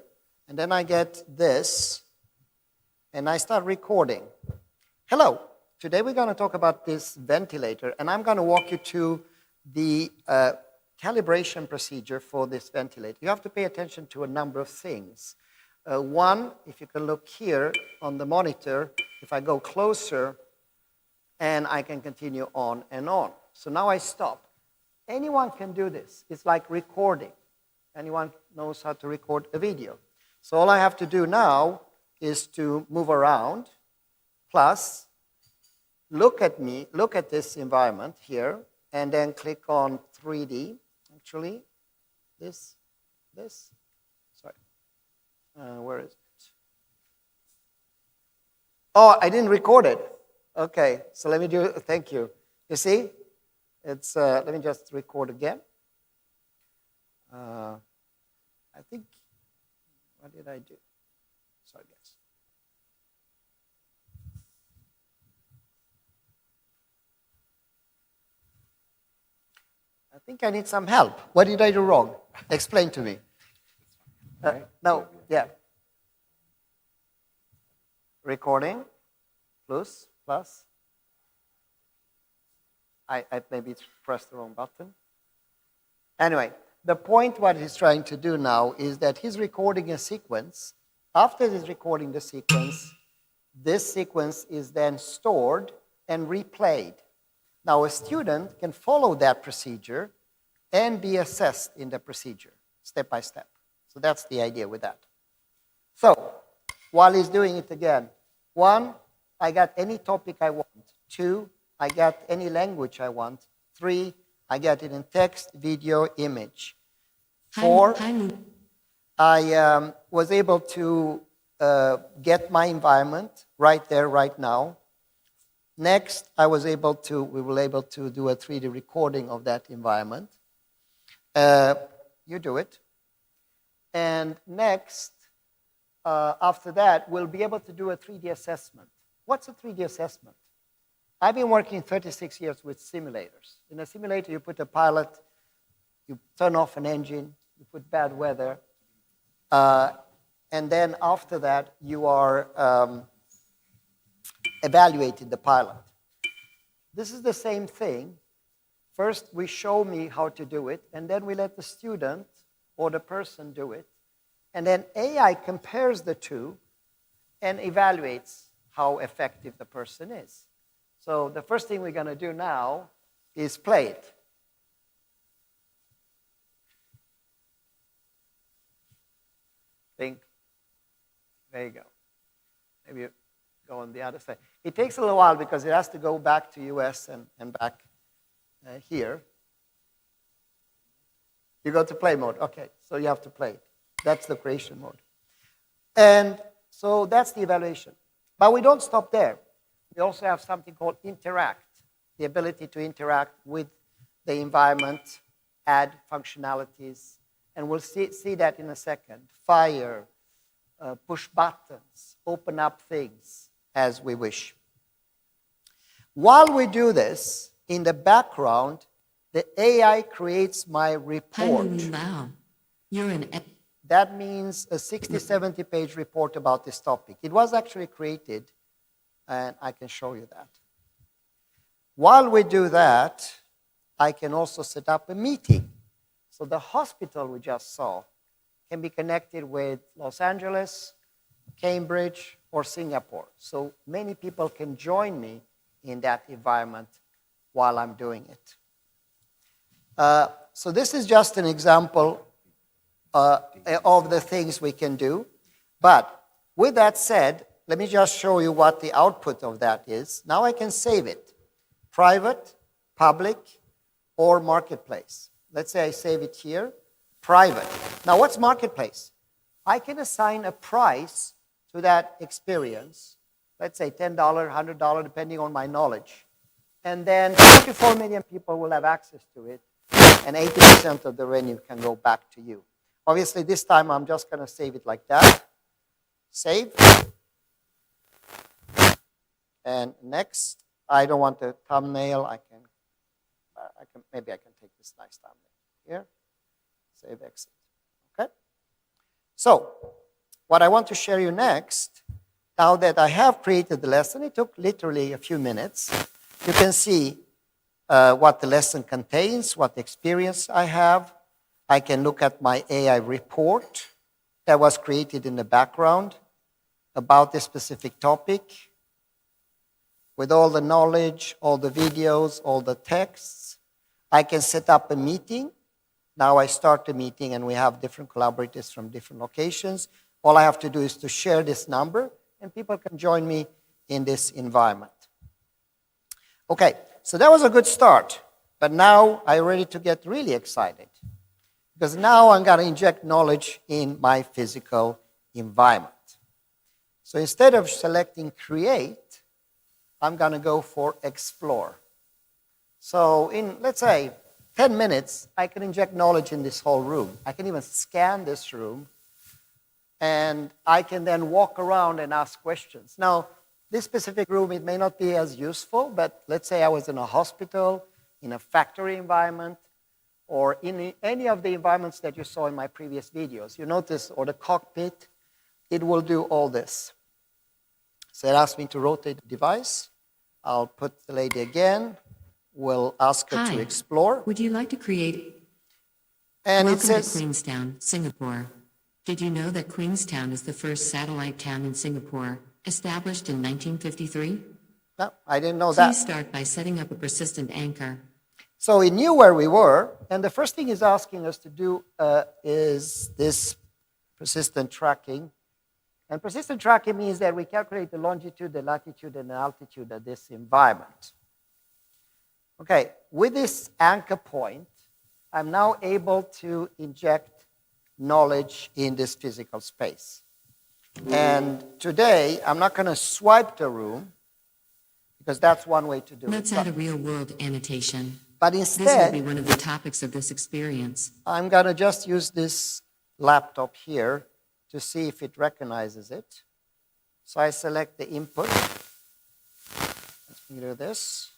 and then I get this, and I start recording. Hello, today we're going to talk about this ventilator, and I'm going to walk you to the calibration procedure for this ventilator. You have to pay attention to a number of things. One, if you can look here on the monitor, if I go closer, and I can continue on and on. So now I stop. Anyone can do this. It's like recording. Anyone knows how to record a video. So all I have to do now is to move around, plus look at me, look at this environment here, and then click on 3D. Actually, this, sorry. Where is it? Oh, I didn't record it. Okay, so let me do it. Thank you. You see, it's, let me just record again. I think, what did I do? Sorry, guys. I think I need some help. What did I do wrong? Explain to me. No, yeah. Recording, plus. I maybe pressed the wrong button. Anyway, the point what he's trying to do now is that he's recording a sequence. After he's recording the sequence, this sequence is then stored and replayed. Now, a student can follow that procedure and be assessed in the procedure, step by step. So that's the idea with that. So, while he's doing it again, 1, I got any topic I want. 2, I got any language I want. 3, I get it in text, video, image. 4, I was able to get my environment right there, right now. Next, we were able to do a 3D recording of that environment. You do it. And next, after that, we'll be able to do a 3D assessment. What's a 3D assessment? I've been working 36 years with simulators. In a simulator, you put a pilot, you turn off an engine, you put bad weather, and then after that, you are evaluating the pilot. This is the same thing. First, we show me how to do it, and then we let the student or the person do it. And then AI compares the two and evaluates how effective the person is. So the first thing we're going to do now is play it. Think. There you go. Maybe you go on the other side. It takes a little while because it has to go back to US and back here. You go to play mode. Okay, so you have to play it. That's the creation mode. And so that's the evaluation. But we don't stop there. We also have something called interact, the ability to interact with the environment, add functionalities. And we'll see that in a second. Fire, push buttons, open up things as we wish. While we do this, in the background, the AI creates my report. That means a 60, 70 page report about this topic. It was actually created, and I can show you that. While we do that, I can also set up a meeting. So the hospital we just saw can be connected with Los Angeles, Cambridge, or Singapore. So many people can join me in that environment while I'm doing it. So this is just an example of the things we can do. But with that said, let me just show you what the output of that is. Now I can save it. Private, public, or marketplace. Let's say I save it here. Private. Now what's marketplace? I can assign a price to that experience. Let's say $10, $100, depending on my knowledge. And then 24 million people will have access to it, and 80% of the revenue can go back to you. Obviously, this time I'm just going to save it like that. Save. And next, I don't want the thumbnail. Maybe I can take this nice thumbnail here. Save, exit. Okay. So, what I want to share you next, now that I have created the lesson, it took literally a few minutes. You can see what the lesson contains, what experience I have. I can look at my AI report that was created in the background about this specific topic with all the knowledge, all the videos, all the texts. I can set up a meeting. Now I start the meeting and we have different collaborators from different locations. All I have to do is to share this number and people can join me in this environment. Okay, so that was a good start. But now I'm ready to get really excited. Because now I'm going to inject knowledge in my physical environment. So instead of selecting create, I'm going to go for explore. So in, let's say, 10 minutes, I can inject knowledge in this whole room. I can even scan this room. And I can then walk around and ask questions. Now, this specific room, it may not be as useful, but let's say I was in a hospital, in a factory environment, or in any of the environments that you saw in my previous videos. You notice, or the cockpit, it will do all this. So it asks me to rotate the device. I'll put the lady again. We'll ask her to explore. Would you like to create? And Welcome it says, to Queenstown, Singapore. Did you know that Queenstown is the first satellite town in Singapore, established in 1953? No, I didn't know that. Please start by setting up a persistent anchor. So we knew where we were, and the first thing he's asking us to do is this persistent tracking. And persistent tracking means that we calculate the longitude, the latitude, and the altitude of this environment. Okay, with this anchor point, I'm now able to inject knowledge in this physical space. And today, I'm not going to swipe the room, because that's one way to do it. Let's add a real-world annotation. But This instead, will be one of the topics of this experience. I'm going to just use this laptop here to see if it recognizes it. So I select the input. Let me do this.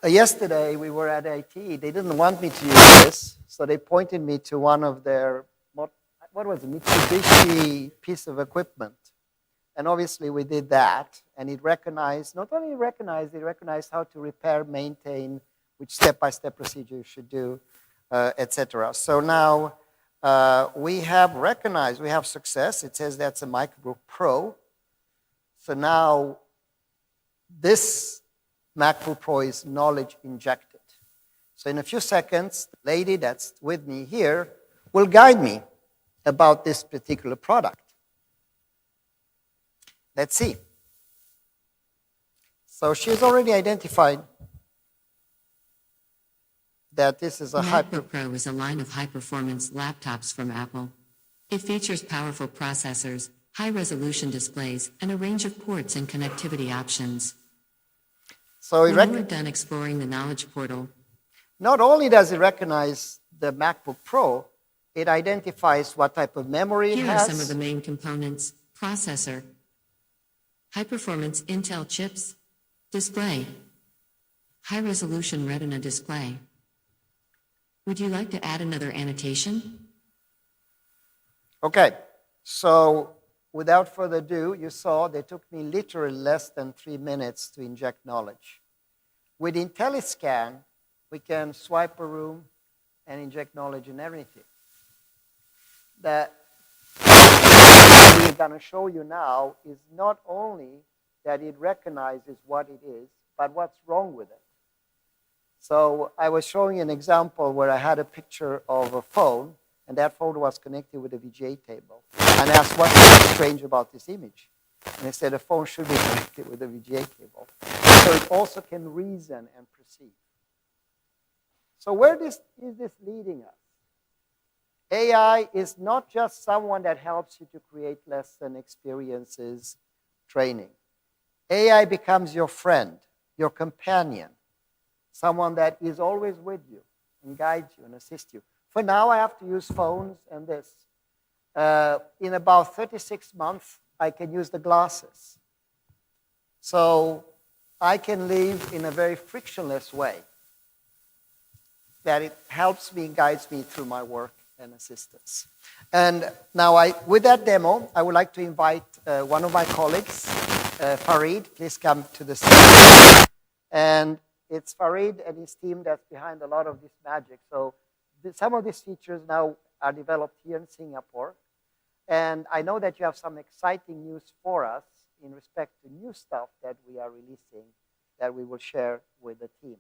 Yesterday, we were at IT. They didn't want me to use this, so they pointed me to one of their, what was it, Mitsubishi piece of equipment. And obviously, we did that, and it recognized, not only recognized, it recognized how to repair, maintain, which step-by-step procedure you should do, etc. So now we have recognized, we have success. It says that's a MacBook Pro. So now this MacBook Pro is knowledge injected. So in a few seconds, the lady that's with me here will guide me about this particular product. Let's see. So she's already identified that this is a MacBook Pro is a line of high-performance laptops from Apple. It features powerful processors, high-resolution displays, and a range of ports and connectivity options. So when we're done exploring the knowledge portal, not only does it recognize the MacBook Pro, it identifies what type of memory it Here has. are some of the main components: processor, high-performance Intel chips, display, high-resolution Retina display. Would you like to add another annotation? Okay, so without further ado, you saw they took me literally less than 3 minutes to inject knowledge. With IntelliScan, we can swipe a room and inject knowledge in everything. That we're going to show you now is not only that it recognizes what it is, but what's wrong with it. So I was showing an example where I had a picture of a phone, and that phone was connected with a VGA table. And I asked, what's strange about this image? And they said, a phone should be connected with a VGA cable. So it also can reason and perceive. So where is this leading us? AI is not just someone that helps you to create lesson experiences, training. AI becomes your friend, your companion, someone that is always with you and guides you and assists you. For now, I have to use phones and this. In about 36 months, I can use the glasses. So I can live in a very frictionless way that it helps me, guides me through my work and assistance. And now, with that demo, I would like to invite one of my colleagues, Farid. Please come to the stage. And it's Farid and his team that's behind a lot of this magic. So some of these features now are developed here in Singapore. And I know that you have some exciting news for us in respect to new stuff that we are releasing that we will share with the team.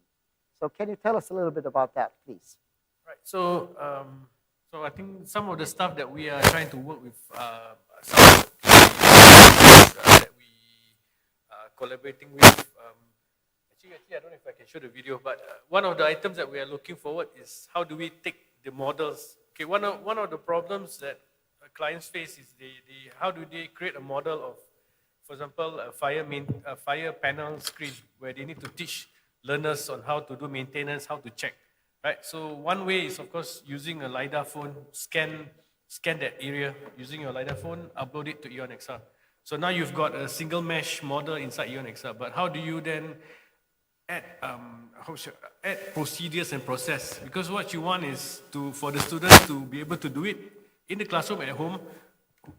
So can you tell us a little bit about that, please? Right. So, so I think some of the stuff that we are trying to work with, some of the that we are collaborating with. Actually, I don't know if I can show the video, but one of the items that we are looking forward is how do we take the models. Okay, one of the problems that clients face is how do they create a model of, for example, a fire panel screen where they need to teach learners on how to do maintenance, how to check, right? So one way is, of course, using a LiDAR phone, scan that area using your LiDAR phone, upload it to EON-XR. So now you've got a single mesh model inside EON-XR, but how do you then add procedures and process? Because what you want is for the students to be able to do it in the classroom at home,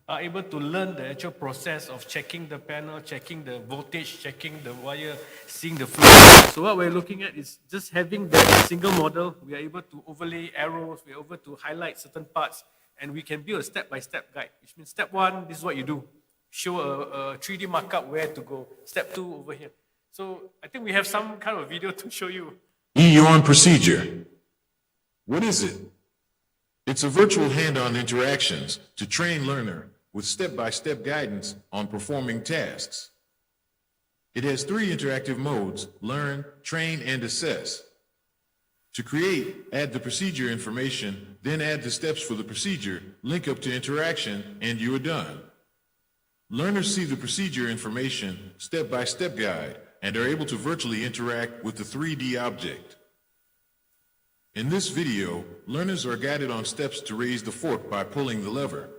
are able to learn the actual process of checking the panel, checking the voltage, checking the wire, seeing the flow. So what we're looking at is just having that single model. We are able to overlay arrows, we are able to highlight certain parts, and we can build a step-by-step guide, which means step 1, this is what you do. Show a 3D markup where to go. Step 2, over here. So I think we have some kind of video to show you. EON procedure. What is it? It's a virtual hand-on interactions to train learner with step-by-step guidance on performing tasks. It has 3 interactive modes: learn, train, and assess. To create, add the procedure information, then add the steps for the procedure, link up to interaction, and you are done. Learners see the procedure information, step-by-step guide, and are able to virtually interact with the 3D object. In this video, learners are guided on steps to raise the fork by pulling the lever.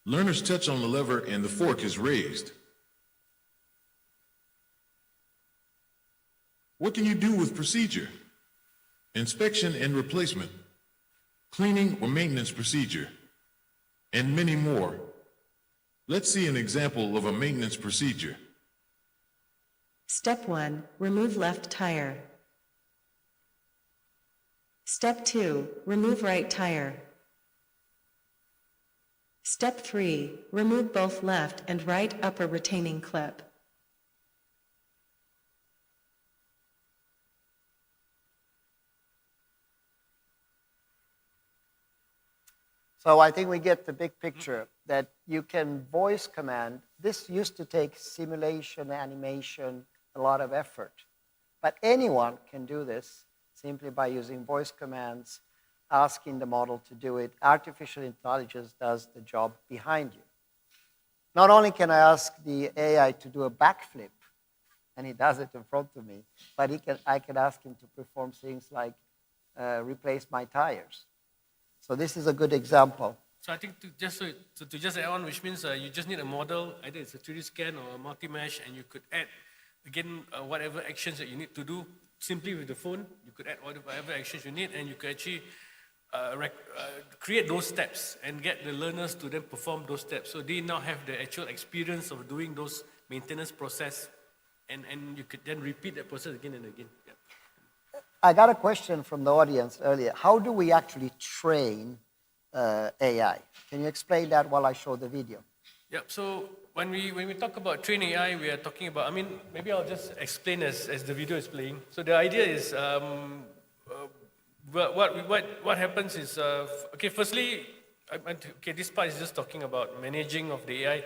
Learners touch on the lever and the fork is raised. What can you do with procedure? Inspection and replacement, cleaning or maintenance procedure, and many more. Let's see an example of a maintenance procedure. Step 1, remove left tire. Step 2, remove right tire. Step 3, remove both left and right upper retaining clip. So I think we get the big picture that you can voice command. This used to take simulation, animation, a lot of effort. But anyone can do this simply by using voice commands, asking the model to do it. Artificial intelligence does the job behind you. Not only can I ask the AI to do a backflip, and he does it in front of me, but I can ask him to perform things like replace my tires. So this is a good example. So I think to just add on, which means you just need a model, either it's a 3D scan or a multi-mesh, and you could add, again, whatever actions that you need to do simply with the phone. You could add whatever actions you need, and you could actually create those steps and get the learners to then perform those steps. So they now have the actual experience of doing those maintenance process, and you could then repeat that process again and again. Yeah. I got a question from the audience earlier. How do we actually train AI? Can you explain that while I show the video? Yeah, so when we talk about train AI, we are talking about, I mean, maybe I'll just explain as the video is playing. So the idea is, what happens is, okay, firstly, okay, this part is just talking about managing of the AI.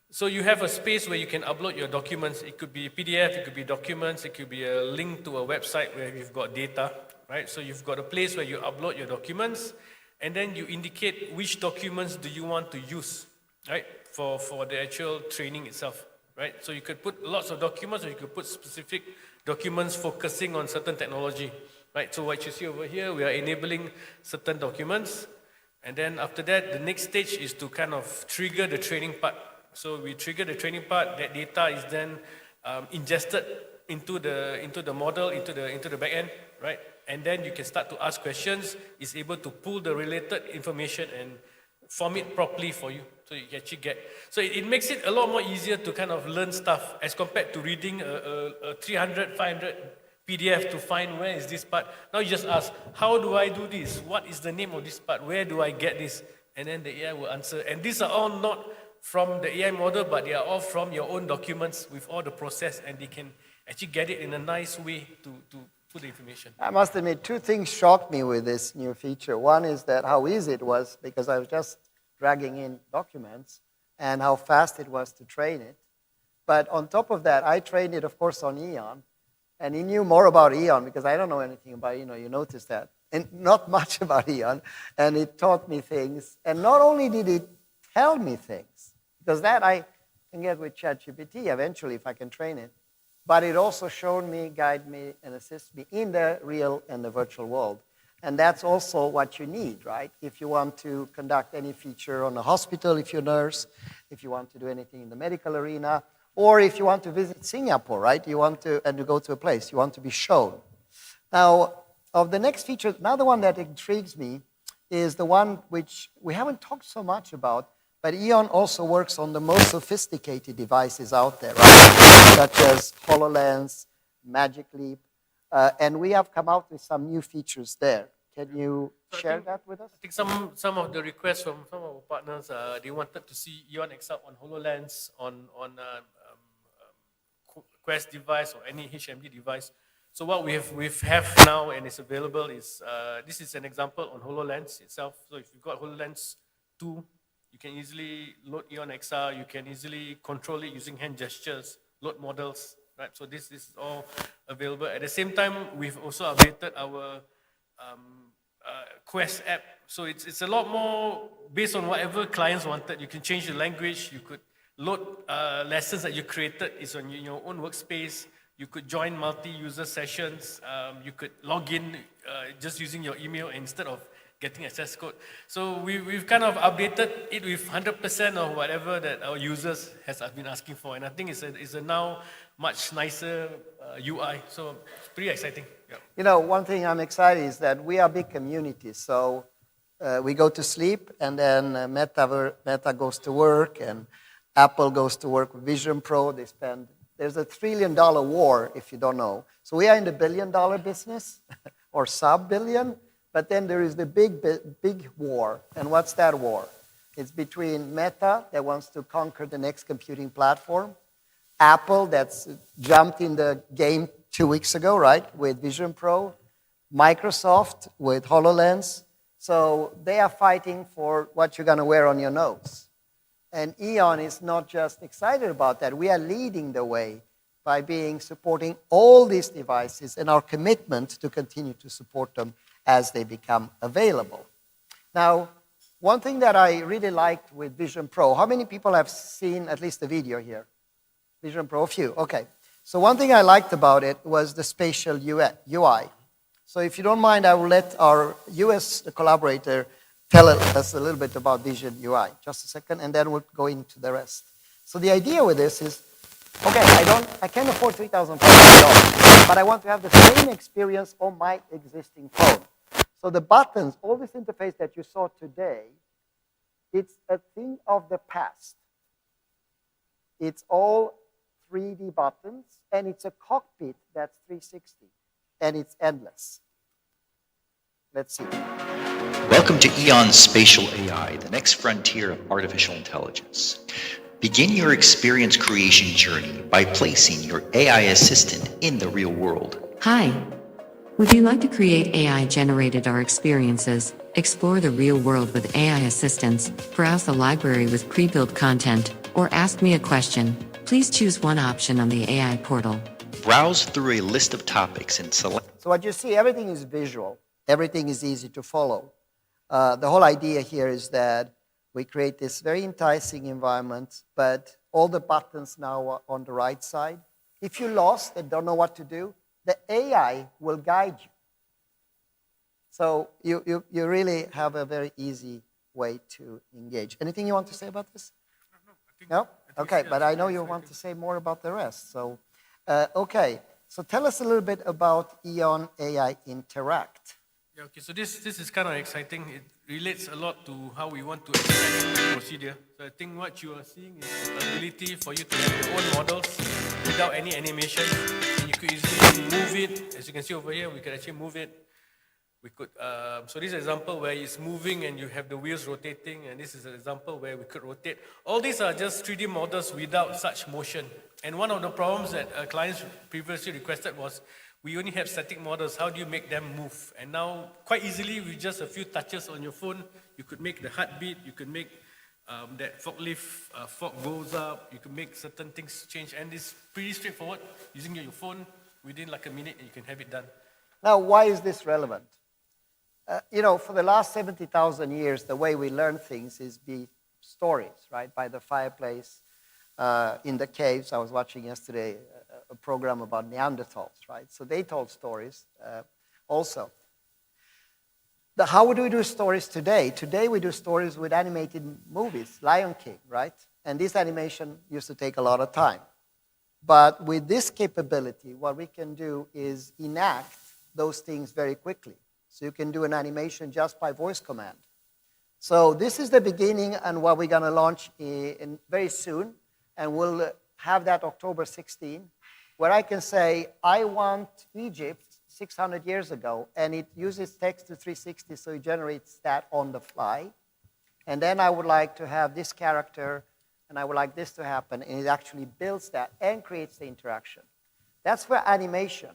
So you have a space where you can upload your documents. It could be PDF, it could be documents, it could be a link to a website where you've got data, right? So you've got a place where you upload your documents, and then you indicate which documents do you want to use, right? For the actual training itself, right? So you could put lots of documents, or you could put specific documents focusing on certain technology, right? So what you see over here, we are enabling certain documents, and then after that, the next stage is to kind of trigger the training part. So we trigger the training part. That data is then ingested into the model, into the back end, right? And then you can start to ask questions. It's able to pull the related information and form it properly for you. So you can actually get. So it makes it a lot more easier to kind of learn stuff as compared to reading a 300, 500 PDF to find where is this part. Now you just ask, how do I do this? What is the name of this part? Where do I get this? And then the AI will answer. And these are all not from the AI model, but they are all from your own documents with all the process, and they can actually get it in a nice way to put the information. I must admit, two things shocked me with this new feature. One is that how easy it was, because I was just dragging in documents, and how fast it was to train it. But on top of that, I trained it, of course, on EON, and he knew more about EON, because I don't know anything about, you noticed that, and not much about EON, and it taught me things. And not only did it tell me things, because that I can get with ChatGPT eventually if I can train it, but it also showed me, guide me, and assist me in the real and the virtual world. And that's also what you need, right? If you want to conduct any feature on a hospital, if you're a nurse, if you want to do anything in the medical arena, or if you want to visit Singapore, right? You want to, and you go to a place, you want to be shown. Now, of the next feature, another one that intrigues me is the one which we haven't talked so much about, but EON also works on the most sophisticated devices out there, right? Such as HoloLens, Magic Leap, and we have come out with some new features there. Can you share that with us? I think some of the requests from some of our partners, they wanted to see EON-XR on HoloLens, on Quest device or any HMD device. So what we have now and is available is, this is an example on HoloLens itself. So if you've got HoloLens 2, you can easily load EON-XR, you can easily control it using hand gestures, load models, right? So this is all available. At the same time, we've also updated our Quest app. So it's a lot more based on whatever clients wanted. You can change the language, you could load lessons that you created, it's on your own workspace. You could join multi-user sessions. You could log in just using your email instead of getting access code. So we've kind of updated it with 100% of whatever that our users has been asking for. And I think it's a now much nicer UI. So it's pretty exciting. Yeah. One thing I'm excited is that we are big communities. So we go to sleep, and then Meta goes to work, and Apple goes to work with Vision Pro. There's a $1 trillion war, if you don't know. So we are in the $1 billion business, or sub-billion. But then there is the big war. And what's that war? It's between Meta, that wants to conquer the next computing platform, Apple, that's jumped in the game 2 weeks ago, right, with Vision Pro, Microsoft with HoloLens. So they are fighting for what you're going to wear on your nose. And EON is not just excited about that. We are leading the way by supporting all these devices, and our commitment to continue to support them as they become available. Now, one thing that I really liked with Vision Pro, how many people have seen at least the video here? Vision Pro, a few, okay. So one thing I liked about it was the spatial UI. So if you don't mind, I will let our US collaborator tell us a little bit about Vision UI. Just a second, and then we'll go into the rest. So the idea with this is, okay, I can't afford $3,500, but I want to have the same experience on my existing phone. So the buttons, all this interface that you saw today, it's a thing of the past. It's all 3D buttons, and it's a cockpit that's 360, and it's endless. Let's see. Welcome to EON Spatial AI, the next frontier of artificial intelligence. Begin your experience creation journey by placing your AI assistant in the real world. Hi. Would you like to create AI-generated art experiences, explore the real world with AI assistants, browse the library with pre-built content, or ask me a question? Please choose one option on the AI portal. Browse through a list of topics and select. So what you see, everything is visual. Everything is easy to follow. The whole idea here is that we create this very enticing environment, but all the buttons now are on the right side. If you're lost and don't know what to do, the AI will guide you. So you really have a very easy way to engage. Anything you want to say about this? No? Okay, but I know you want to say more about the rest. So, okay. So tell us a little bit about EON AI Interact. Yeah, okay, so this is kind of exciting. It relates a lot to how we want to expand the procedure. So I think what you are seeing is the ability for you to have your own models without any animation. And you could easily move it. As you can see over here, we can actually move it. We could, so this is an example where it's moving and you have the wheels rotating, and this is an example where we could rotate. All these are just 3D models without such motion. And one of the problems that clients previously requested was, we only have static models, how do you make them move? And now, quite easily, with just a few touches on your phone, you could make the heartbeat, you could make that forklift fork goes up, you could make certain things change, and it's pretty straightforward. Using your phone, within like a minute, and you can have it done. Now, why is this relevant? You know, for the last 70,000 years, the way we learn things is be stories, right? By the fireplace, in the caves. I was watching yesterday a program about Neanderthals, right? So they told stories also. How do we do stories today? Today we do stories with animated movies, Lion King, right? And this animation used to take a lot of time. But with this capability, what we can do is enact those things very quickly. So you can do an animation just by voice command. So this is the beginning and what we're going to launch very soon. And we'll have that October 16, where I can say, I want Egypt 600 years ago, and it uses text to 360, so it generates that on the fly. And then I would like to have this character, and I would like this to happen, and it actually builds that and creates the interaction. That's for animation.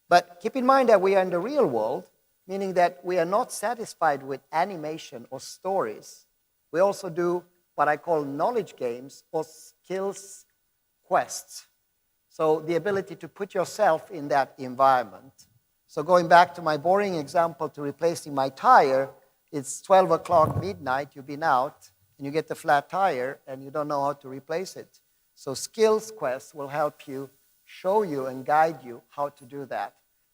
But keep in mind that we are in the real world, meaning that we are not satisfied with animation or stories. We also do what I call knowledge games or skills quests. So the ability to put yourself in that environment. So going back to my boring example to replacing my tire, it's 12 o'clock midnight, you've been out, and you get the flat tire, and you don't know how to replace it. So skills quests will help you, show you, and guide you how to do that.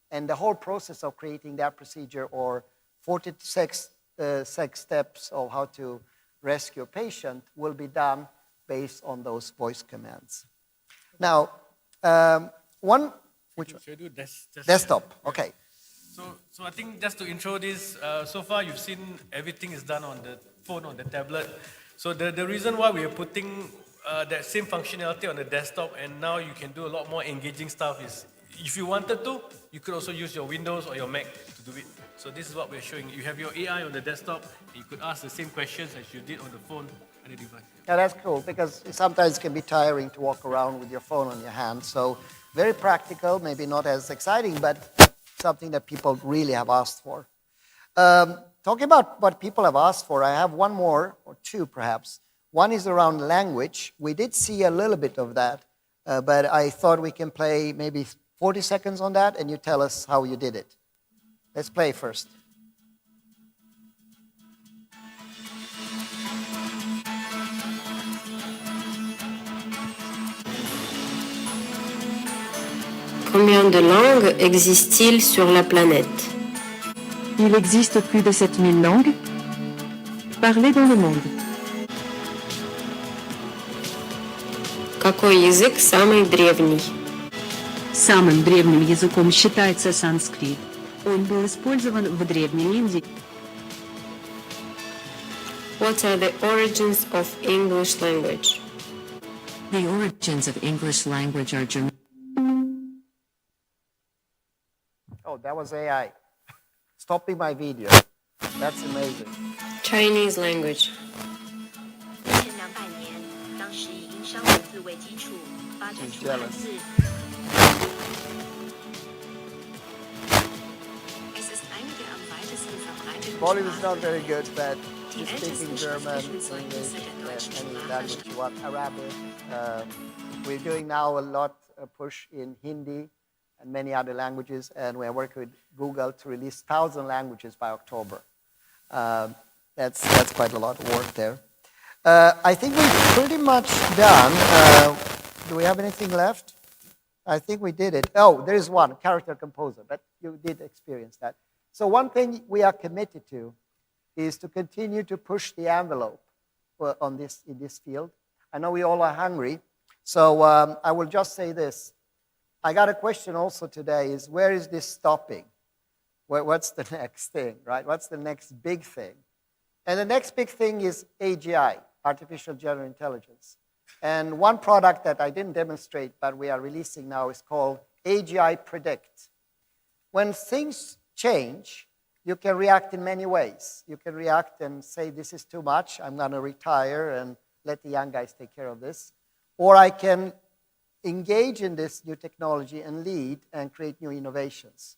And the whole process of creating that procedure, or 46 steps of how to rescue a patient, will be done based on those voice commands. Now, which one? Should I do desktop? Okay. So I think just to intro this, so far you've seen everything is done on the phone, on the tablet. So the reason why we are putting that same functionality on the desktop, and now you can do a lot more engaging stuff, is if you wanted to, you could also use your Windows or your Mac to do it. So this is what we're showing. You have your AI on the desktop, and you could ask the same questions as you did on the phone and the device. Yeah, that's cool, because sometimes it can be tiring to walk around with your phone on your hand. So very practical, maybe not as exciting, but something that people really have asked for. Talking about what people have asked for, I have one more, or two perhaps. One is around language. We did see a little bit of that, but I thought we can play maybe 40 seconds on that, and you tell us how you did it. Let's play first. Combien de langues existent-il sur la planète? Il existe plus de 7000 langues parlées dans le monde. Какой язык самый древний? Самым древним языком считается санскрит. Он был использован в Древней Индии. What are the origins of English language? The origins of English language are German. Oh, that was AI. Stopping my video. That's amazing. Chinese language. 2200年，当时以音商文字为基础，发展出汉字。Es ist eine der am weitesten verbreiteten Volume is not Sprachen. very good, but Die you're ältesten speaking German, schriftlichen Zeugnisse English, der deutschen any Sprache language you want, Arabic. We're doing now a lot push in Hindi and many other languages, and we're working with Google to release 1,000 languages by October. That's quite a lot of work there. I think we're pretty much done. Do we have anything left? I think we did it. Oh, there is one, character composer, but you did experience that. So one thing we are committed to is to continue to push the envelope in this field. I know we all are hungry, so I will just say this. I got a question also today is, where is this stopping? What's the next thing, right? What's the next big thing? And the next big thing is AGI, Artificial General Intelligence. And one product that I didn't demonstrate, but we are releasing now, is called AGI Predict. When things change, you can react in many ways. You can react and say, this is too much, I'm going to retire and let the young guys take care of this. Or I can engage in this new technology and lead and create new innovations.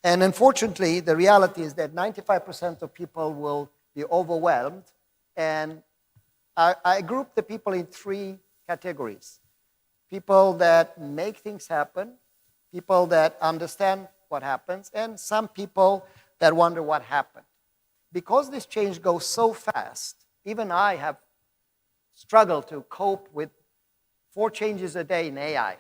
And unfortunately, the reality is that 95% of people will be overwhelmed. And I group the people in three categories. People that make things happen, people that understand what happens, and some people that wonder what happened. Because this change goes so fast, even I have struggled to cope with 4 changes a day in AI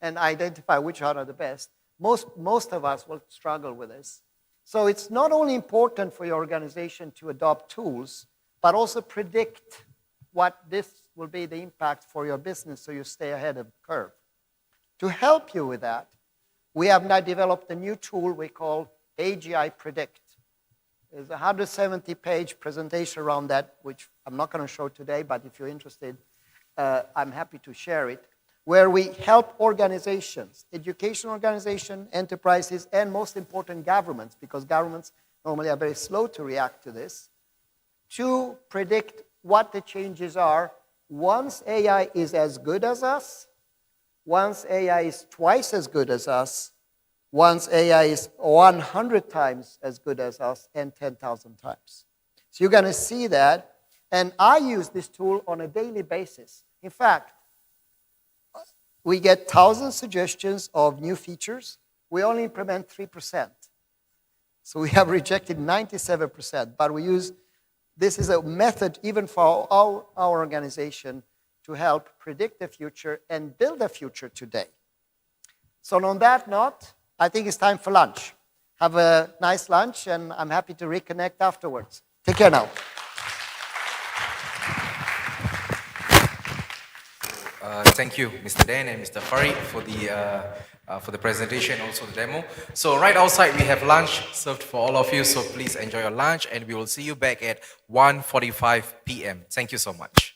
and identify which one are the best. Most of us will struggle with this. So it's not only important for your organization to adopt tools, but also predict what this will be the impact for your business so you stay ahead of the curve. To help you with that, we have now developed a new tool we call AGI Predict. There's a 170-page presentation around that, which I'm not going to show today, but if you're interested, I'm happy to share it, where we help organizations, education organizations, enterprises, and most important, governments, because governments normally are very slow to react to this, to predict what the changes are once AI is as good as us, once AI is twice as good as us, once AI is 100 times as good as us, and 10,000 times. So you're going to see that. And I use this tool on a daily basis. In fact, we get 1,000 suggestions of new features. We only implement 3%. So we have rejected 97%. But we use, this is a method even for our organization to help predict the future and build a future today. So on that note, I think it's time for lunch. Have a nice lunch, and I'm happy to reconnect afterwards. Take care now. Thank you, Mr. Dan and Mr. Farid, for the presentation, also the demo. So right outside, we have lunch served for all of you, so please enjoy your lunch, and we will see you back at 1:45 p.m. Thank you so much.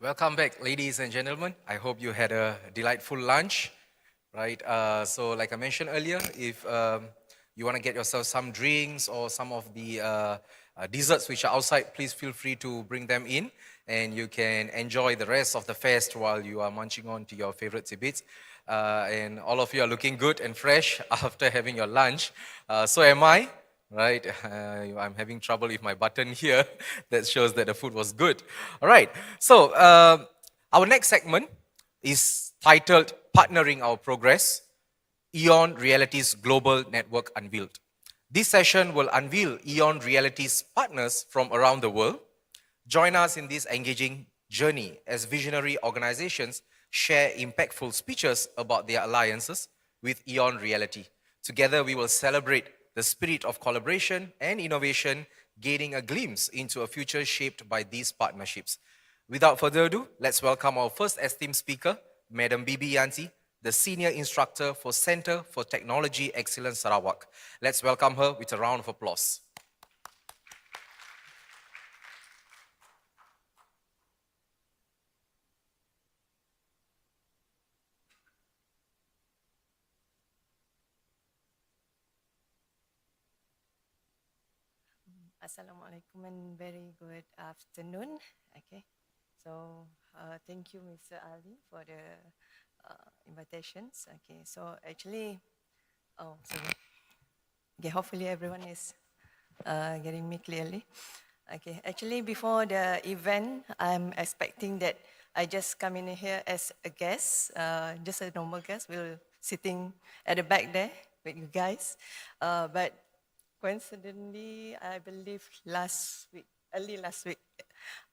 Welcome back, ladies and gentlemen. I hope you had a delightful lunch, right? So like I mentioned earlier, if you want to get yourself some drinks or some of the desserts which are outside, please feel free to bring them in and you can enjoy the rest of the fest while you are munching on to your favorite tidbits. And all of you are looking good and fresh after having your lunch. So am I. Right, I'm having trouble with my button here. That shows that the food was good. All right, so our next segment is titled Partnering Our Progress, EON Reality's Global Network Unveiled. This session will unveil EON Reality's partners from around the world. Join us in this engaging journey as visionary organizations share impactful speeches about their alliances with EON Reality. Together, we will celebrate the spirit of collaboration and innovation, gaining a glimpse into a future shaped by these partnerships. Without further ado, let's welcome our first esteemed speaker, Madam Bibi Yanti, the Senior Instructor for Center for Technology Excellence Sarawak. Let's welcome her with a round of applause. Assalamualaikum and very good afternoon. Okay, so thank you, Mr. Ali, for the invitations. Okay, so actually, okay, hopefully everyone is getting me clearly. Okay, actually before the event, I'm expecting that I just come in here as a guest, just a normal guest. We're sitting at the back there with you guys, but coincidentally, I believe early last week,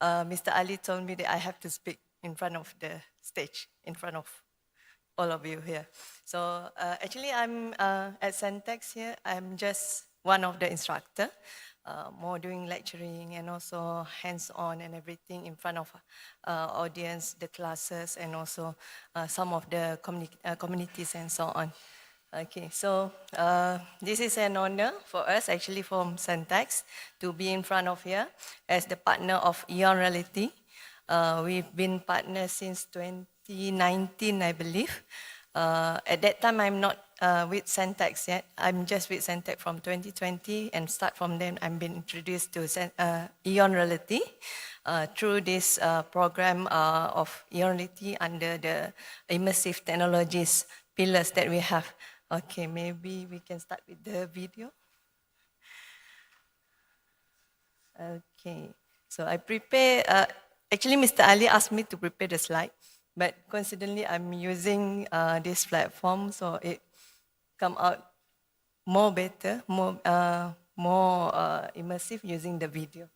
Mr. Ali told me that I have to speak in front of the stage, in front of all of you here. So actually, I'm at Syntax here. I'm just one of the instructor, more doing lecturing and also hands-on and everything in front of audience, the classes, and also some of the communities and so on. Okay, so this is an honor for us, actually from Syntax, to be in front of here as the partner of EON Reality. We've been partners since 2019, I believe. At that time, I'm not with Syntax yet. I'm just with Syntax from 2020, and start from then, I've been introduced to EON Reality through this program of EON Reality under the immersive technologies pillars that we have. Okay, maybe we can start with the video. Okay, so I prepare, actually Mr. Ali asked me to prepare the slide, but coincidentally I'm using this platform, so it come out more better, more immersive using the video.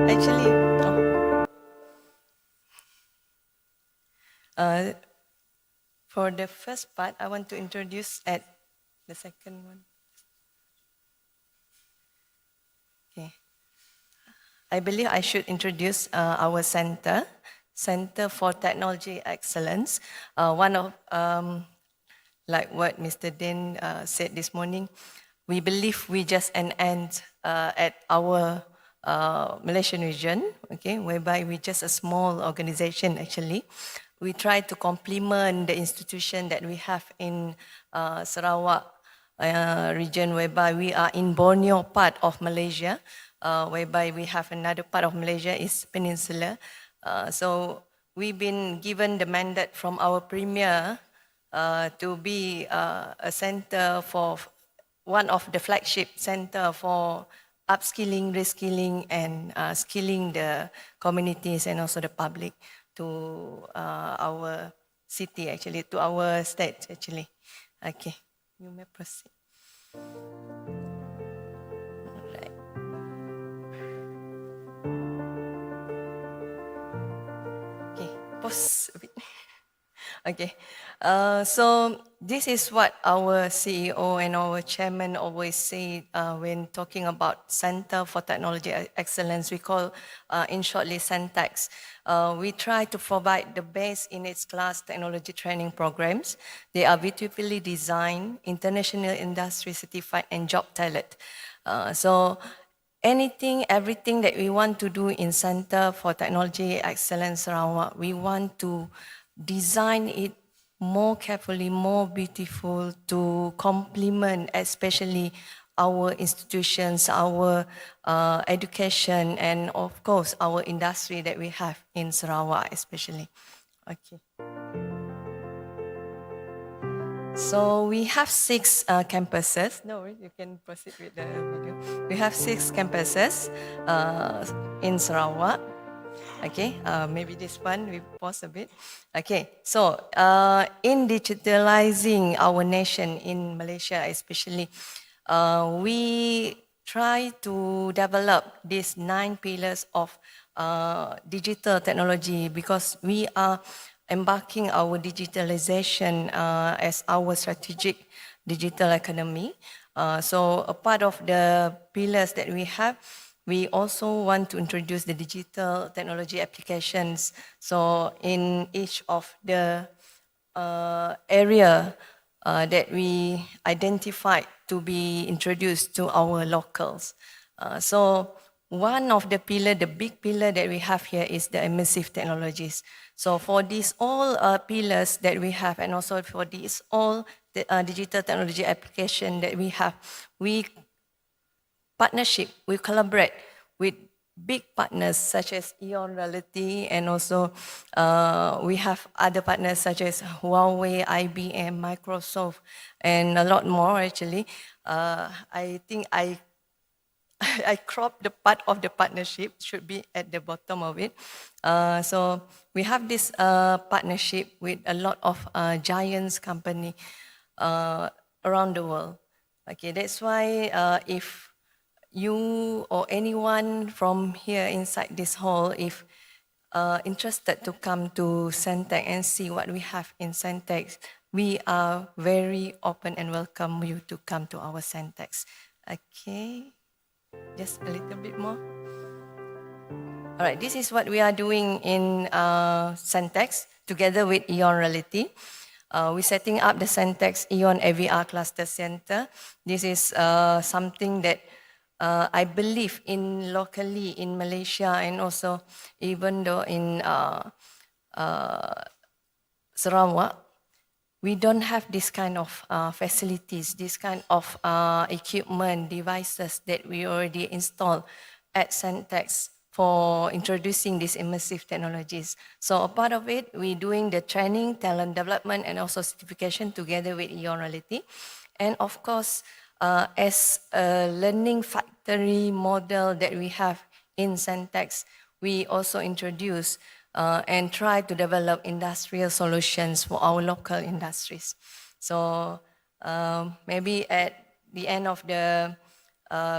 Actually, for the first part, I want to introduce at the second one. Okay. I believe I should introduce our center, Center for Technology Excellence. One of, like what Mr. Den said this morning, we believe we just an end at our Malaysian region, okay, whereby we just a small organization actually. We try to complement the institution that we have in Sarawak region, whereby we are in Borneo part of Malaysia, whereby we have another part of Malaysia is Peninsula. So we've been given the mandate from our premier to be a center for one of the flagship center for upskilling, reskilling, and skilling the communities and also the public to our city, actually, to our state, actually. Okay, you may proceed. All right. Okay, pause a bit. Okay, So this is what our CEO and our chairman always say when talking about Center for Technology Excellence. We call, in shortly, Centex. We try to provide the best in its class technology training programs. They are beautifully designed, international industry certified, and job tailored. So everything that we want to do in Center for Technology Excellence Sarawak, we want to design it more carefully, more beautiful to complement especially our institutions, our education, and of course our industry that we have in Sarawak especially. Okay. So we have 6 campuses. No, you can proceed with the video. We have 6 campuses in Sarawak. Okay, maybe this one we pause a bit. Okay, so in digitalizing our nation in Malaysia especially, we try to develop these 9 pillars of digital technology because we are embarking our digitalization as our strategic digital economy. So a part of the pillars that we have, we also want to introduce the digital technology applications. So in each of the area that we identified to be introduced to our locals. So one of the pillar, the big pillar that we have here is the immersive technologies. So for these all pillars that we have, and also for these all the digital technology application that we have, we collaborate with big partners such as EON Reality, and also we have other partners such as Huawei, IBM, Microsoft, and a lot more actually. I think I cropped the part of the partnership, should be at the bottom of it. So we have this partnership with a lot of giants company around the world. Okay, that's why if you or anyone from here inside this hall, if interested to come to Centex and see what we have in Centex, we are very open and welcome you to come to our Centex. Okay, just a little bit more. All right, this is what we are doing in Centex together with EON Reality. We're setting up the Centex EON AVR Cluster Center. This is something that I believe in locally in Malaysia, and also even though in Sarawak, we don't have this kind of facilities, this kind of equipment, devices that we already installed at Centex for introducing these immersive technologies. So a part of it, we're doing the training, talent development, and also certification together with EON Reality. And of course, as a learning factory model that we have in Centex, we also introduce and try to develop industrial solutions for our local industries. So maybe at the end of the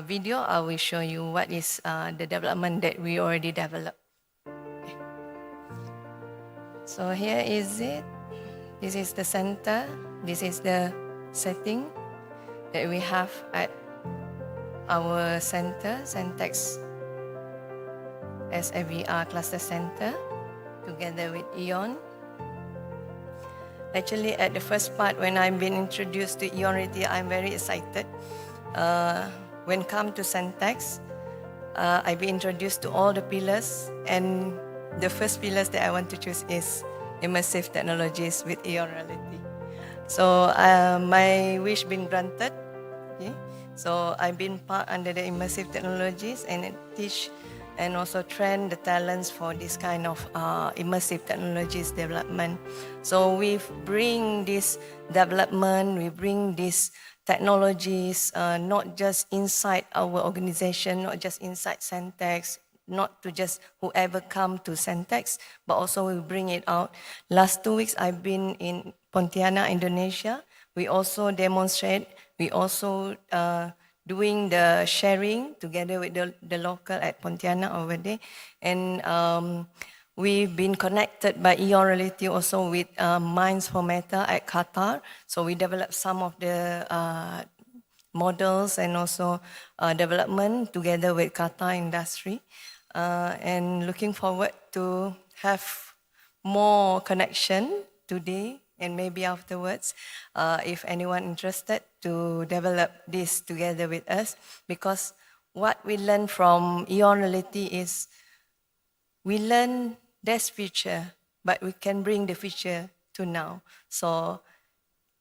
video, I will show you what is the development that we already developed. Okay. So here is it. This is the center. This is the setting that we have at our center, Centex SAVR Cluster Center, together with EON. Actually, at the first part, when I've been introduced to EON Reality, I'm very excited. When come to Centex, I've been introduced to all the pillars, and the first pillars that I want to choose is immersive technologies with EON Reality. So my wish been granted. Okay? So I've been part under the immersive technologies and teach and also train the talents for this kind of immersive technologies development. So we bring this development, we bring these technologies not just inside our organization, not just inside Centex, not to just whoever come to Centex, but also we bring it out. Last 2 weeks, I've been in Pontianak, Indonesia. We also demonstrate, we also doing the sharing together with the local at Pontianak over there. And we've been connected by EON Reality also with Minds for Meta at Qatar. So we developed some of the models and also development together with Qatar industry. And looking forward to have more connection today and maybe afterwards, if anyone interested to develop this together with us, because what we learn from EON Reality is we learn there's future, but we can bring the future to now. So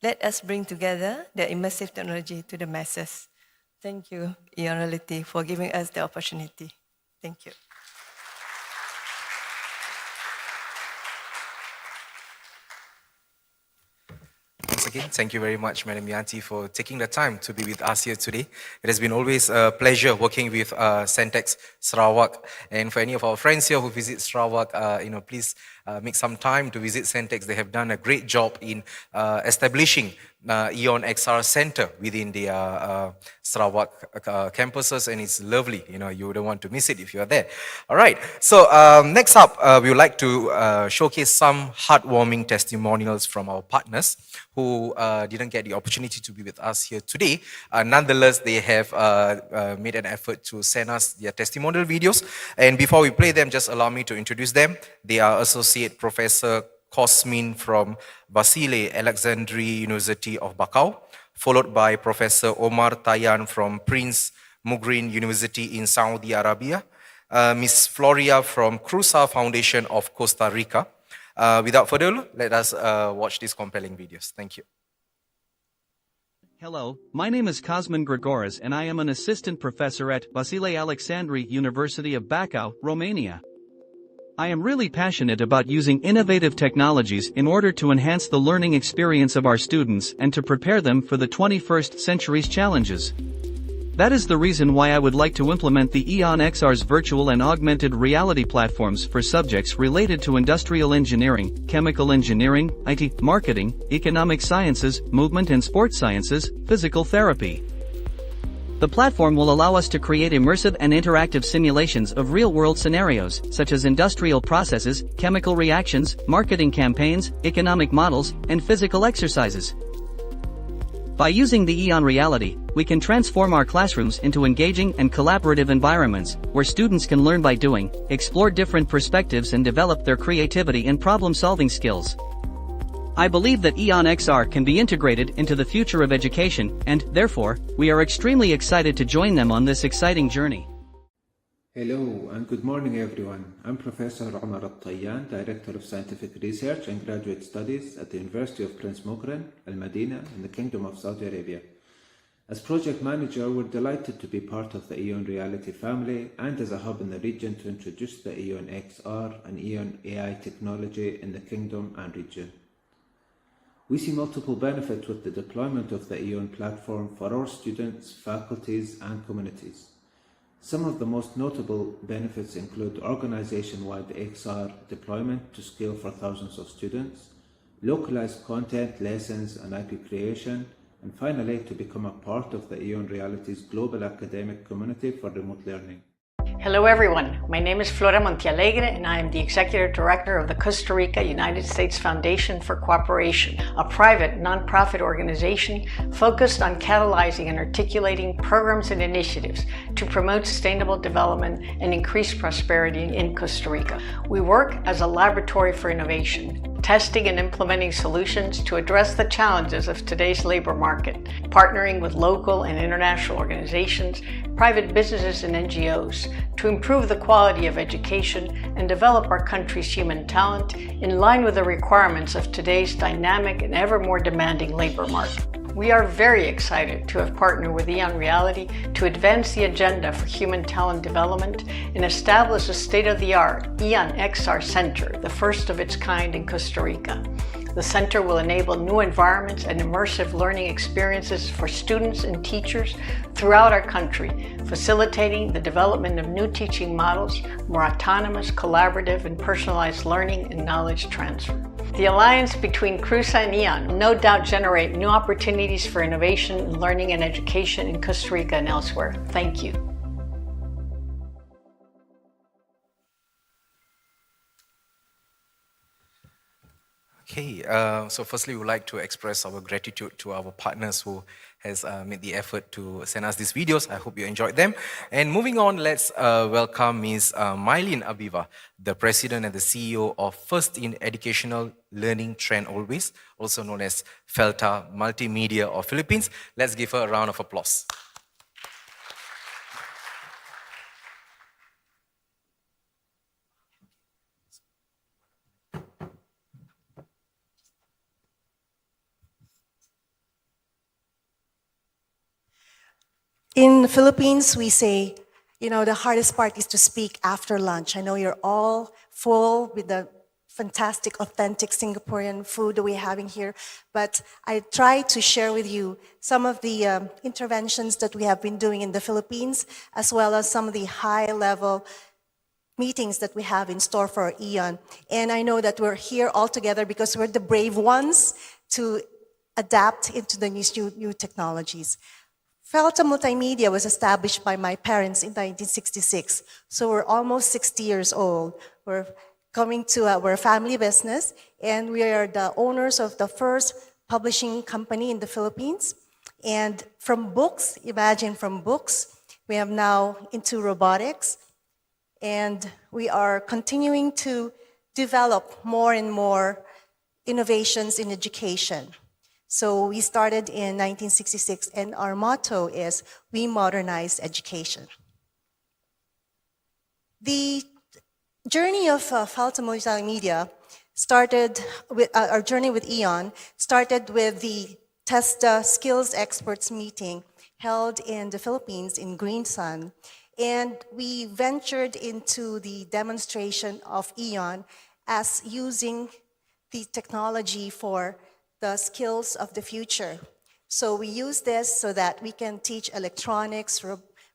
let us bring together the immersive technology to the masses. Thank you, EON Reality, for giving us the opportunity. Thank you. Once again, thank you very much, Madam Yanti, for taking the time to be with us here today. It has been always a pleasure working with Centex Sarawak. And for any of our friends here who visit Sarawak, please make some time to visit Centex. They have done a great job in establishing EON-XR Center within the Sarawak campuses, and it's lovely. You wouldn't want to miss it if you are there. All right. So next up, we would like to showcase some heartwarming testimonials from our partners who didn't get the opportunity to be with us here today. Nonetheless, they have made an effort to send us their testimonial videos. And before we play them, just allow me to introduce them. They are Associate Professor Cosmin from Vasile Alexandria University of Bakau, followed by Professor Omar Tayan from Prince Mugrin University in Saudi Arabia, Miss Floria from Cruza Foundation of Costa Rica. Without further ado, let us watch these compelling videos. Thank you. Hello, my name is Cosmin Gregoras and I am an assistant professor at Vasile Alexandria University of Bacău, Romania. I am really passionate about using innovative technologies in order to enhance the learning experience of our students and to prepare them for the 21st century's challenges. That is the reason why I would like to implement the EON-XR's virtual and augmented reality platforms for subjects related to industrial engineering, chemical engineering, IT, marketing, economic sciences, movement and sports sciences, physical therapy. The platform will allow us to create immersive and interactive simulations of real-world scenarios, such as industrial processes, chemical reactions, marketing campaigns, economic models, and physical exercises. By using the EON Reality, we can transform our classrooms into engaging and collaborative environments, where students can learn by doing, explore different perspectives and develop their creativity and problem-solving skills. I believe that EON-XR can be integrated into the future of education, and, therefore, we are extremely excited to join them on this exciting journey. Hello and good morning everyone. I'm Professor Omar Tayan, Director of Scientific Research and Graduate Studies at the University of Prince Mugrin, Al Madina, in the Kingdom of Saudi Arabia. As Project Manager, we're delighted to be part of the EON Reality family and as a hub in the region to introduce the EON-XR and EON AI technology in the Kingdom and region. We see multiple benefits with the deployment of the EON platform for our students, faculties and communities. Some of the most notable benefits include organization-wide XR deployment to scale for thousands of students, localized content, lessons and IP creation, and finally to become a part of the EON Reality's global academic community for remote learning. Hello everyone, my name is Flora Montialegre and I am the Executive Director of the Costa Rica United States Foundation for Cooperation, a private nonprofit organization focused on catalyzing and articulating programs and initiatives to promote sustainable development and increase prosperity in Costa Rica. We work as a laboratory for innovation, testing and implementing solutions to address the challenges of today's labor market, partnering with local and international organizations, private businesses and NGOs to improve the quality of education and develop our country's human talent in line with the requirements of today's dynamic and ever more demanding labor market. We are very excited to have partnered with EON Reality to advance the agenda for human talent development and establish a state-of-the-art EON-XR Center, the first of its kind in Costa Rica. The center will enable new environments and immersive learning experiences for students and teachers throughout our country, facilitating the development of new teaching models, more autonomous, collaborative, and personalized learning and knowledge transfer. The alliance between Cruza and EON will no doubt generate new opportunities for innovation in learning and education in Costa Rica and elsewhere. Thank you. Okay, so firstly, we would like to express our gratitude to our partners who has made the effort to send us these videos. I hope you enjoyed them. And moving on, let's welcome Ms. Mylene Abiva, the President and the CEO of First in Educational Learning Trend Always, also known as Felta Multimedia of Philippines. Let's give her a round of applause. In the Philippines, we say, you know, the hardest part is to speak after lunch. I know you're all full with the fantastic, authentic Singaporean food that we're having here, but I try to share with you some of the interventions that we have been doing in the Philippines, as well as some of the high-level meetings that we have in store for EON. And I know that we're here all together because we're the brave ones to adapt into the new technologies. Felta Multimedia was established by my parents in 1966, so we're almost 60 years old. We're a family business, and we are the owners of the first publishing company in the Philippines. And from books, imagine from books, we have now into robotics, and we are continuing to develop more and more innovations in education. So we started in 1966, and our motto is, we modernize education. The journey of Felta Multimedia started with, our journey with EON started with the TESDA Skills Experts meeting held in the Philippines in Green Sun. And we ventured into the demonstration of EON as using the technology for the skills of the future. So we use this so that we can teach electronics,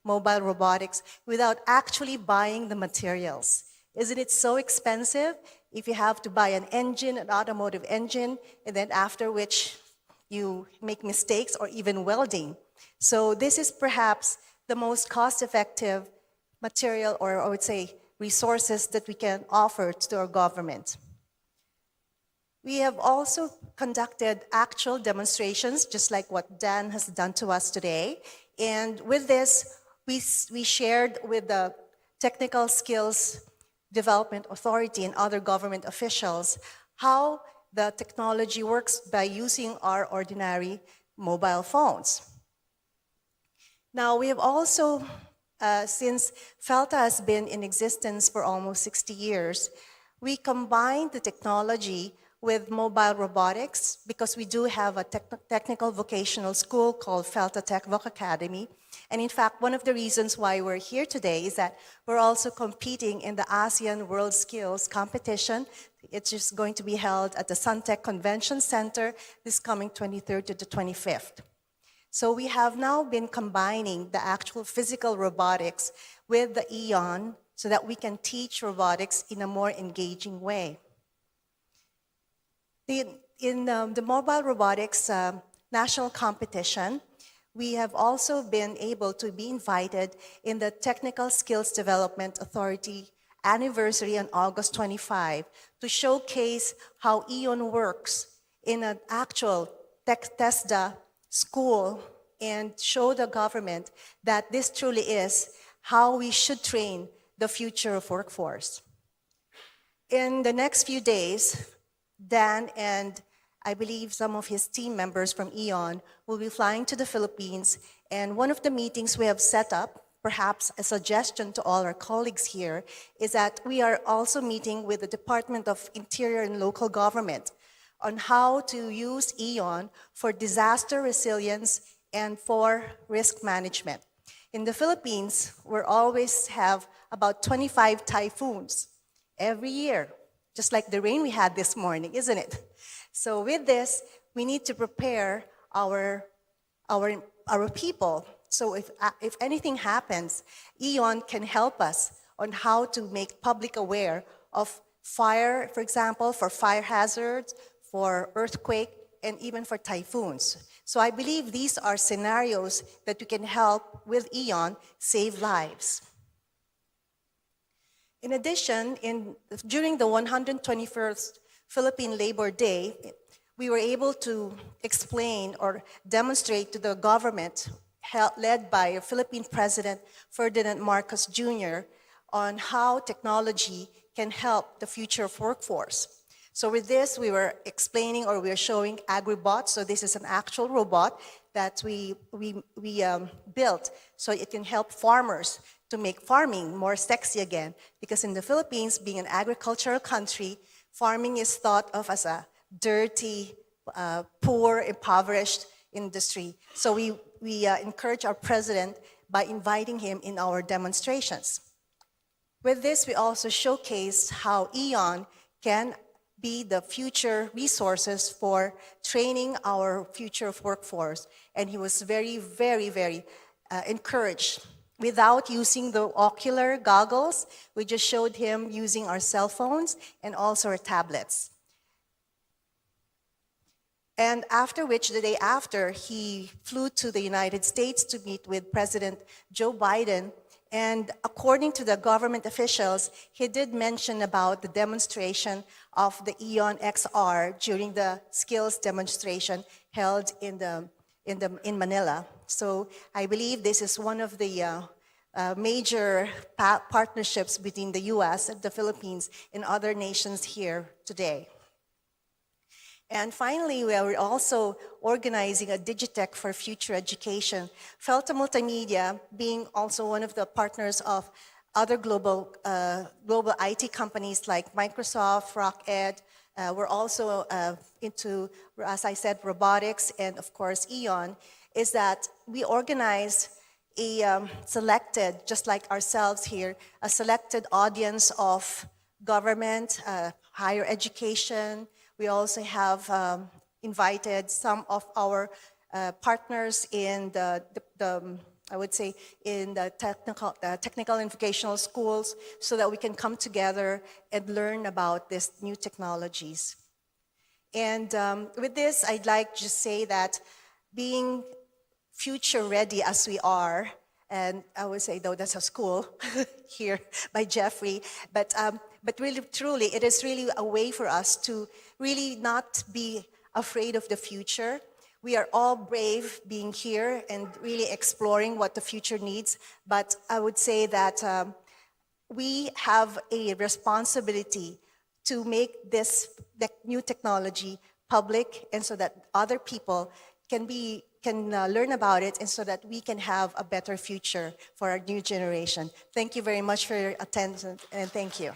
mobile robotics, without actually buying the materials. Isn't it so expensive if you have to buy an engine, an automotive engine, and then after which you make mistakes or even welding? So this is perhaps the most cost-effective material, or I would say resources that we can offer to our government. We have also conducted actual demonstrations, just like what Dan has done to us today. And with this, we shared with the Technical Skills Development Authority and other government officials how the technology works by using our ordinary mobile phones. Now, we have also, since Felta has been in existence for almost 60 years, we combined the technology with mobile robotics, because we do have a technical vocational school called Felta Tech Voc Academy. And in fact, one of the reasons why we're here today is that we're also competing in the ASEAN World Skills Competition. It's just going to be held at the Suntec Convention Center this coming 23rd to the 25th. So we have now been combining the actual physical robotics with the EON so that we can teach robotics in a more engaging way. In the mobile robotics national competition, we have also been able to be invited in the Technical Skills Development Authority anniversary on August 25 to showcase how EON works in an actual TESDA school and show the government that this truly is how we should train the future of workforce. In the next few days, Dan and I believe some of his team members from EON will be flying to the Philippines, and one of the meetings we have set up, perhaps a suggestion to all our colleagues here, is that we are also meeting with the Department of Interior and Local Government on how to use EON for disaster resilience and for risk management. In the Philippines, we always have about 25 typhoons every year, just like the rain we had this morning, isn't it? So with this, we need to prepare our people. So if anything happens, EON can help us on how to make public aware of fire, for example, for fire hazards, for earthquake, and even for typhoons. So I believe these are scenarios that we can help with EON save lives. In addition, during the 121st Philippine Labor Day, we were able to explain or demonstrate to the government, led by Philippine President Ferdinand Marcos Jr., on how technology can help the future of workforce. So with this, we were explaining, or we were showing AgriBot. So this is an actual robot that we built so it can help farmers to make farming more sexy again. Because in the Philippines, being an agricultural country, farming is thought of as a dirty, poor, impoverished industry. So we encourage our president by inviting him in our demonstrations. With this, we also showcased how EON can be the future resources for training our future workforce. And he was very, very, very encouraged. Without using the ocular goggles, we just showed him using our cell phones and also our tablets. And after which, the day after, he flew to the United States to meet with President Joe Biden. And according to the government officials, he did mention about the demonstration of the EON-XR during the skills demonstration held in Manila. So I believe this is one of the major partnerships between the US and the Philippines and other nations here today. And finally, we are also organizing a Digitech for Future Education. Felta Multimedia, being also one of the partners of other global IT companies like Microsoft, RockEd, we're also into, as I said, robotics, and of course EON, is that we organized a selected, just like ourselves here, a selected audience of government, higher education. We also have invited some of our partners in I would say, in the technical and vocational schools, so that we can come together and learn about these new technologies. And with this, I'd like to just say that being future ready as we are, and I would say, though that's a school here by Jeffrey, but really, truly, it is really a way for us to really not be afraid of the future. We are all brave being here and really exploring what the future needs, but I would say that we have a responsibility to make this new technology public, and so that other people can learn about it, and so that we can have a better future for our new generation. Thank you very much for your attention, and thank you.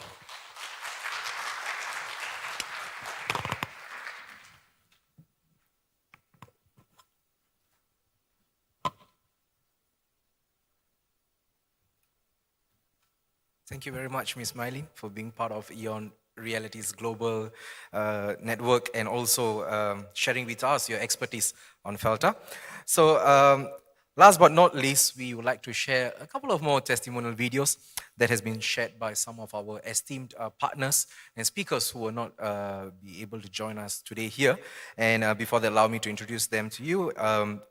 Thank you very much, Ms. Mylene, for being part of EON Reality's global network, and also sharing with us your expertise on Felta. So last but not least, we would like to share a couple of more testimonial videos that has been shared by some of our esteemed partners and speakers who will not be able to join us today here. And before they allow me to introduce them to you,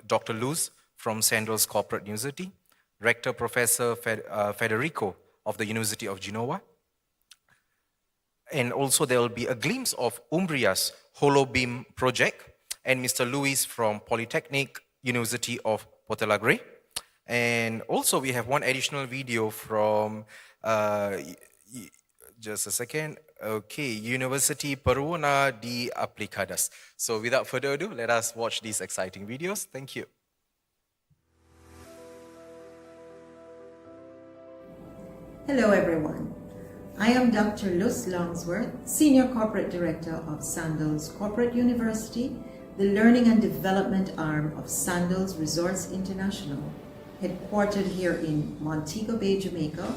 Dr. Luz from Sandals Corporate University, Rector Professor Federico of the University of Genoa. And also there will be a glimpse of Umbria's HoloBeam project, and Mr. Luis from Polytechnic University of Porto Alegre. And also we have one additional video from, just a second, okay, University Peruana de Aplicadas. So without further ado, let us watch these exciting videos. Thank you. Hello everyone, I am Dr. Luz Longsworth, Senior Corporate Director of Sandals Corporate University, the learning and development arm of Sandals Resorts International, headquartered here in Montego Bay, Jamaica,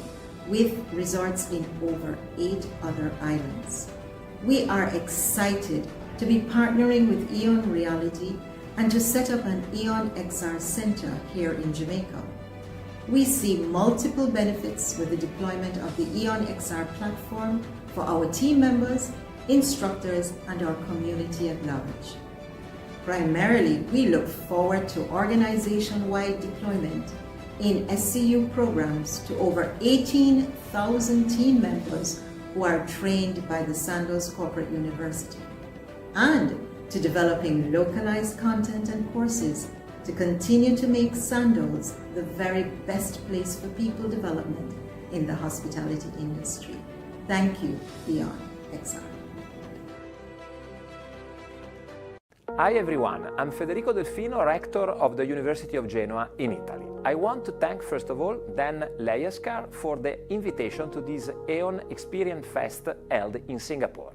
with resorts in over 8 other islands. We are excited to be partnering with EON Reality and to set up an EON-XR Center here in Jamaica. We see multiple benefits with the deployment of the EON-XR platform for our team members, instructors, and our community at large. Primarily, we look forward to organization-wide deployment in SCU programs to over 18,000 team members who are trained by the Sandoz Corporate University, and to developing localized content and courses to continue to make Sandoz the very best place for people development in the hospitality industry. Thank you, EON-XR. Hi everyone, I'm Federico Delfino, Rector of the University of Genoa in Italy. I want to thank first of all then Lejerskar for the invitation to this EON Experience Fest held in Singapore.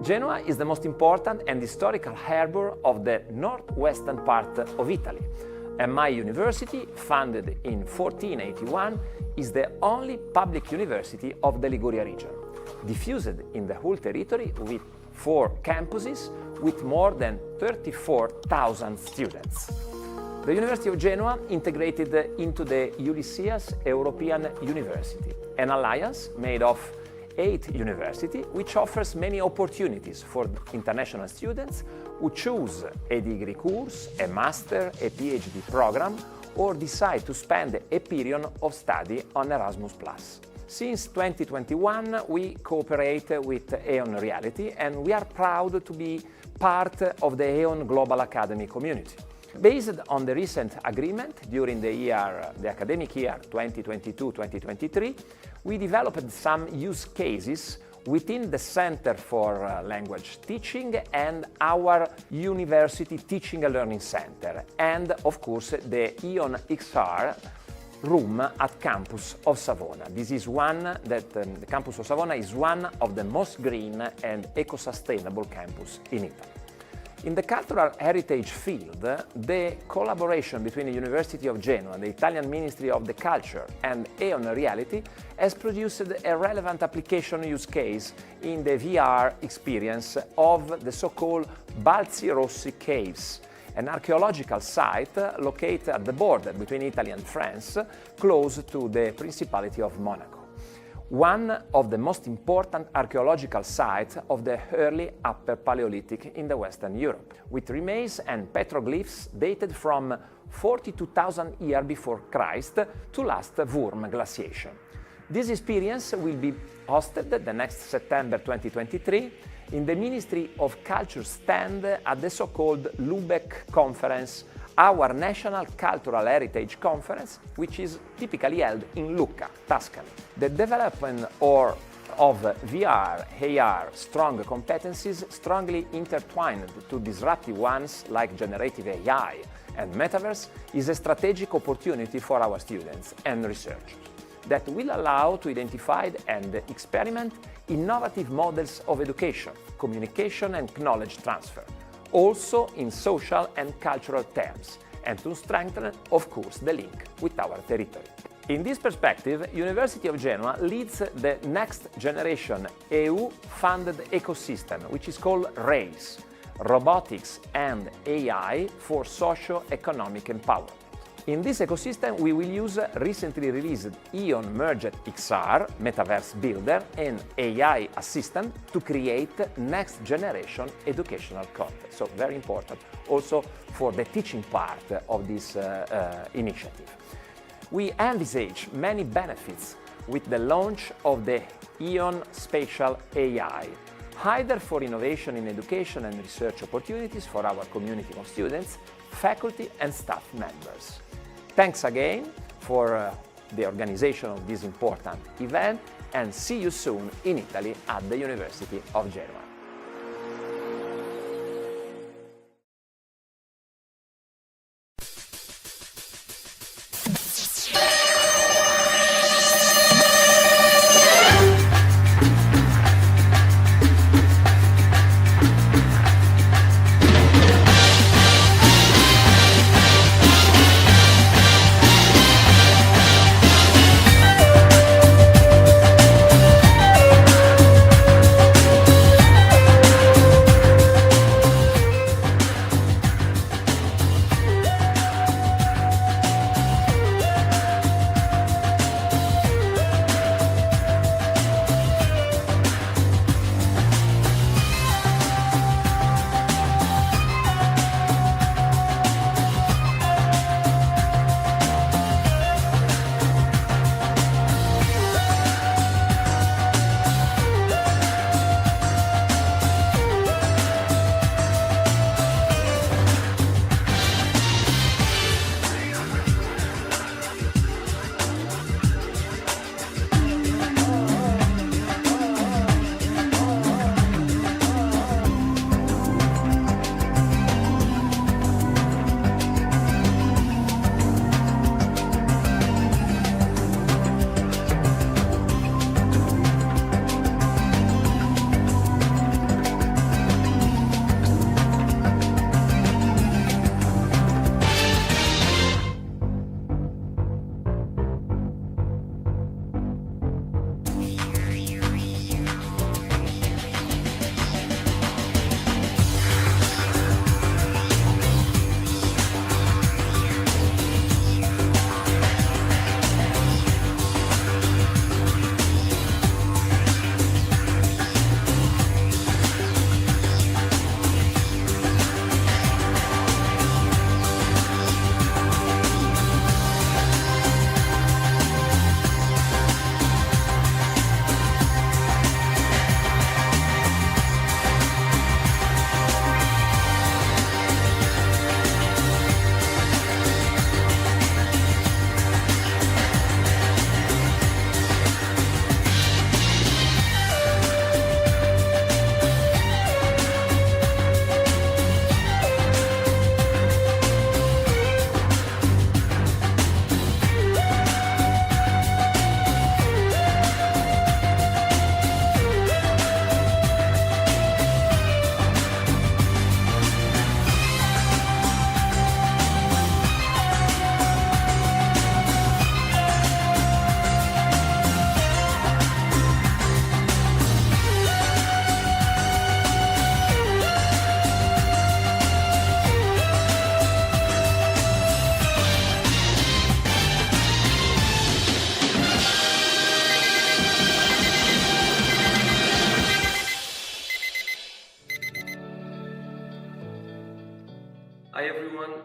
Genoa is the most important and historical harbour of the northwestern part of Italy, and my university, founded in 1481, is the only public university of the Liguria region, diffused in the whole territory with 4 campuses with more than 34,000 students. The University of Genoa integrated into the Ulysses European University, an alliance made of 8 universities, which offers many opportunities for international students who choose a degree course, a master, a PhD program, or decide to spend a period of study on Erasmus+. Since 2021, we cooperate with EON Reality, and we are proud to be part of the EON Global Academy community. Based on the recent agreement during the academic year 2022-2023, we developed some use cases within the Center for Language Teaching and our University Teaching and Learning Center, and of course the EON-XR room at campus of Savona. This is the campus of Savona is one of the most green and eco-sustainable campus in Italy. In the cultural heritage field, the collaboration between the University of Genoa, the Italian Ministry of the Culture, and EON Reality has produced a relevant application use case in the VR experience of the so-called Balzi Rossi Caves, an archaeological site located at the border between Italy and France, close to the Principality of Monaco. One of the most important archaeological sites of the early Upper Paleolithic in the Western Europe, with remains and petroglyphs dated from 42,000 years before Christ to last Wurm glaciation. This experience will be hosted the next September 2023 in the Ministry of Culture stand at the so-called Lubeck Conference, our National Cultural Heritage Conference, which is typically held in Lucca, Tuscany. The development of VR, AR, strong competencies strongly intertwined to disruptive ones like generative AI and metaverse is a strategic opportunity for our students and researchers that will allow to identify and experiment innovative models of education, communication and knowledge transfer, also in social and cultural terms, and to strengthen, of course, the link with our territory. In this perspective, University of Genoa leads the next generation EU-funded ecosystem, which is called RACE, Robotics and AI for Socio-Economic Empowerment. In this ecosystem, we will use recently released EON Merged XR, Metaverse Builder, and AI Assistant to create next generation educational content. So very important also for the teaching part of this initiative. We envisage many benefits with the launch of the EON Spatial AI, either for innovation in education and research opportunities for our community of students, faculty and staff members. Thanks again for the organization of this important event, and see you soon in Italy at the University of Genoa.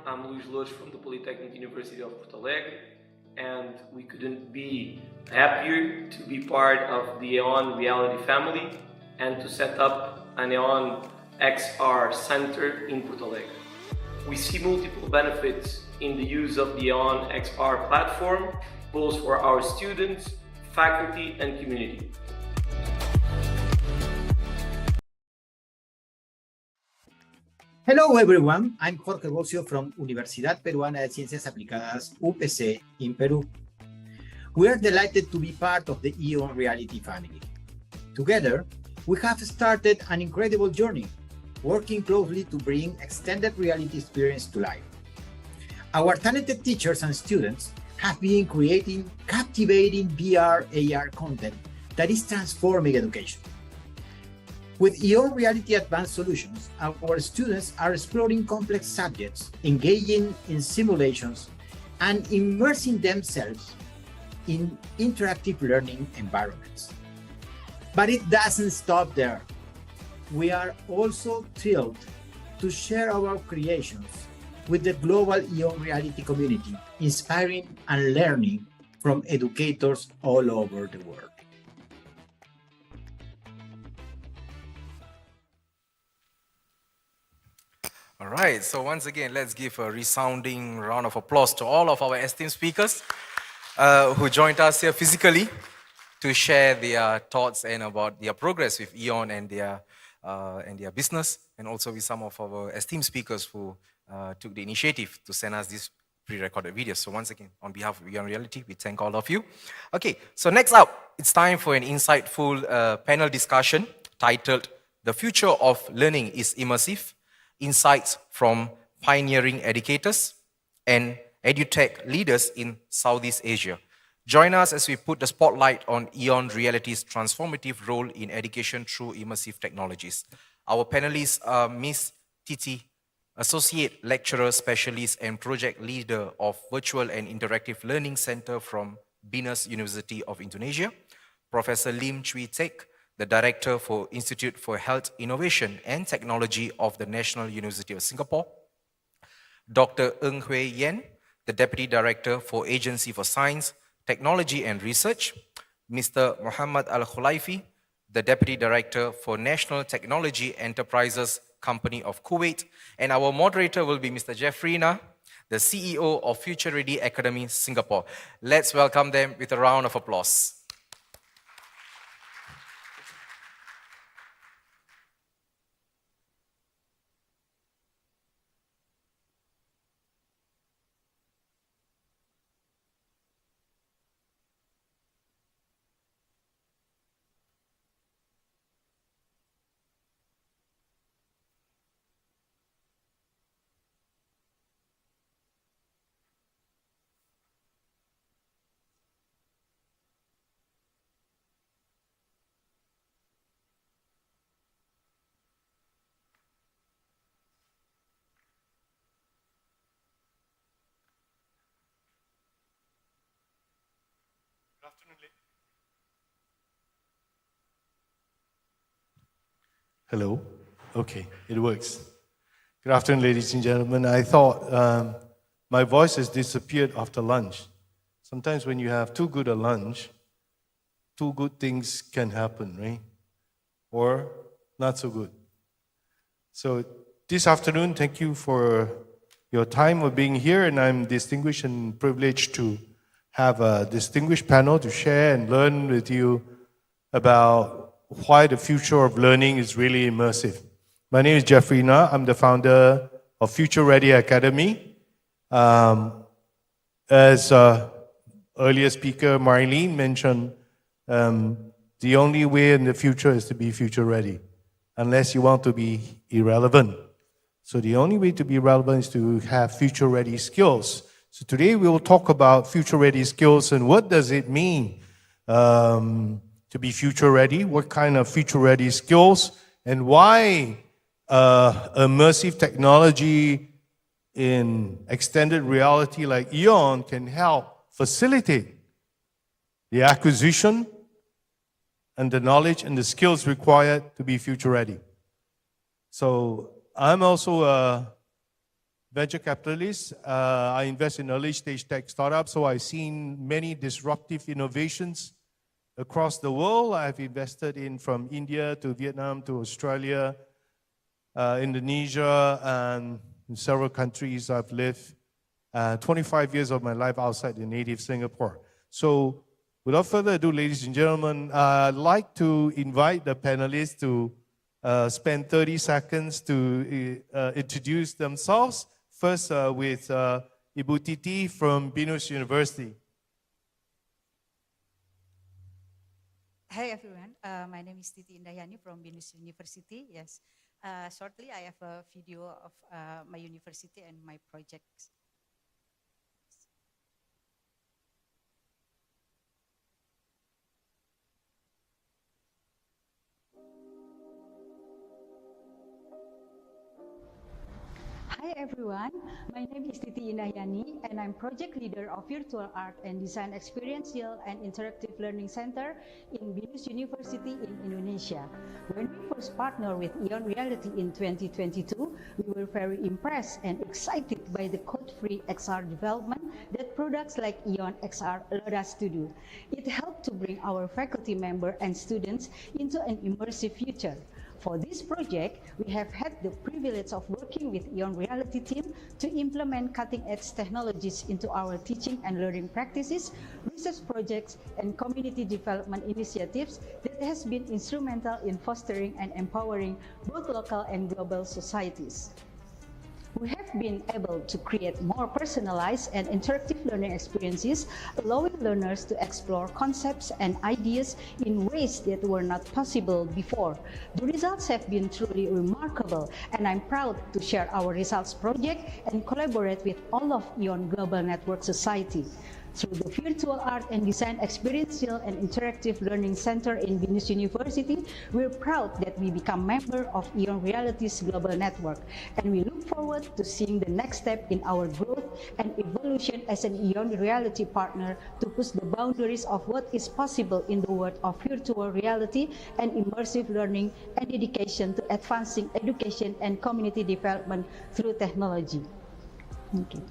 I'm Luís Lourdes from the Polytechnic University of Porto Alegre, and we couldn't be happier to be part of the EON Reality family and to set up an EON-XR center in Porto Alegre. We see multiple benefits in the use of the EON-XR platform, both for our students, faculty, and community. Hello everyone, I'm Jorge Bocio from Universidad Peruana de Ciencias Aplicadas, UPC, in Peru. We are delighted to be part of the EON Reality family. Together, we have started an incredible journey, working closely to bring extended reality experience to life. Our talented teachers and students have been creating captivating VR/AR content that is transforming education. With EON Reality Advanced Solutions, our students are exploring complex subjects, engaging in simulations, and immersing themselves in interactive learning environments. But it doesn't stop there. We are also thrilled to share our creations with the global EON Reality community, inspiring and learning from educators all over the world. All right, so once again, let's give a resounding round of applause to all of our esteemed speakers who joined us here physically to share their thoughts and about their progress with EON and their business, and also with some of our esteemed speakers who took the initiative to send us these pre-recorded videos. So once again, on behalf of EON Reality, we thank all of you. Okay, so next up, it's time for an insightful panel discussion titled "The Future of Learning is Immersive: Insights from Pioneering Educators and EdTech Leaders in Southeast Asia." Join us as we put the spotlight on EON Reality's transformative role in education through immersive technologies. Our panelists are Ms. Titi, Associate Lecturer, Specialist and Project Leader of Virtual and Interactive Learning Center from Binus University of Indonesia, Professor Lim Chui Tek, the Director for Institute for Health Innovation and Technology of the National University of Singapore, Dr. Ng Hui Yen, the Deputy Director for Agency for Science, Technology and Research, Mr. Muhammad Al-Khulaifi, the Deputy Director for National Technology Enterprises Company of Kuwait, and our moderator will be Mr. Jeffrey Na, the CEO of Future Ready Academy Singapore. Let's welcome them with a round of applause. Hello. Okay, it works. Good afternoon, ladies and gentlemen. I thought my voice has disappeared after lunch. Sometimes when you have too good a lunch, two good things can happen, right? Or not so good. So this afternoon, thank you for your time of being here, and I'm distinguished and privileged to have a distinguished panel to share and learn with you about why the future of learning is really immersive. My name is Jeffrey Na. I'm the founder of Future Ready Academy. As earlier speaker Marlene mentioned, the only way in the future is to be future ready, unless you want to be irrelevant. So the only way to be relevant is to have future ready skills. So today we will talk about future ready skills and what does it mean to be future ready, what kind of future ready skills, and why immersive technology in extended reality like EON can help facilitate the acquisition and the knowledge and the skills required to be future ready. So I'm also venture capitalist. I invest in early stage tech startups, so I've seen many disruptive innovations across the world. I've invested in from India to Vietnam to Australia, Indonesia, and in several countries I've lived. 25 years of my life outside the native Singapore. So without further ado, ladies and gentlemen, I'd like to invite the panelists to spend 30 seconds to introduce themselves. First with Ibu Titi from BINUS University. Hi everyone, my name is Titi Indahyani from BINUS University. Yes, shortly I have a video of my university and my projects. Hi everyone, my name is Titi Indahyani and I'm project leader of Virtual Art and Design Experiential and Interactive Learning Center in BINUS University in Indonesia. When we first partnered with EON Reality in 2022, we were very impressed and excited by the code-free XR development that products like EON-XR allowed us to do. It helped to bring our faculty members and students into an immersive future. For this project, we have had the privilege of working with EON Reality team to implement cutting-edge technologies into our teaching and learning practices, research projects, and community development initiatives that has been instrumental in fostering and empowering both local and global societies. We have been able to create more personalized and interactive learning experiences, allowing learners to explore concepts and ideas in ways that were not possible before. The results have been truly remarkable, and I'm proud to share our results project and collaborate with all of EON Global Network Society. Through the Virtual Art and Design Experiential and Interactive Learning Center in BINUS University, we're proud that we become member of EON Reality's global network, and we look forward to seeing the next step in our growth and evolution as an EON Reality partner to push the boundaries of what is possible in the world of virtual reality and immersive learning and dedication to advancing education and community development through technology. Thank you.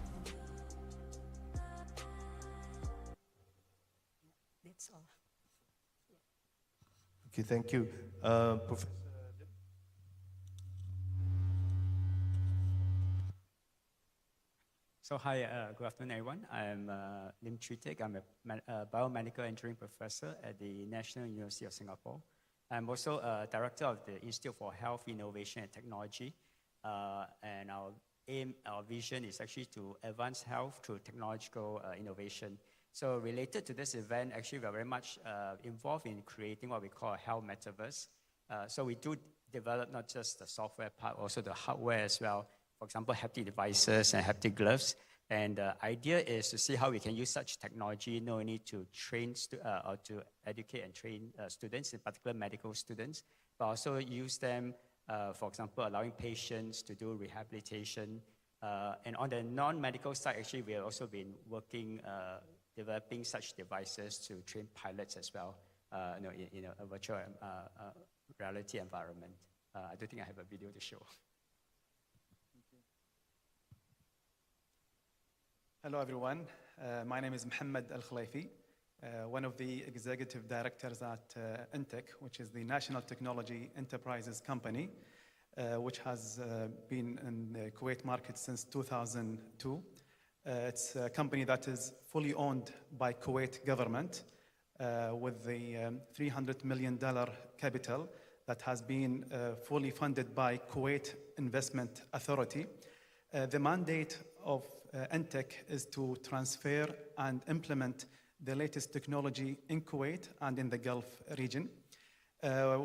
Okay, thank you. Professor. So hi, good afternoon everyone. I'm Lim Tritek. I'm a biomedical engineering professor at the National University of Singapore. I'm also a director of the Institute for Health Innovation and Technology. And our aim, our vision is actually to advance health through technological innovation. So related to this event, actually we are very much involved in creating what we call a health metaverse. So we do develop not just the software part, also the hardware as well. For example, haptic devices and haptic gloves. And the idea is to see how we can use such technology not only to train or to educate and train students, in particular medical students, but also use them, for example, allowing patients to do rehabilitation. And on the non-medical side, actually, we have also been working developing such devices to train pilots as well, in a virtual reality environment. I don't think I have a video to show. Hello everyone, my name is Mohammed Al-Khlaifi, one of the executive directors at EdTech, which is the National Technology Enterprises Company, which has been in the Kuwait market since 2002. It's a company that is fully owned by Kuwait government with the $300 million capital that has been fully funded by Kuwait Investment Authority. The mandate of EdTech is to transfer and implement the latest technology in Kuwait and in the Gulf region.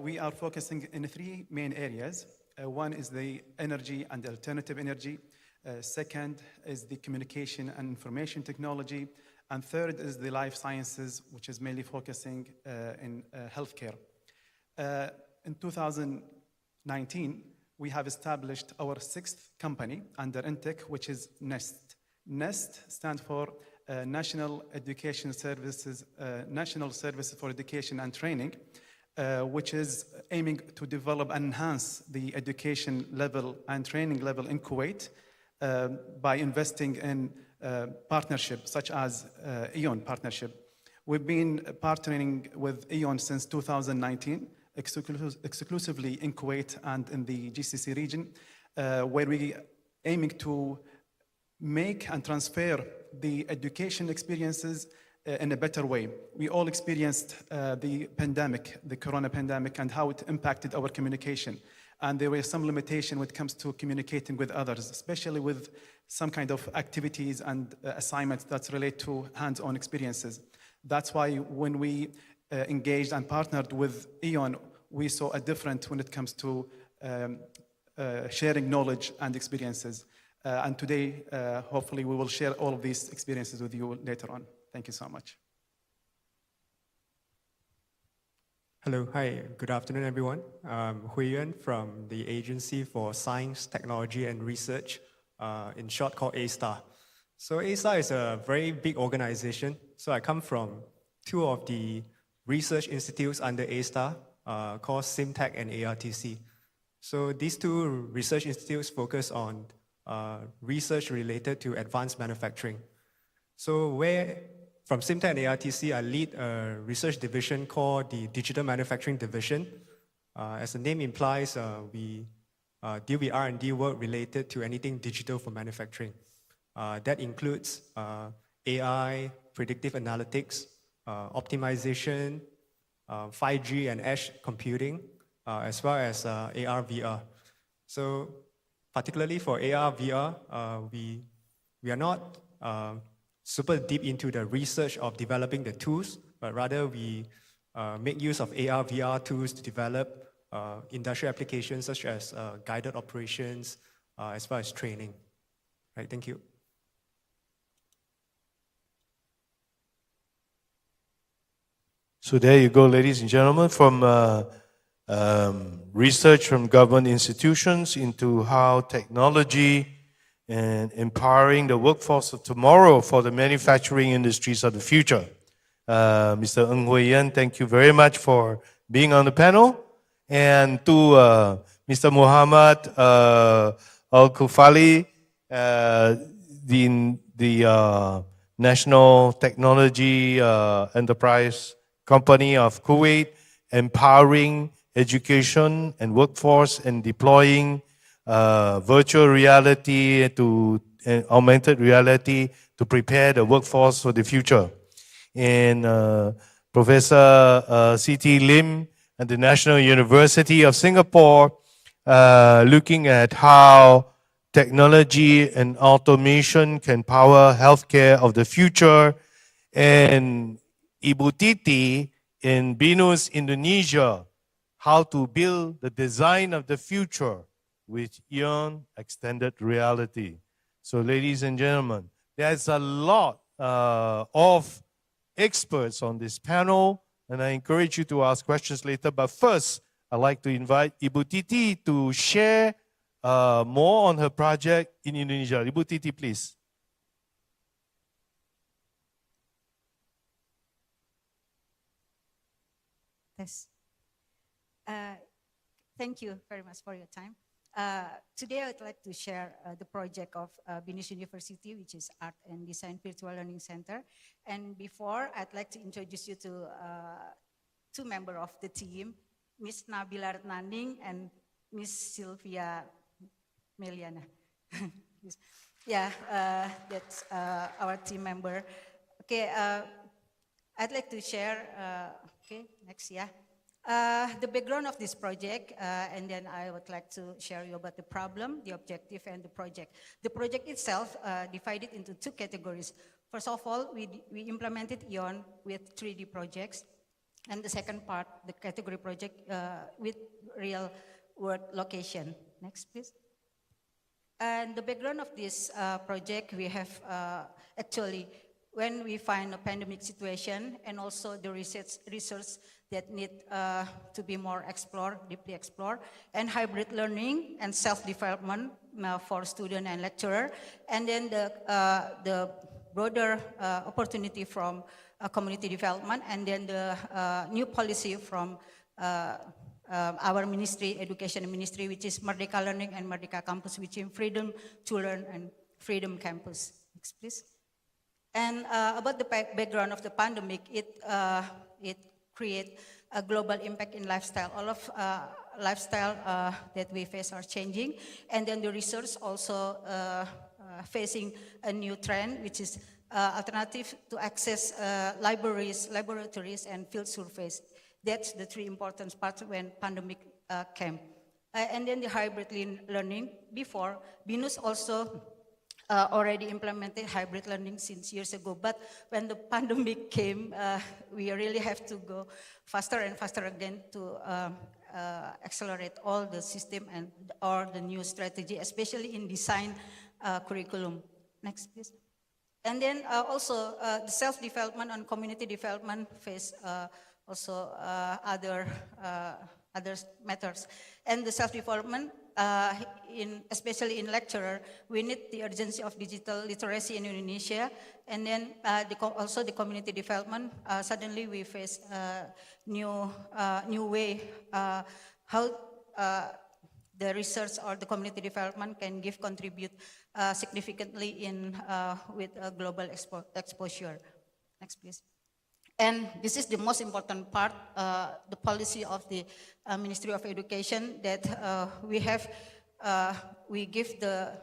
We are focusing in three main areas. One is the energy and alternative energy. Second is the communication and information technology. And third is the life sciences, which is mainly focusing in healthcare. In 2019, we have established our sixth company under EdTech, which is NEST. NEST stands for National Education Services, National Services for Education and Training, which is aiming to develop and enhance the education level and training level in Kuwait. by investing in partnerships such as EON partnership. We've been partnering with EON since 2019, exclusively in Kuwait and in the GCC region, where we aiming to make and transfer the education experiences in a better way. We all experienced the pandemic, the corona pandemic, and how it impacted our communication. And there were some limitation when it comes to communicating with others, especially with some kind of activities and assignments that relate to hands-on experiences. That's why when we engaged and partnered with EON, we saw a difference when it comes to sharing knowledge and experiences. And today, hopefully, we will share all of these experiences with you later on. Thank you so much. Hello, hi, good afternoon, everyone. I'm Huiyan from the Agency for Science, Technology, and Research, in short called A-STAR. So A-STAR is a very big organization. So I come from two of the research institutes under A-STAR, called SIMTech and ARTC. So these two research institutes focus on research related to advanced manufacturing. So from SIMTech and ARTC, I lead a research division called the Digital Manufacturing Division. As the name implies, we deal with R&D work related to anything digital for manufacturing. That includes AI, predictive analytics, optimization, 5G and edge computing, as well as AR, VR. So particularly for AR, VR, we are not super deep into the research of developing the tools, but rather we make use of AR, VR tools to develop industrial applications such as guided operations, as well as training. Right, thank you. So there you go, ladies and gentlemen, from research from government institutions into how technology and empowering the workforce of tomorrow for the manufacturing industries of the future. Mr. Ng Hui Yan, thank you very much for being on the panel. And to Mr. Muhammad Al-Kufali, the National Technology Enterprise Company of Kuwait, empowering education and workforce and deploying virtual reality and augmented reality to prepare the workforce for the future. And Professor C.T. Lim at the National University of Singapore, looking at how technology and automation can power healthcare of the future. And Ibu Titi in Binus, Indonesia, how to build the design of the future with EON Extended Reality. So ladies and gentlemen, there's a lot of experts on this panel, and I encourage you to ask questions later. But first, I'd like to invite Ibu Titi to share more on her project in Indonesia. Ibu Titi, please. Yes. Thank you very much for your time. Today, I'd like to share the project of Binus University, which is Art and Design Virtual Learning Center. And before, I'd like to introduce you to two members of the team, Miss Nabila Naning and Miss Sylvia Meliana. Yeah, that's our team member. Okay, I'd like to share, okay, next, yeah. The background of this project, and then I would like to share you about the problem, the objective, and the project. The project itself divided into two categories. First of all, we implemented EON with 3D projects, and the second part, the category project with real world location. Next, please. And the background of this project, we have actually, when we find a pandemic situation and also the research that need to be more explored, deeply explored, and hybrid learning and self-development for student and lecturer, and then the broader opportunity from community development, and then the new policy from our ministry, education ministry, which is Merdeka Learning and Merdeka Campus, which is Freedom to Learn and Freedom Campus. Next, please. And about the background of the pandemic, it creates a global impact in lifestyle. All of lifestyle that we face are changing, and then the research also facing a new trend, which is alternative to access libraries, laboratories, and field surveys. That's the three important parts when pandemic came. And then the hybrid learning. Before, BINUS also already implemented hybrid learning since years ago, but when the pandemic came, we really have to go faster and faster again to accelerate all the system and or the new strategy, especially in design curriculum. Next, please. And then also the self-development and community development face also other matters. And the self-development, especially in lecturer, we need the urgency of digital literacy in Indonesia. And then also the community development, suddenly we face new way how the research or the community development can contribute significantly in with a global exposure. Next, please. And this is the most important part, the policy of the Ministry of Education, that we give the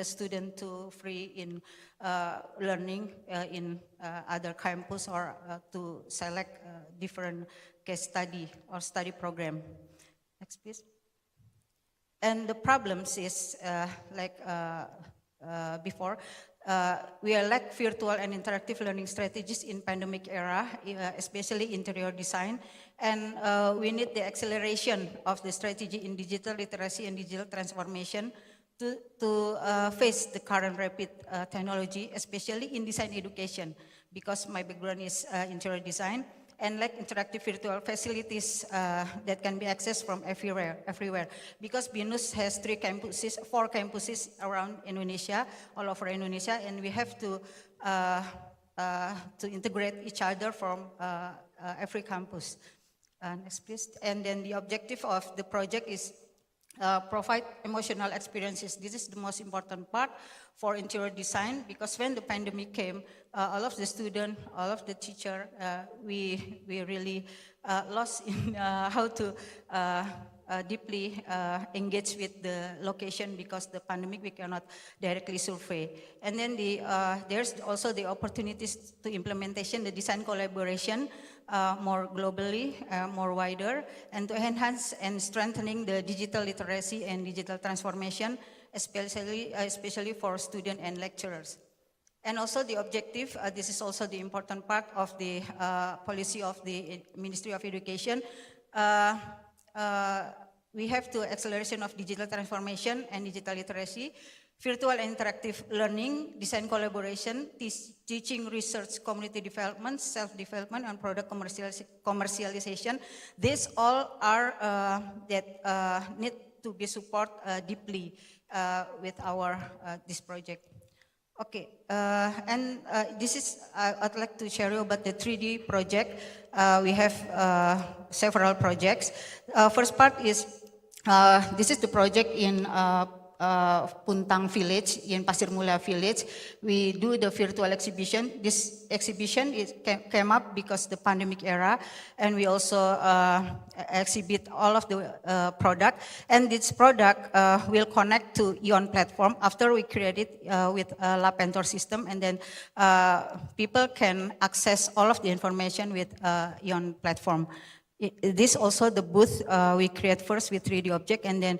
student to free in learning in other campus or to select different case study or study program. Next, please. And the problems is like before, we lack virtual and interactive learning strategies in pandemic era, especially interior design, and we need the acceleration of the strategy in digital literacy and digital transformation to face the current rapid technology, especially in design education, because my background is interior design, and like interactive virtual facilities that can be accessed from everywhere. Because BINUS has 4 campuses around Indonesia, all over Indonesia, and we have to integrate each other from every campus. Next, please. And then the objective of the project is provide emotional experiences. This is the most important part for interior design, because when the pandemic came, all of the students, all of the teacher, we really lost in how to deeply engage with the location, because the pandemic we cannot directly survey. And then there's also the opportunities to implementation, the design collaboration more globally, more wider, and to enhance and strengthening the digital literacy and digital transformation, especially for students and lecturers. And also the objective, this is also the important part of the policy of the Ministry of Education. We have to acceleration of digital transformation and digital literacy, virtual and interactive learning, design collaboration, teaching, research, community development, self-development, and product commercialization. These all are that need to be supported deeply with our this project. Okay, and this is, I'd like to share you about the 3D project. We have several projects. First part is, this is the project in Puntang village, in Pasir Mula village. We do the virtual exhibition. This exhibition came up because the pandemic era, and we also exhibit all of the product. And this product will connect to EON platform after we create it with a lab mentor system, and then people can access all of the information with EON platform. This also the booth we create first with 3D object, and then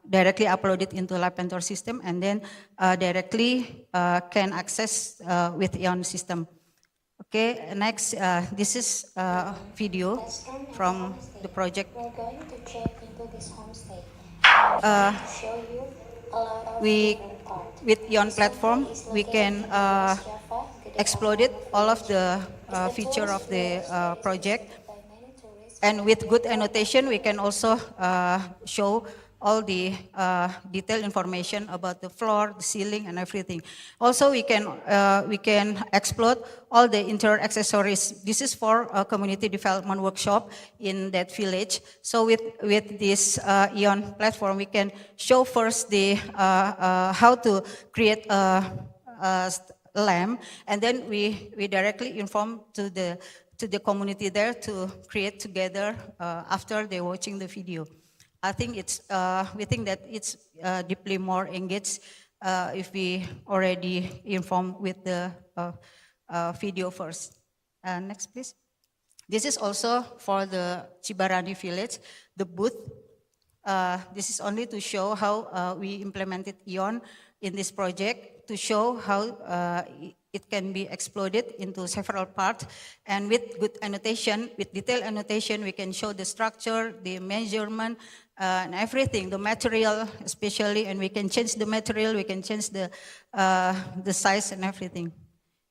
directly upload it into lab mentor system, and then directly can access with EON system. Okay, next, this is video from the project. We're going to check into this homestay. Show you a lot of different parts. With EON platform, we can explode it, all of the feature of the project. And with good annotation, we can also show all the detailed information about the floor, the ceiling, and everything. Also, we can exploit all the interior accessories. This is for a community development workshop in that village. So with this EON platform, we can show first the how to create a lamp, and then we directly inform to the community there to create together after they're watching the video. I think we think that it's deeply more engaged if we already inform with the video first. Next, please. This is also for the Cibarani village, the booth. This is only to show how we implemented EON in this project, to show how it can be exploded into several parts, and with good annotation, with detailed annotation, we can show the structure, the measurement, and everything, the material especially, and we can change the material, we can change the size and everything.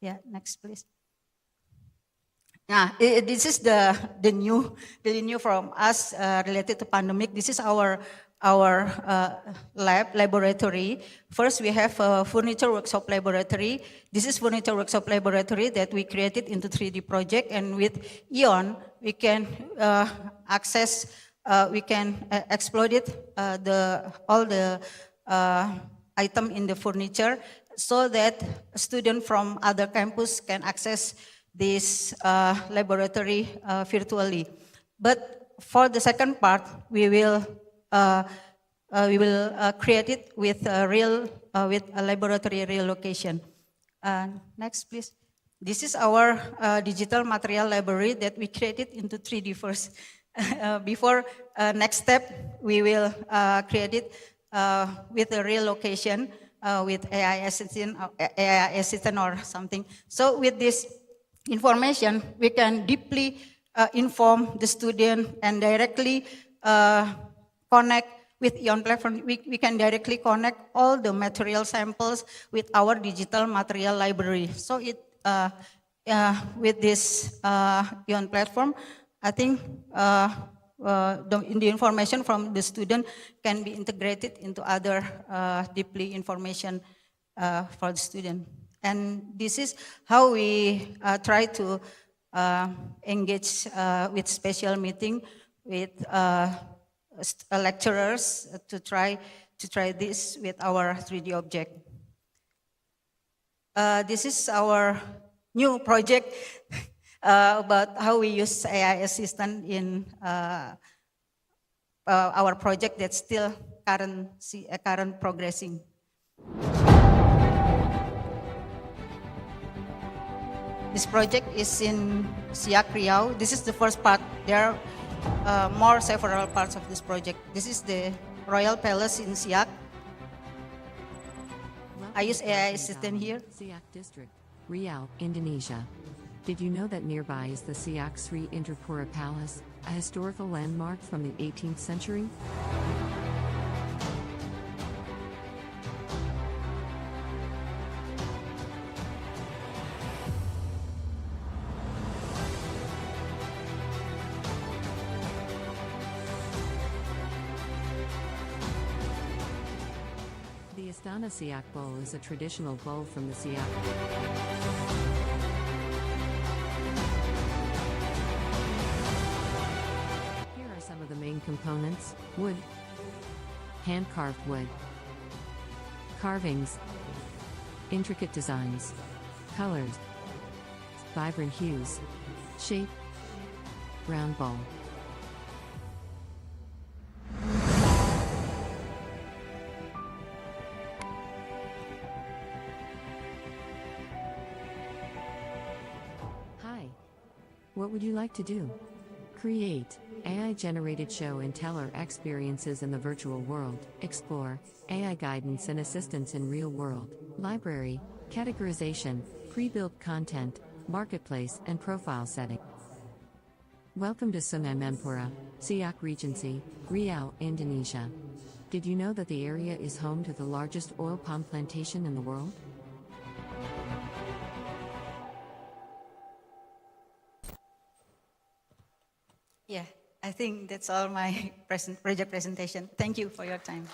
Yeah, next please. This is the new from us related to pandemic. This is our laboratory. First, we have a furniture workshop laboratory. This is furniture workshop laboratory that we created into 3D project, and with EON, we can access, we can exploit it, all the item in the furniture, so that students from other campus can access this laboratory virtually. But for the second part, we will create it with with a laboratory real location. Next, please. This is our digital material library that we created into 3D first. Before next step, we will create it with a real location with AI assistant or something. So with this information, we can deeply inform the student and directly connect with EON platform. We can directly connect all the material samples with our digital material library. So it with this EON platform, I think the information from the student can be integrated into other deeply information for the student. And this is how we try to engage with special meeting with lecturers to try this with our 3D object. This is our new project about how we use AI assistant in our project that's still current progressing. This project is in CHOC Riau. This is the first part. There are several parts of this project. This is the Royal Palace in CHOC. I use AI assistant here. CHOC District, Riau, Indonesia. Did you know that nearby is the CHOC Sri Indrapura Palace, a historical landmark from the 18th century? The Istana CHOC bowl is a traditional bowl from the CHOC. Here are some of the main components: wood, hand-carved wood, carvings, intricate designs, colors, vibrant hues, shape, round bowl. What would you like to do? Create AI-generated show and teller experiences in the virtual world, explore AI guidance and assistance in real world, library, categorization, pre-built content, marketplace and profile setting. Welcome to Sungai Mempura, CHOC Regency, Riau, Indonesia. Did you know that the area is home to the largest oil palm plantation in the world? Yeah, I think that's all my project presentation. Thank you for your time.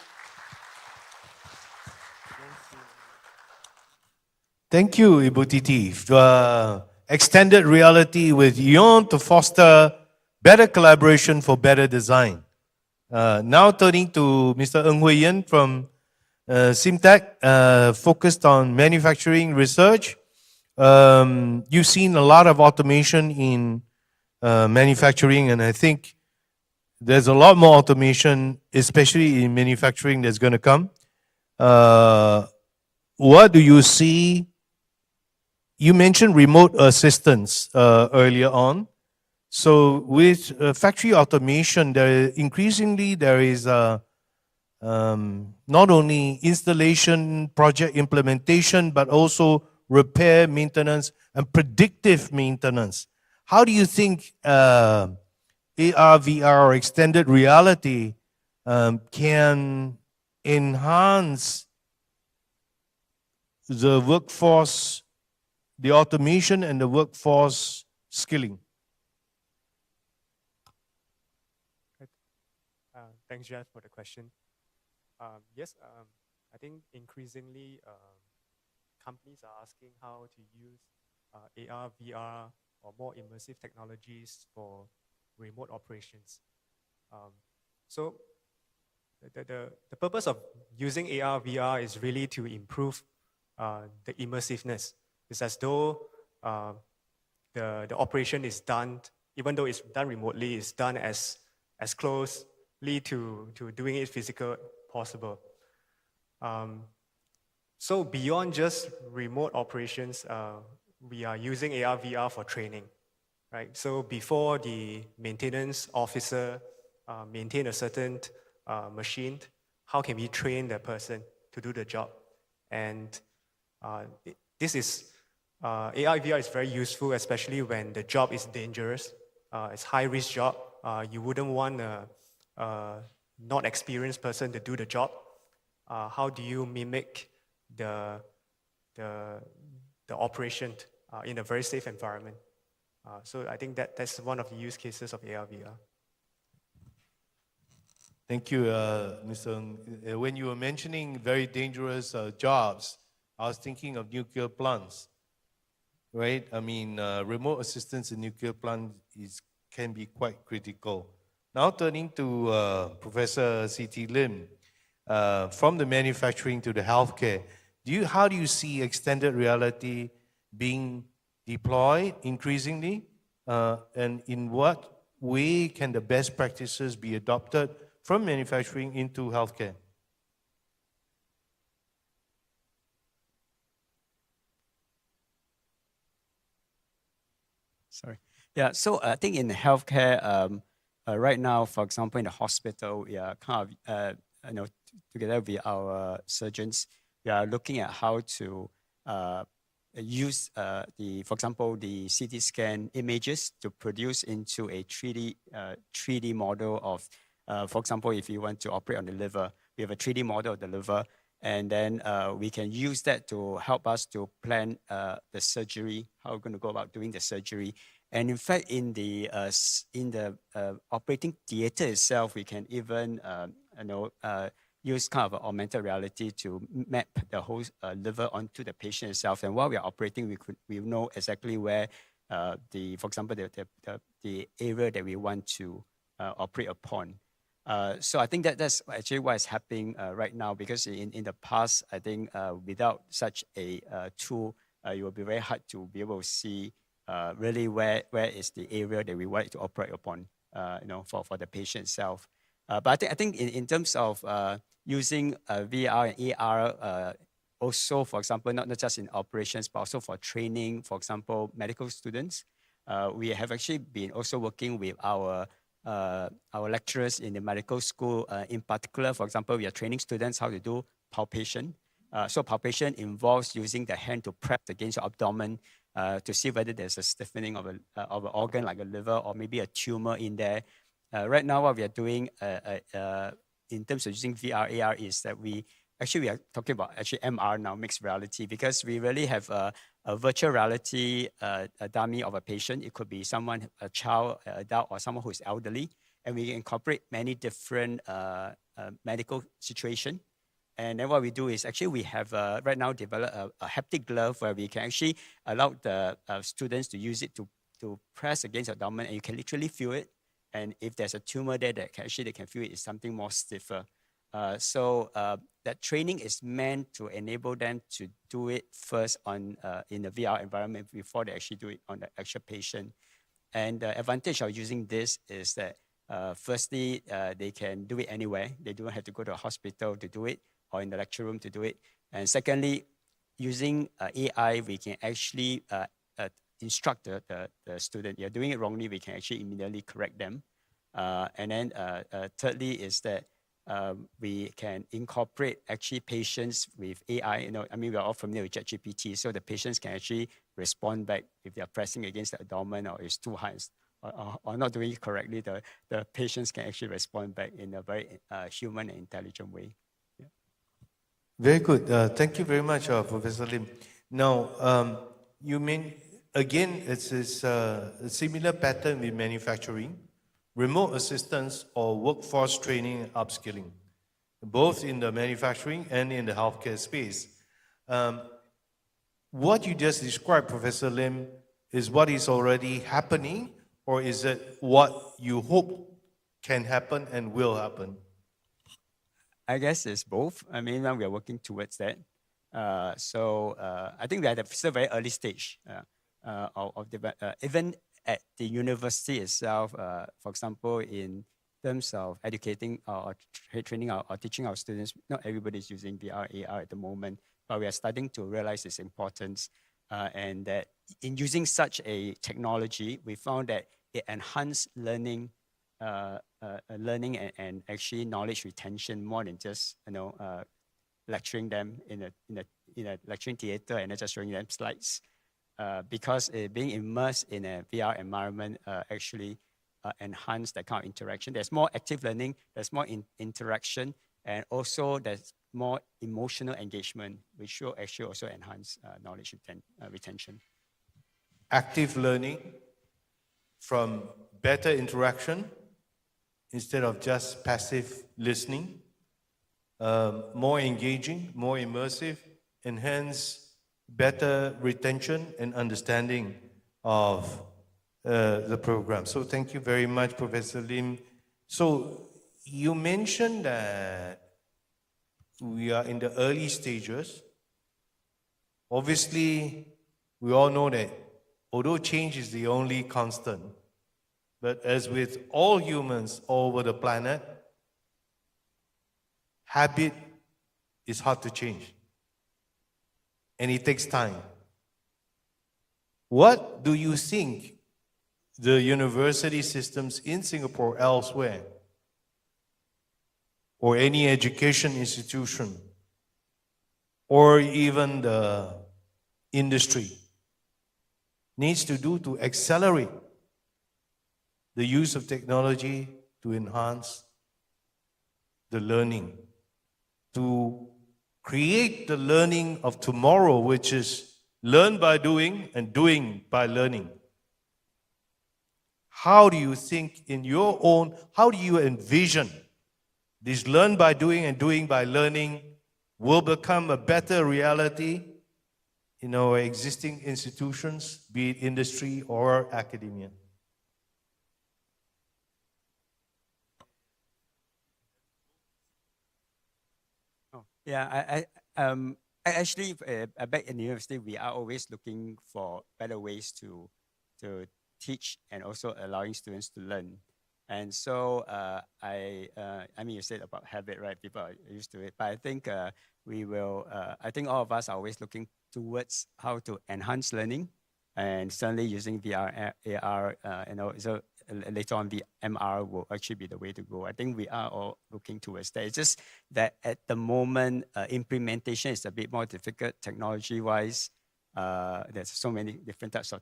Thank you, Ibu Titi. Extended reality with EON to foster better collaboration for better design. Now turning to Mr. Ng Hui Yen from SimTech, focused on manufacturing research. You've seen a lot of automation in manufacturing, and I think there's a lot more automation, especially in manufacturing, that's going to come. What do you see? You mentioned remote assistance earlier on. So with factory automation, increasingly there is not only installation, project implementation, but also repair, maintenance, and predictive maintenance. How do you think AR, VR, or extended reality can enhance the workforce, the automation and the workforce skilling? Thanks, Jeff, for the question. Yes, I think increasingly companies are asking how to use AR, VR, or more immersive technologies for remote operations. So the purpose of using AR, VR is really to improve the immersiveness. It's as though the operation is done, even though it's done remotely, it's done as closely to doing it physical possible. So beyond just remote operations, we are using AR, VR for training, right? So before the maintenance officer maintain a certain machine, how can we train that person to do the job? And this is AR, VR is very useful, especially when the job is dangerous. It's high-risk job. You wouldn't want a not experienced person to do the job. How do you mimic the operation in a very safe environment? So I think that's one of the use cases of AR, VR. Thank you, Mr. Ng. When you were mentioning very dangerous jobs, I was thinking of nuclear plants, right? I mean, remote assistance in nuclear plants can be quite critical. Now turning to Professor C.T. Lim, from the manufacturing to the healthcare, how do you see extended reality being deployed increasingly? And in what way can the best practices be adopted from manufacturing into healthcare? Sorry. Yeah, so I think in healthcare, right now, for example, in the hospital, we are kind of, together with our surgeons, we are looking at how to use for example, the CT scan images to produce into a 3D model of, for example, if you want to operate on the liver, we have a 3D model of the liver, and then we can use that to help us to plan the surgery, how we're going to go about doing the surgery. And in fact, in the operating theater itself, we can even use kind of augmented reality to map the whole liver onto the patient itself. And while we are operating, we know exactly where for example, the area that we want to operate upon. So I think that's actually what is happening right now, because in the past, I think without such a tool, it will be very hard to be able to see really where is the area that we want to operate upon, for the patient itself. But I think in terms of using VR and AR, also, for example, not just in operations, but also for training, for example, medical students, we have actually been also working with our lecturers in the medical school. In particular, for example, we are training students how to do palpation. So palpation involves using the hand to press against your abdomen to see whether there's a stiffening of an organ like a liver or maybe a tumor in there. Right now, what we are doing in terms of using VR, AR is that we are talking about MR now, mixed reality, because we really have a virtual reality a dummy of a patient. It could be someone, a child, adult, or someone who is elderly. And we incorporate many different medical situations. And then what we do is actually we have right now developed a haptic glove where we can actually allow the students to use it to press against the abdomen, and you can literally feel it. And if there's a tumor there, that actually they can feel it is something more stiffer. So that training is meant to enable them to do it first on in the VR environment before they actually do it on the actual patient. And the advantage of using this is that firstly, they can do it anywhere. They don't have to go to a hospital to do it or in the lecture room to do it. And secondly, using AI, we can actually instruct the student. You're doing it wrongly, we can actually immediately correct them. And then thirdly is that we can incorporate actually patients with AI. You know, I mean, we're all familiar with ChatGPT, so the patients can actually respond back if they're pressing against the abdomen or it's too high or not doing it correctly. The patients can actually respond back in a very human and intelligent way. Yeah. Very good. Thank you very much, Professor Lim. Now, you mean, again, it's a similar pattern with manufacturing, remote assistance or workforce training and upskilling, both in the manufacturing and in the healthcare space. What you just described, Professor Lim, is what is already happening, or is it what you hope can happen and will happen? I guess it's both. I mean, now we are working towards that. I think we are at a still very early stage of even at the university itself. For example, in terms of educating or training or teaching our students, not everybody is using VR, AR at the moment, but we are starting to realize its importance. And that in using such a technology, we found that it enhanced learning, and actually knowledge retention more than just lecturing them in a lecturing theater and just showing them slides. Because being immersed in a VR environment actually enhance that kind of interaction. There's more active learning, there's more interaction, and also there's more emotional engagement, which will actually also enhance knowledge retention. Active learning from better interaction instead of just passive listening, more engaging, more immersive, and hence better retention and understanding of the program. So thank you very much, Professor Lim. So you mentioned that we are in the early stages. Obviously, we all know that although change is the only constant, but as with all humans all over the planet, habit is hard to change. And it takes time. What do you think the university systems in Singapore, elsewhere, or any education institution, or even the industry needs to do to accelerate the use of technology to enhance the learning, to create the learning of tomorrow, which is learn by doing and doing by learning? How do you think in your own, how do you envision this learn by doing and doing by learning will become a better reality in our existing institutions, be it industry or academia? Yeah, I actually back in the university, we are always looking for better ways to teach and also allowing students to learn. And so I mean, you said about habit, right? People are used to it, but I think we will. I think all of us are always looking towards how to enhance learning, and certainly using VR, AR, so later on the MR will actually be the way to go. I think we are all looking towards that. It's just that at the moment, implementation is a bit more difficult technology-wise. There's so many different types of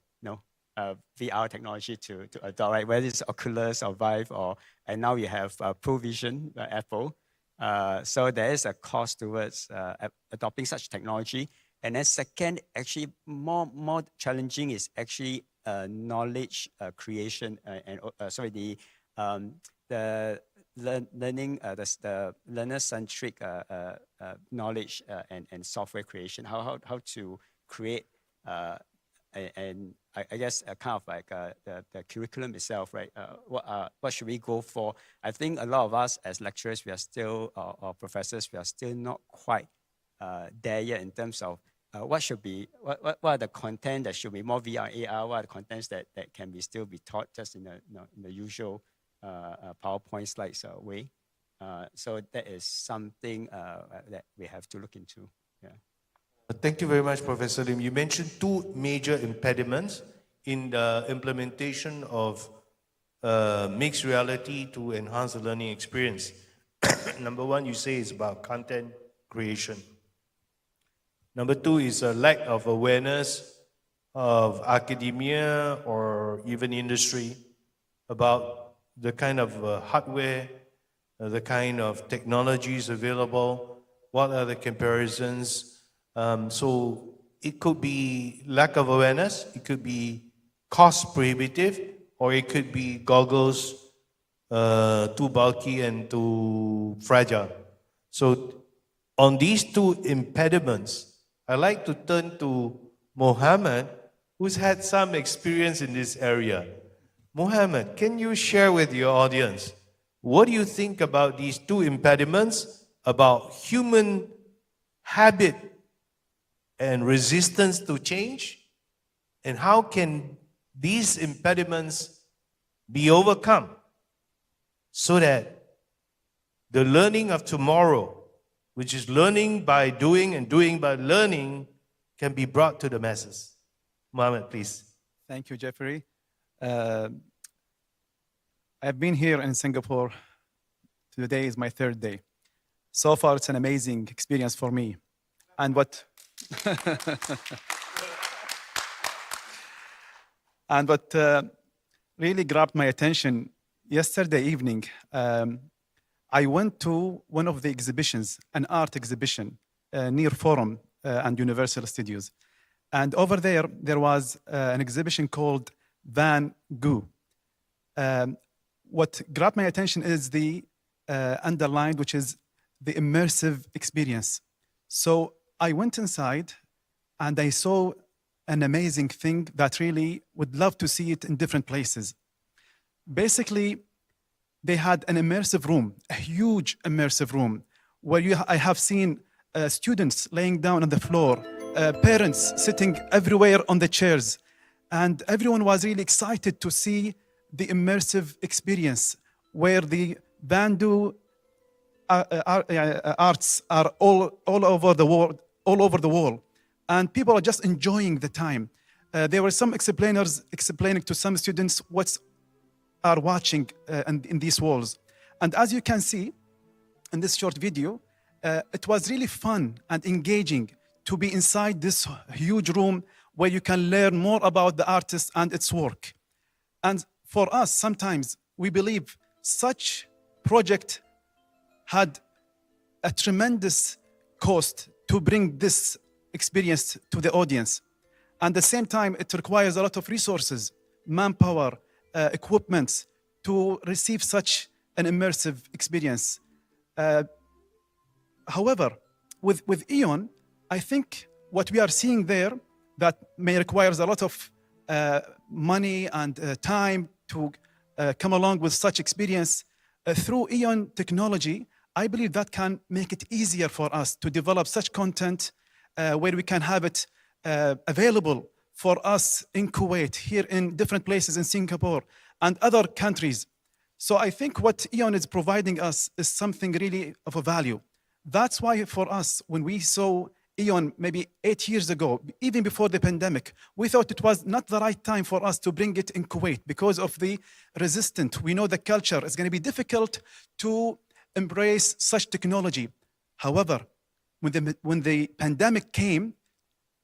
VR technology to adopt, right? Whether it's Oculus or Vive, and now you have Provision by Apple. So there is a cost towards adopting such technology. And then second, actually more challenging is actually knowledge creation the learner-centric knowledge and software creation. How to create and I guess kind of like the curriculum itself, right? What should we go for? I think a lot of us as lecturers, we are still or professors, we are still not quite there yet in terms of what are the content that should be more VR, AR? What are the contents that can still be taught just in the usual PowerPoint slides way? So that is something that we have to look into. Yeah. Thank you very much, Professor Lim. You mentioned two major impediments in the implementation of mixed reality to enhance the learning experience. Number one, you say is about content creation. Number two is a lack of awareness of academia or even industry about the kind of hardware, the kind of technologies available, what are the comparisons. So it could be lack of awareness, it could be cost prohibitive, or it could be goggles too bulky and too fragile. So on these two impediments, I'd like to turn to Mohammed, who's had some experience in this area. Mohammed, can you share with your audience, what do you think about these two impediments, about human habit and resistance to change, and how can these impediments be overcome so that the learning of tomorrow, which is learning by doing and doing by learning, can be brought to the masses? Mohammed, please. Thank you, Jeffrey. I've been here in Singapore. Today is my third day. So far, it's an amazing experience for me. And what really grabbed my attention yesterday evening, I went to one of the exhibitions, an art exhibition near Forum and Universal Studios. And over there, there was an exhibition called Van Gogh. What grabbed my attention is the underlined, which is the immersive experience. So I went inside and I saw an amazing thing that really would love to see it in different places. Basically, they had an immersive room, a huge immersive room, where I have seen students laying down on the floor, parents sitting everywhere on the chairs, and everyone was really excited to see the immersive experience, where the Van Gogh arts are all over the world, and people are just enjoying the time. There were some explainers explaining to some students what are watching in these walls. And as you can see in this short video, it was really fun and engaging to be inside this huge room where you can learn more about the artist and its work. And for us, sometimes we believe such project had a tremendous cost to bring this experience to the audience. And at the same time, it requires a lot of resources, manpower, equipment to receive such an immersive experience. However, with EON, I think what we are seeing there that may require a lot of money and time to come along with such experience, through EON technology, I believe that can make it easier for us to develop such content where we can have it available for us in Kuwait, here in different places in Singapore and other countries. So I think what EON is providing us is something really of a value. That's why for us, when we saw EON maybe 8 years ago, even before the pandemic, we thought it was not the right time for us to bring it in Kuwait because of the resistance. We know the culture is going to be difficult to embrace such technology. However, when the pandemic came,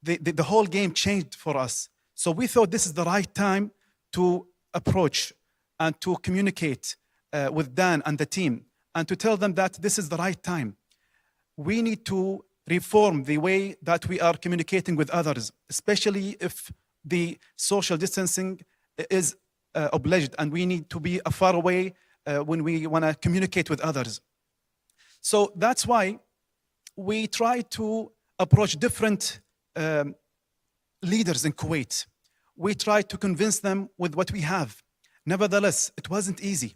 the whole game changed for us. So we thought this is the right time to approach and to communicate with Dan and the team and to tell them that this is the right time. We need to reform the way that we are communicating with others, especially if the social distancing is obliged and we need to be far away when we want to communicate with others. So that's why we try to approach different leaders in Kuwait. We try to convince them with what we have. Nevertheless, it wasn't easy.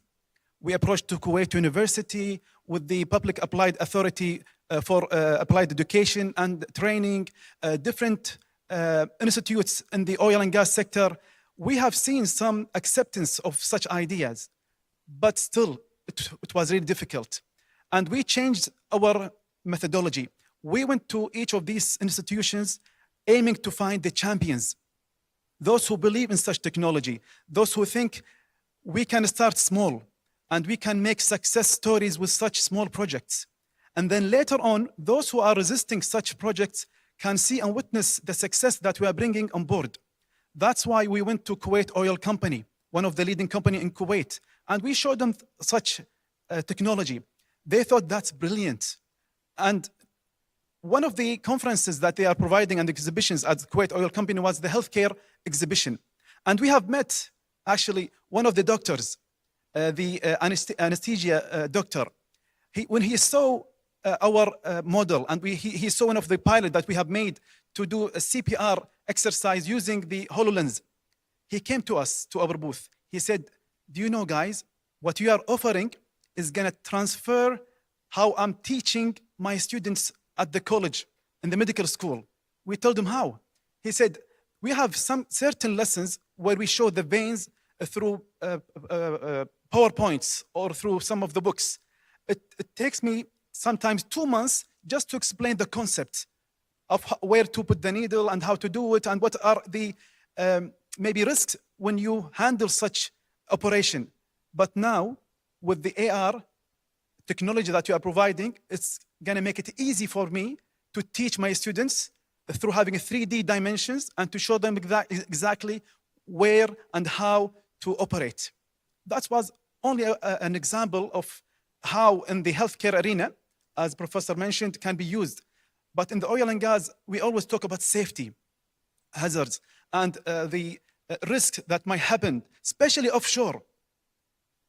We approached to Kuwait University with the Public Applied Authority for Applied Education and Training, different institutes in the oil and gas sector. We have seen some acceptance of such ideas, but still it was really difficult. And we changed our methodology. We went to each of these institutions aiming to find the champions, those who believe in such technology, those who think we can start small and we can make success stories with such small projects. And then later on, those who are resisting such projects can see and witness the success that we are bringing on board. That's why we went to Kuwait Oil Company, one of the leading companies in Kuwait, and we showed them such technology. They thought that's brilliant. And one of the conferences that they are providing and exhibitions at Kuwait Oil Company was the healthcare exhibition. And we have met actually one of the doctors, the anesthesia doctor. When he saw our model and he saw one of the pilots that we have made to do a CPR exercise using the HoloLens, he came to us, to our booth. He said, do you know, guys, what you are offering is going to transfer how I'm teaching my students at the college, in the medical school. We told him how. He said, we have some certain lessons where we show the veins through PowerPoints or through some of the books. It takes me sometimes 2 months just to explain the concept of where to put the needle and how to do it and what are the maybe risks when you handle such operation. But now, with the AR technology that you are providing, it's going to make it easy for me to teach my students through having 3D dimensions and to show them exactly where and how to operate. That was only an example of how in the healthcare arena, as Professor mentioned, can be used. But in the oil and gas, we always talk about safety, hazards, and the risk that might happen, especially offshore,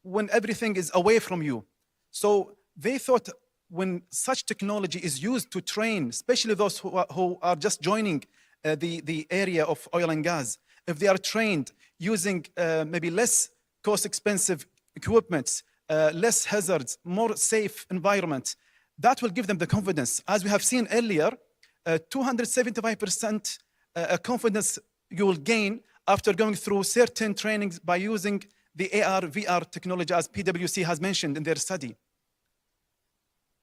when everything is away from you. So they thought when such technology is used to train, especially those who are just joining the area of oil and gas, if they are trained using maybe less cost-expensive equipment, less hazards, more safe environment, that will give them the confidence. As we have seen earlier, 275% confidence you will gain after going through certain trainings by using the AR, VR technology, as PwC has mentioned in their study.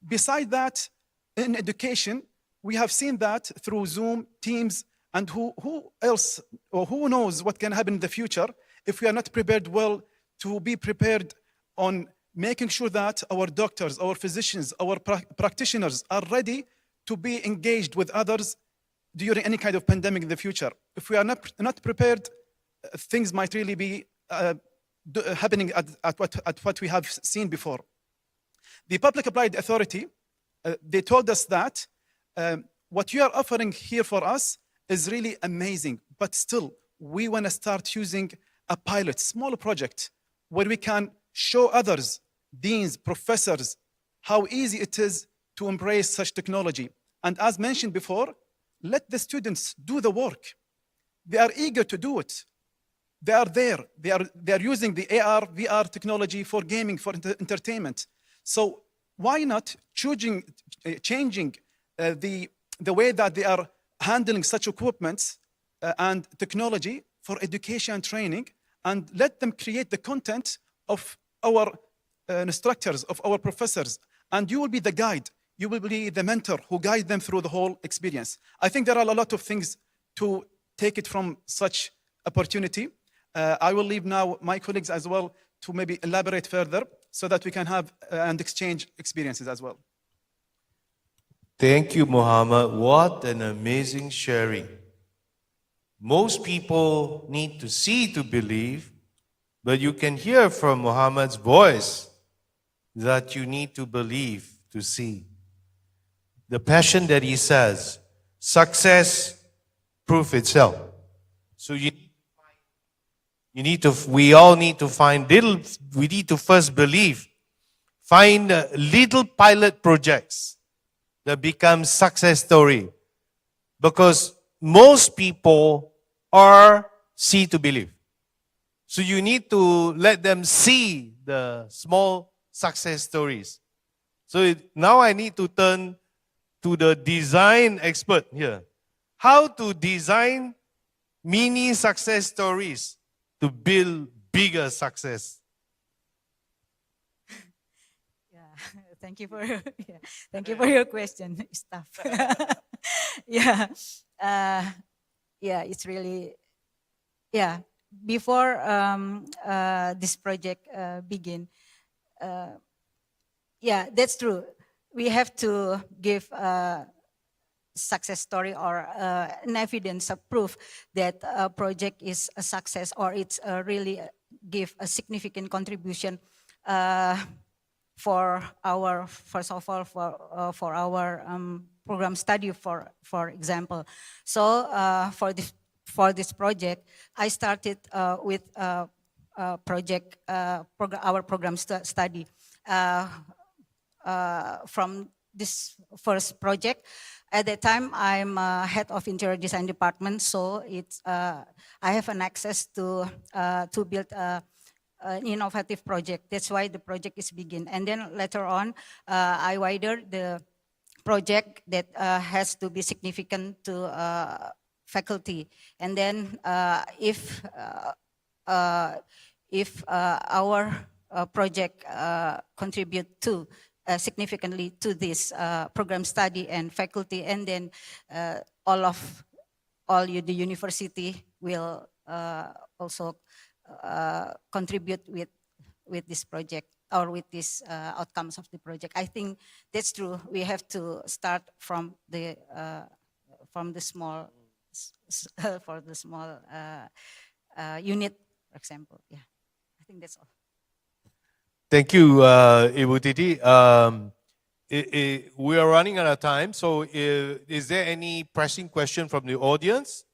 Besides that, in education, we have seen that through Zoom, Teams, and who else, or who knows what can happen in the future if we are not prepared well to be prepared on making sure that our doctors, our physicians, our practitioners are ready to be engaged with others during any kind of pandemic in the future. If we are not prepared, things might really be happening at what we have seen before. The Public Applied Authority, they told us that what you are offering here for us is really amazing, but still, we want to start using a pilot, small project, where we can show others, deans, professors, how easy it is to embrace such technology. And as mentioned before, let the students do the work. They are eager to do it. They are there. They are using the AR, VR technology for gaming, for entertainment. So why not changing the way that they are handling such equipment and technology for education and training, and let them create the content of our instructors, of our professors, and you will be the guide. You will be the mentor who guide them through the whole experience. I think there are a lot of things to take it from such opportunity. I will leave now my colleagues as well to maybe elaborate further so that we can have and exchange experiences as well. Thank you, Muhammad. What an amazing sharing. Most people need to see to believe, but you can hear from Muhammad's voice that you need to believe to see. the passion that he says, success proof itself. So we all need to find we need to first believe, find little pilot projects that become success story. Because most people are see to believe. So you need to let them see the small success stories. So now I need to turn to the design expert here. How to design mini success stories to build bigger success. Thank you for thank you for your question, staff. It's really Before this project begin, that's true. We have to give a success story or an evidence of proof that a project is a success or it's really give a significant contribution for our, first of all, for our program study, for example. So for this project, I started with our program study. From this first project, at that time I'm head of interior design department, so it's I have an access to build an innovative project. That's why the project is begin. And then later on, I wider the project that has to be significant to faculty. And then if our project contribute to significantly to this program study and faculty, and then all the university will also contribute with this project or with these outcomes of the project. I think that's true. We have to start from the small unit, for example. Yeah, I think that's all. Thank you, Ibu Titi. We are running out of time, so is there any pressing question from the audience?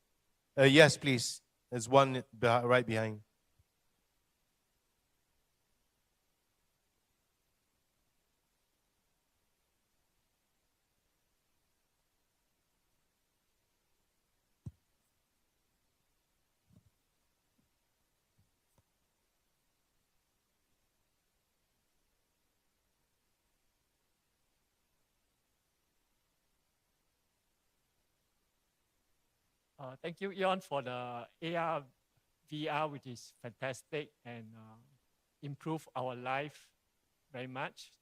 Yes, please. There's one right behind. Thank you, EON, for the AR, VR, which is fantastic and improve our life very much.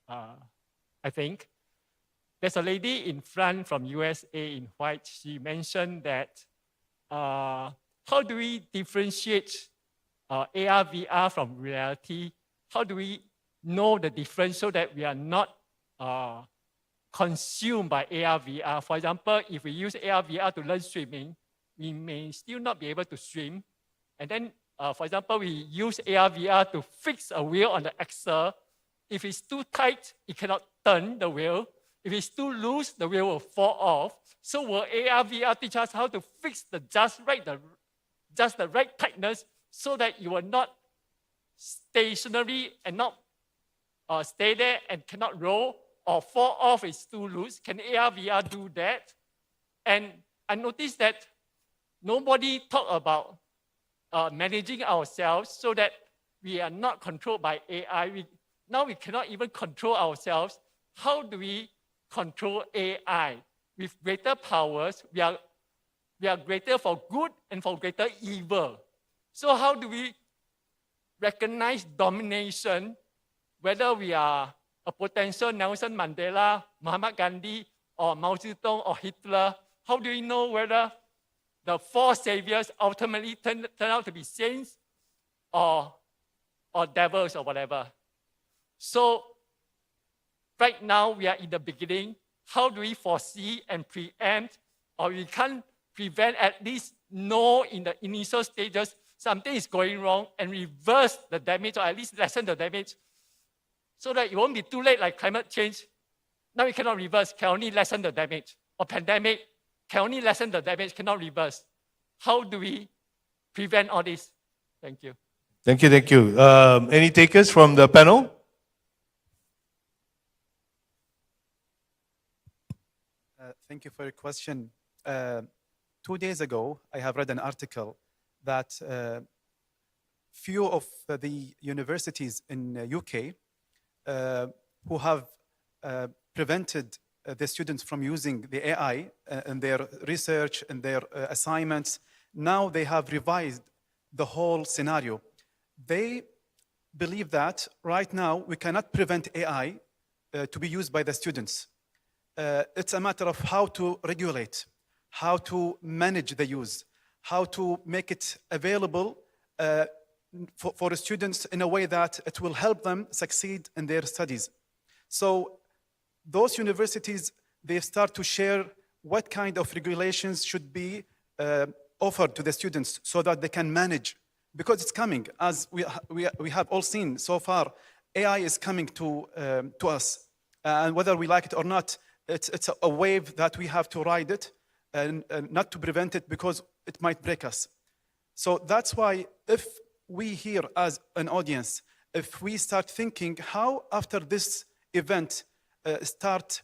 I think there's a lady in front from USA in white. She mentioned that how do we differentiate AR, VR from reality? How do we know the difference so that we are not consumed by AR, VR? For example, if we use AR, VR to learn swimming, we may still not be able to swim. And then, for example, we use AR, VR to fix a wheel on the axle. If it's too tight, it cannot turn the wheel. If it's too loose, the wheel will fall off. So will AR, VR teach us how to fix just the right tightness so that you will not stationary and not stay there and cannot roll or fall off, it's too loose? Can AR, VR do that? And I noticed that nobody talk about managing ourselves so that we are not controlled by AI. Now we cannot even control ourselves. How do we control AI? With greater powers, we are greater for good and for greater evil. So how do we recognize domination, whether we are a potential Nelson Mandela, Mahatma Gandhi, or Mao Zedong, or Hitler? How do we know whether the four saviors ultimately turn out to be saints or devils or whatever? So right now we are in the beginning. How do we foresee and preempt, or we can't prevent, at least know in the initial stages something is going wrong and reverse the damage, or at least lessen the damage, so that it won't be too late like climate change? Now it cannot reverse, can only lessen the damage. Or pandemic can only lessen the damage, cannot reverse. How do we prevent all this? Thank you. Thank you, thank you. Any takers from the panel? Thank you for your question. 2 days ago, I have read an article that few of the universities in UK who have prevented the students from using the AI in their research and their assignments, now they have revised the whole scenario. They believe that right now we cannot prevent AI to be used by the students. It's a matter of how to regulate, how to manage the use, how to make it available for the students in a way that it will help them succeed in their studies. So those universities, they start to share what kind of regulations should be offered to the students so that they can manage, because it's coming. As we have all seen so far, AI is coming to us. And whether we like it or not, it's a wave that we have to ride it and not to prevent it, because it might break us. So that's why if we here as an audience, if we start thinking how after this event, start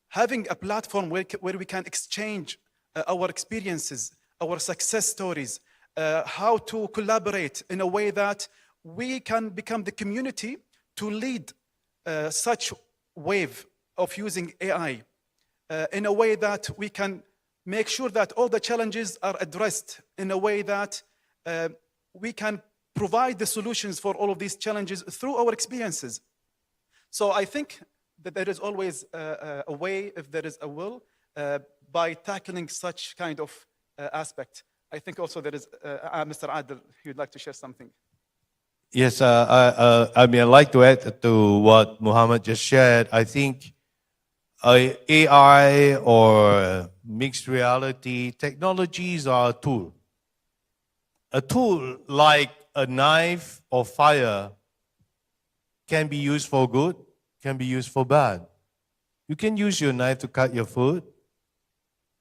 having a platform where we can exchange our experiences, our success stories, how to collaborate in a way that we can become the community to lead such wave of using AI in a way that we can make sure that all the challenges are addressed in a way that we can provide the solutions for all of these challenges through our experiences. So I think that there is always a way, if there is a will, by tackling such kind of aspect. I think also there is Mr. Adil, you'd like to share something. Yes, I mean, I'd like to add to what Muhammad just shared. I think AI or mixed reality technologies are a tool. A tool like a knife or fire can be used for good, can be used for bad. You can use your knife to cut your food.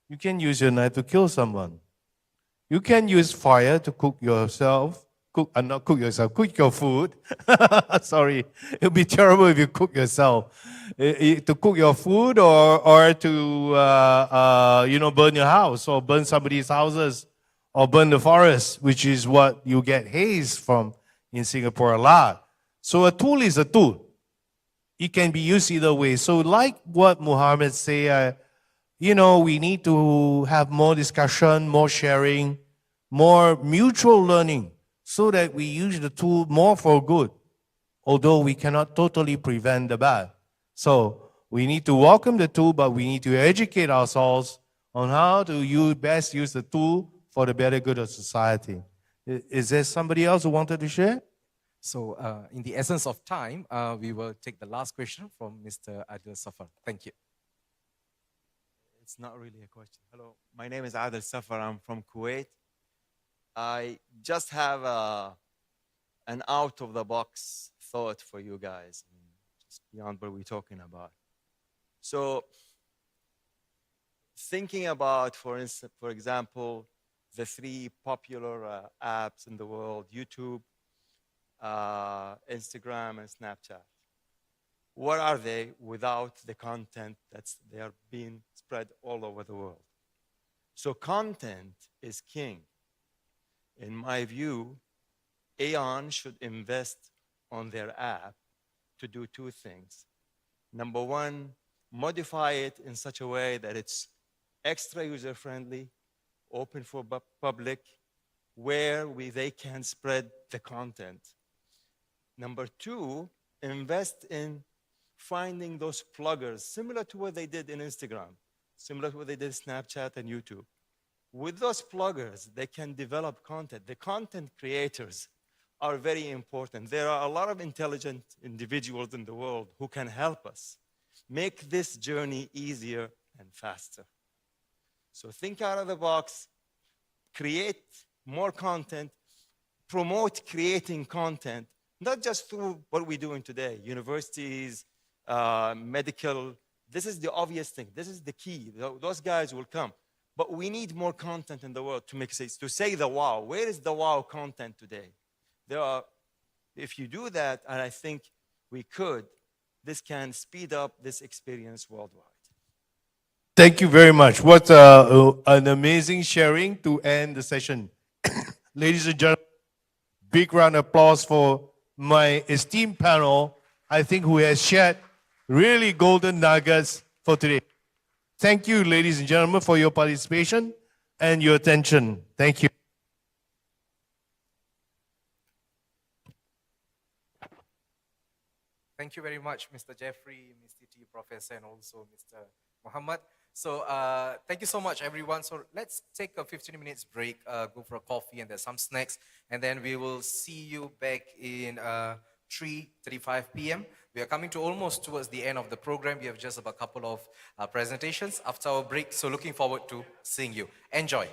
You can use your knife to kill someone. You can use fire to cook yourself. Not cook yourself, cook your food. Sorry, it would be terrible if you cook yourself. To cook your food or to, burn your house or burn somebody's houses or burn the forest, which is what you get haze from in Singapore a lot. So a tool is a tool. It can be used either way. So like what Muhammad said, we need to have more discussion, more sharing, more mutual learning, so that we use the tool more for good, although we cannot totally prevent the bad. So we need to welcome the tool, but we need to educate ourselves on how to best use the tool for the better good of society. Is there somebody else who wanted to share? So in the essence of time, we will take the last question from Mr. Adil Safar. Thank you. It's not really a question. Hello, my name is Adil Safar. I'm from Kuwait. I just have an out-of-the-box thought for you guys, just beyond what we're talking about. So, thinking about, for example, the 3 popular apps in the world, YouTube, Instagram, and Snapchat. What are they without the content they are being spread all over the world? So content is king. In my view, EON should invest on their app to do 2 things. Number 1, modify it in such a way that it's extra user-friendly, open for public, where they can spread the content. Number 2, invest in finding those pluggers, similar to what they did in Instagram, similar to what they did in Snapchat and YouTube. With those pluggers, they can develop content. The content creators are very important. There are a lot of intelligent individuals in the world who can help us make this journey easier and faster. So think out of the box, create more content, promote creating content, not just through what we're doing today, universities, medical. This is the obvious thing. This is the key. Those guys will come. But we need more content in the world to make sense, to say the wow. Where is the wow content today? If you do that, and I think we could, this can speed up this experience worldwide. Thank you very much. What an amazing sharing to end the session. Ladies and gentlemen, big round of applause for my esteemed panel, I think, who has shared really golden nuggets for today. Thank you, ladies and gentlemen, for your participation and your attention. Thank you. Thank you very much, Mr. Jeffrey, Mr. T, Professor, and also Mr. Muhammad. So thank you so much, everyone. So let's take a 15 minutes break, go for a coffee, and there's some snacks. And then we will see you back in 3:35 p.m. We are coming to almost towards the end of the program. We have just about a couple of presentations after our break. So looking forward to seeing you. Enjoy.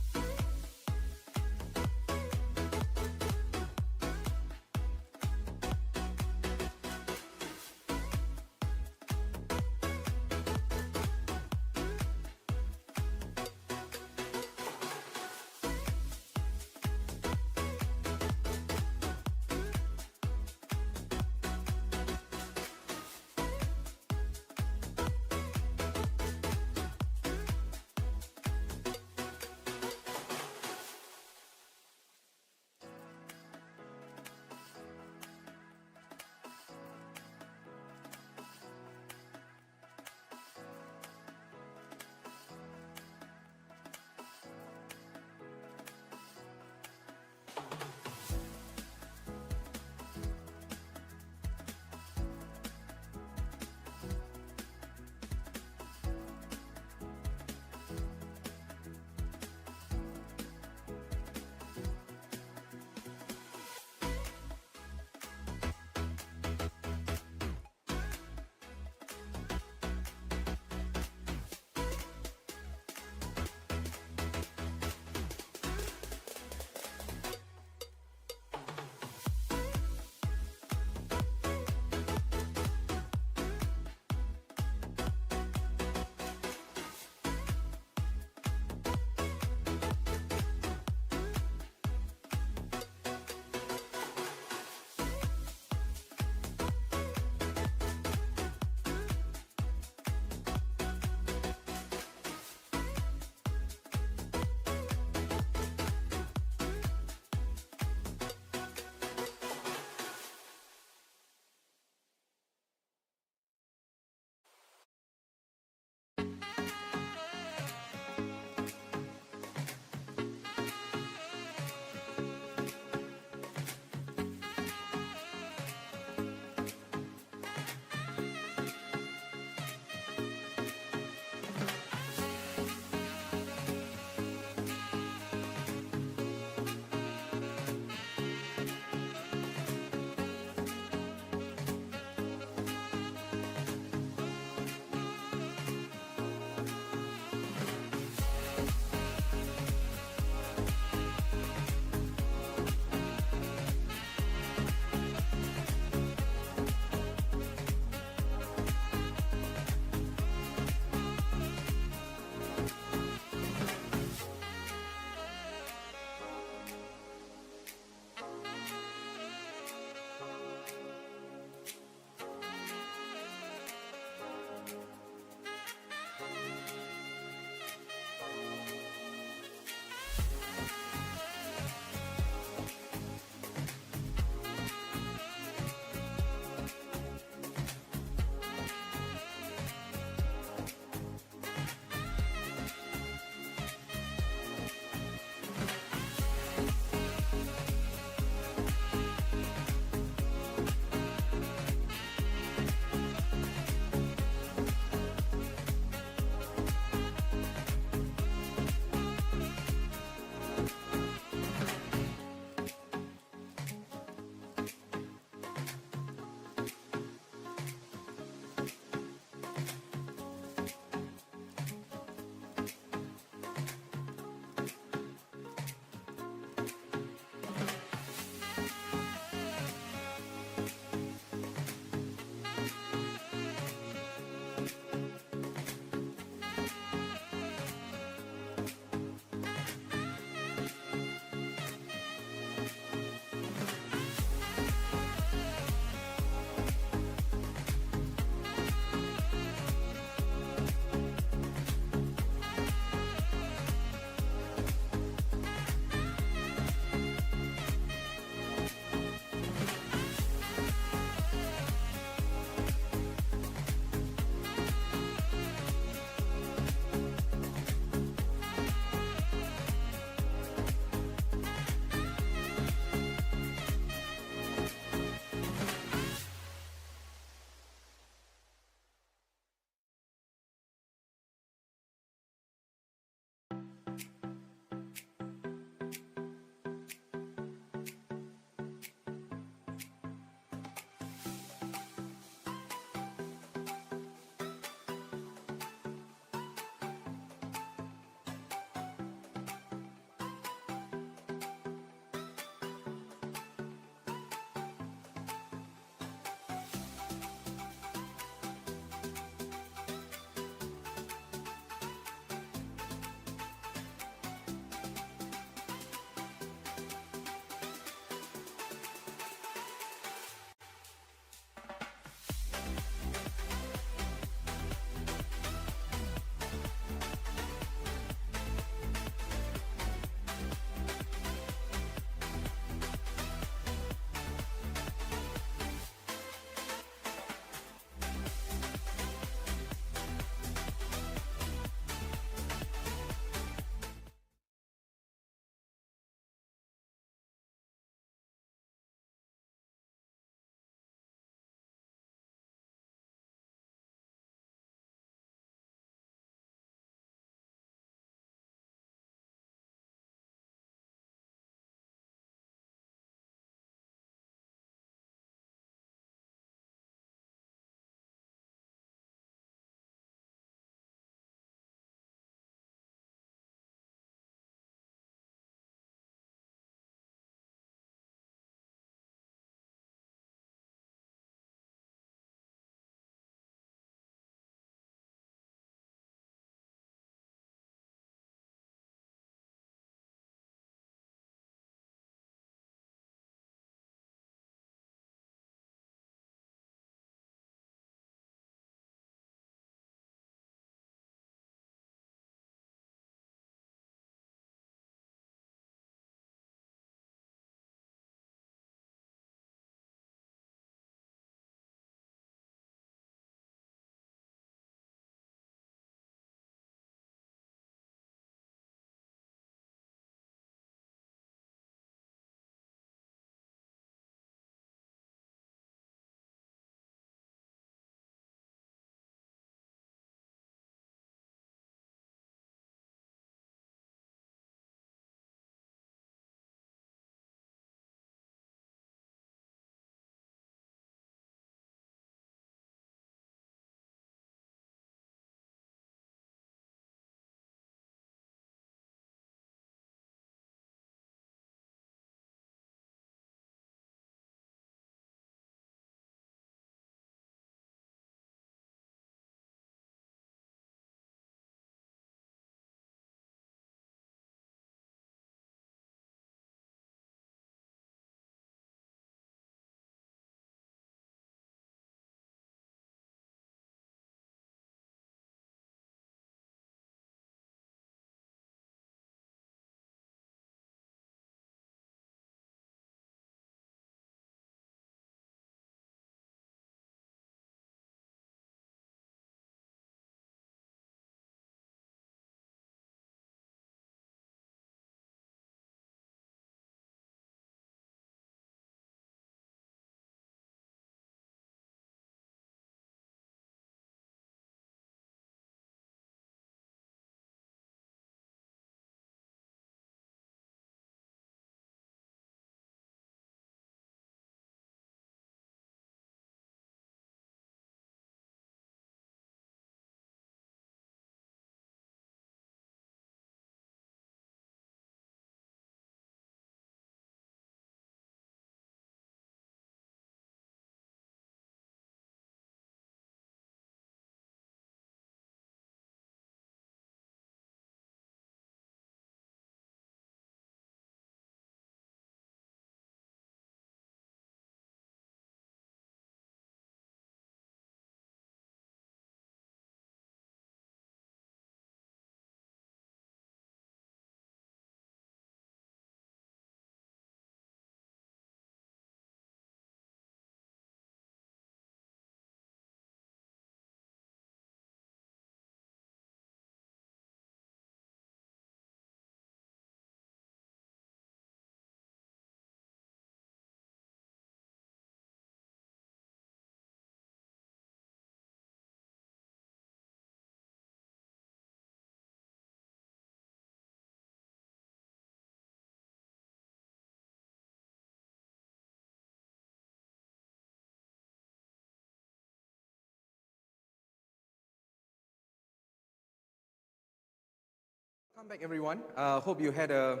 Welcome back, everyone. Hope you had a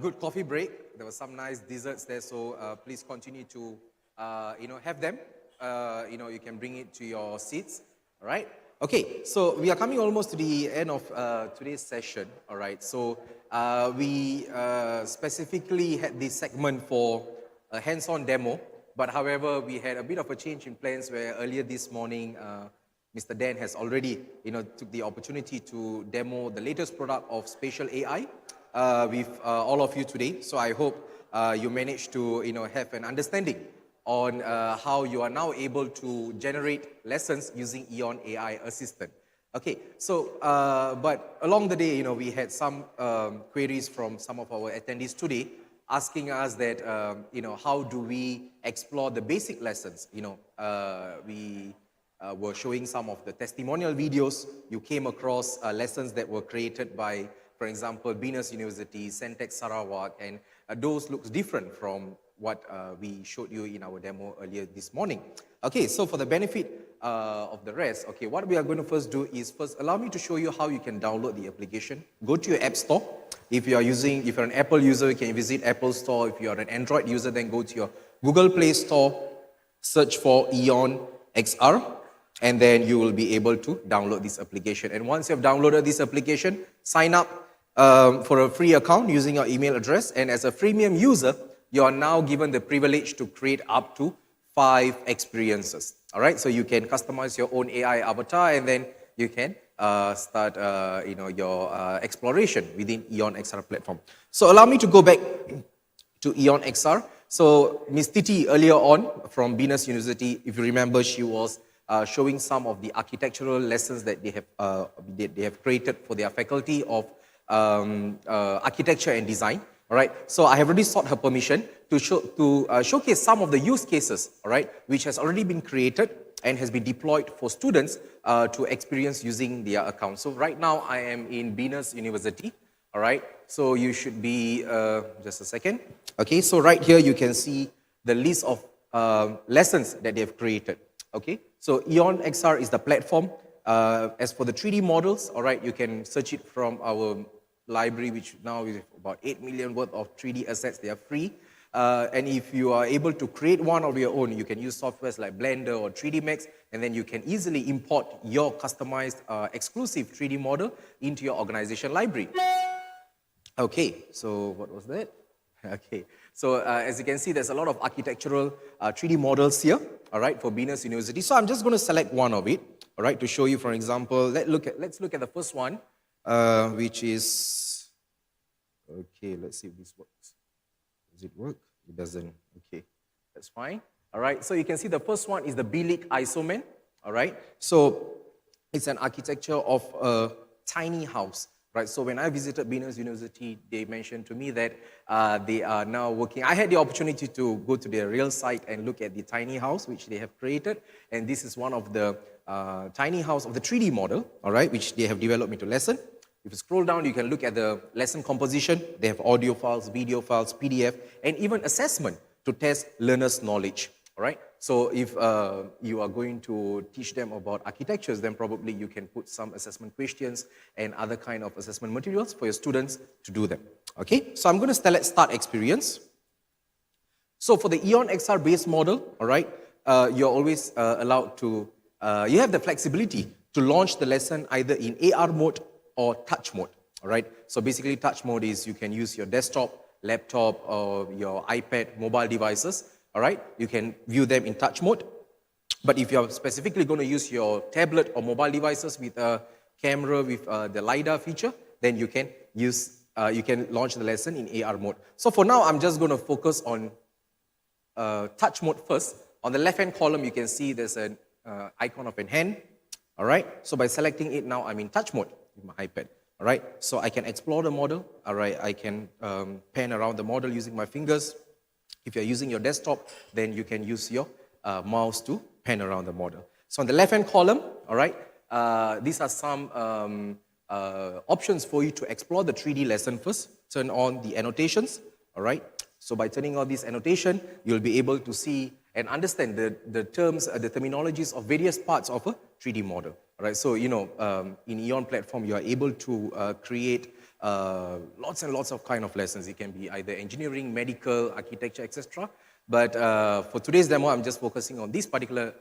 good coffee break. There were some nice desserts there, so please continue to have them. You can bring it to your seats. All right. Okay. So we are coming almost to the end of today's session. All right. So we specifically had this segment for a hands-on demo, but however, we had a bit of a change in plans where earlier this morning, Mr. Dan has already, took the opportunity to demo the latest product of Spatial AI with all of you today. So I hope you managed to, have an understanding on how you are now able to generate lessons using EON AI Assistant. Okay, so, but along the day, we had some queries from some of our attendees today asking us that, how do we explore the basic lessons? We were showing some of the testimonial videos. You came across lessons that were created by, for example, Venus University, Centec Sarawak, and those looks different from what we showed you in our demo earlier this morning. Okay, so for the benefit of the rest, okay, what we are going to first do is allow me to show you how you can download the application. Go to your App Store. If you're an Apple user, you can visit Apple Store. If you're an Android user, then go to your Google Play Store, search for EON-XR, and then you will be able to download this application. And once you have downloaded this application, sign up for a free account using your email address. And as a freemium user, you are now given the privilege to create up to 5 experiences. All right, so you can customize your own AI avatar, and then you can start your exploration within EON-XR platform. So allow me to go back to EON-XR. So Ms. Titi earlier on from Venus University, if you remember, she was showing some of the architectural lessons that they have created for their faculty of architecture and design. All right. So I have already sought her permission to showcase some of the use cases, all right, which has already been created and has been deployed for students to experience using their account. So right now I am in Venus University. All right. So you should be just a second. Okay. So right here you can see the list of lessons that they have created. Okay. So EON-XR is the platform. As for the 3D models, all right, you can search it from our library, which now is about 8 million worth of 3D assets. They are free. And if you are able to create one of your own, you can use softwares like Blender or 3D Max, and then you can easily import your customized exclusive 3D model into your organization library. Okay, so what was that? Okay, so as you can see, there's a lot of architectural 3D models here, all right, for Venus University. So I'm just going to select one of it, all right, to show you, for example, let's look at the first one, which is, okay, let's see if this works. Does it work? It doesn't. Okay, that's fine. All right, so you can see the first one is the Bilik Isoman, all right. So it's an architecture of a tiny house. Right, so when I visited Venus University, they mentioned to me that they are now working. I had the opportunity to go to their real site and look at the tiny house which they have created, and this is one of the tiny house of the 3D model, all right, which they have developed into lesson. If you scroll down, you can look at the lesson composition. They have audio files, video files, PDF, and even assessment to test learners' knowledge. All right. So if you are going to teach them about architectures, then probably you can put some assessment questions and other kind of assessment materials for your students to do them. Okay. So I'm going to select Start Experience. So for the EON-XR based model, all right, you're always allowed to, you have the flexibility to launch the lesson either in AR mode or touch mode. All right. So basically, touch mode is you can use your desktop, laptop, or your iPad, mobile devices. All right, you can view them in touch mode. But if you're specifically going to use your tablet or mobile devices with a camera with the LiDAR feature, then you can launch the lesson in AR mode. So for now, I'm just going to focus on touch mode first. On the left-hand column, you can see there's an icon of a hand. All right, so by selecting it now, I'm in touch mode with my iPad. All right, so I can explore the model. All right, I can pan around the model using my fingers. If you're using your desktop, then you can use your mouse to pan around the model. So on the left-hand column, all right, these are some options for you to explore the 3D lesson first. Turn on the annotations, all right. So by turning on this annotation, you'll be able to see and understand the terms, the terminologies of various parts of a 3D model. All right, so, in EON platform, you are able to create lots and lots of kind of lessons. It can be either engineering, medical, architecture, etc. But for today's demo, I'm just focusing on this particular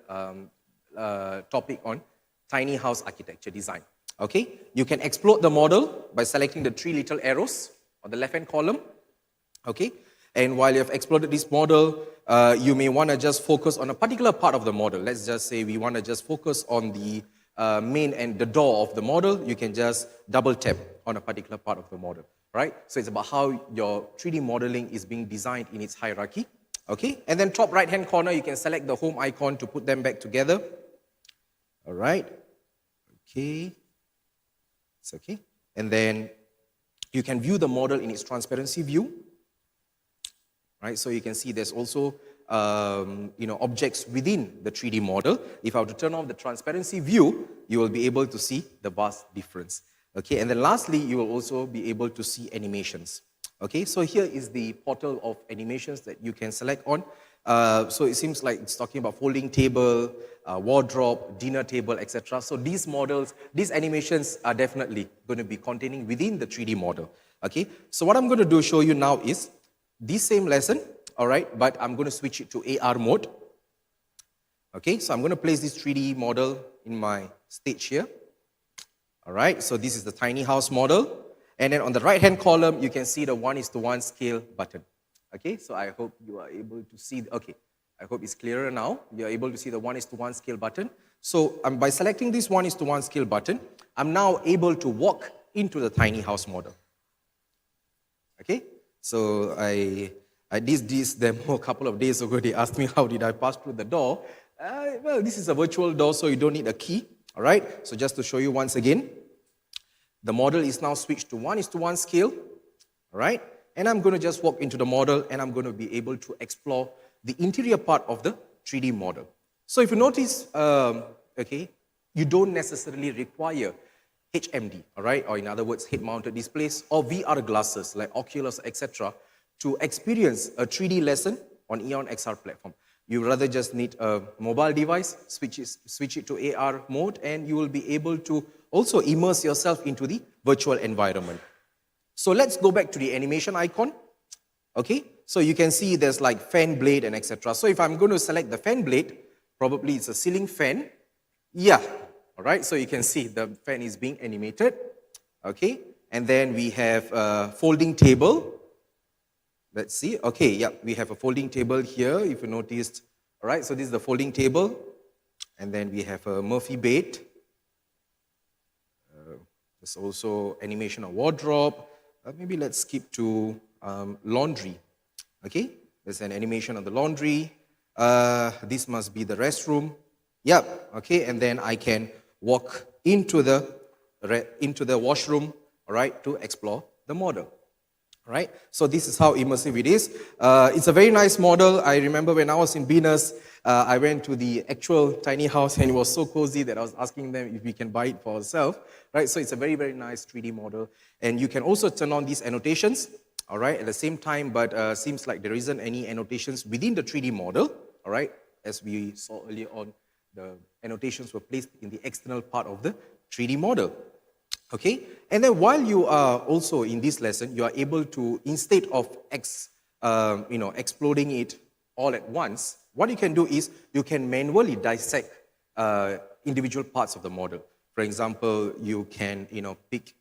topic on tiny house architecture design. Okay, you can explode the model by selecting the 3 little arrows on the left-hand column. Okay, and while you have exploded this model, you may want to just focus on a particular part of the model. Let's just say we want to just focus on the main and the door of the model. You can just double tap on a particular part of the model, right? So it's about how your 3D modeling is being designed in its hierarchy. Okay, and then top right-hand corner, you can select the home icon to put them back together. All right, okay, it's okay. And then you can view the model in its transparency view. Right, so you can see there's also objects within the 3D model. If I were to turn off the transparency view, you will be able to see the vast difference. Okay, and then lastly, you will also be able to see animations. Okay, so here is the portal of animations that you can select on. So it seems like it's talking about folding table, wardrobe, dinner table, etc. So these models, these animations are definitely going to be containing within the 3D model. Okay, so what I'm going to do show you now is this same lesson, all right, but I'm going to switch it to AR mode. Okay, so I'm going to place this 3D model in my stage here. All right, so this is the tiny house model. And then on the right-hand column, you can see the 1:1 scale button. Okay, so I hope you are able to see, okay, I hope it's clearer now. You're able to see the 1:1 scale button. So by selecting this 1:1 scale button, I'm now able to walk into the tiny house model. Okay, so I did this demo a couple of days ago. They asked me how did I pass through the door. Well, this is a virtual door, so you don't need a key. All right, so just to show you once again, the model is now switched to 1:1 scale. All right, and I'm going to just walk into the model and I'm going to be able to explore the interior part of the 3D model. So if you notice, okay, you don't necessarily require HMD, all right, or in other words, head-mounted displays or VR glasses like Oculus, etc., to experience a 3D lesson on EON-XR platform. You rather just need a mobile device, switch it to AR mode, and you will be able to also immerse yourself into the virtual environment. So let's go back to the animation icon. Okay, so you can see there's like fan blade and etc. So if I'm going to select the fan blade, probably it's a ceiling fan. Yeah, all right, so you can see the fan is being animated. Okay, and then we have a folding table. Let's see. Okay, yeah, we have a folding table here, if you noticed. All right, so this is the folding table. And then we have a Murphy bed. There's also animation of wardrobe. Maybe let's skip to laundry. Okay, there's an animation of the laundry. This must be the restroom. Yep, okay, and then I can walk into the washroom, all right, to explore the model. Right, so this is how immersive it is. It's a very nice model. I remember when I was in Venus, I went to the actual tiny house and it was so cozy that I was asking them if we can buy it for ourselves. Right, so it's a very, very nice 3D model. And you can also turn on these annotations, all right, at the same time, but seems like there isn't any annotations within the 3D model, all right. As we saw earlier on, the annotations were placed in the external part of the 3D model. Okay, and then while you are also in this lesson, you are able to, instead of exploding it all at once, what you can do is you can manually dissect individual parts of the model. For example, you can pick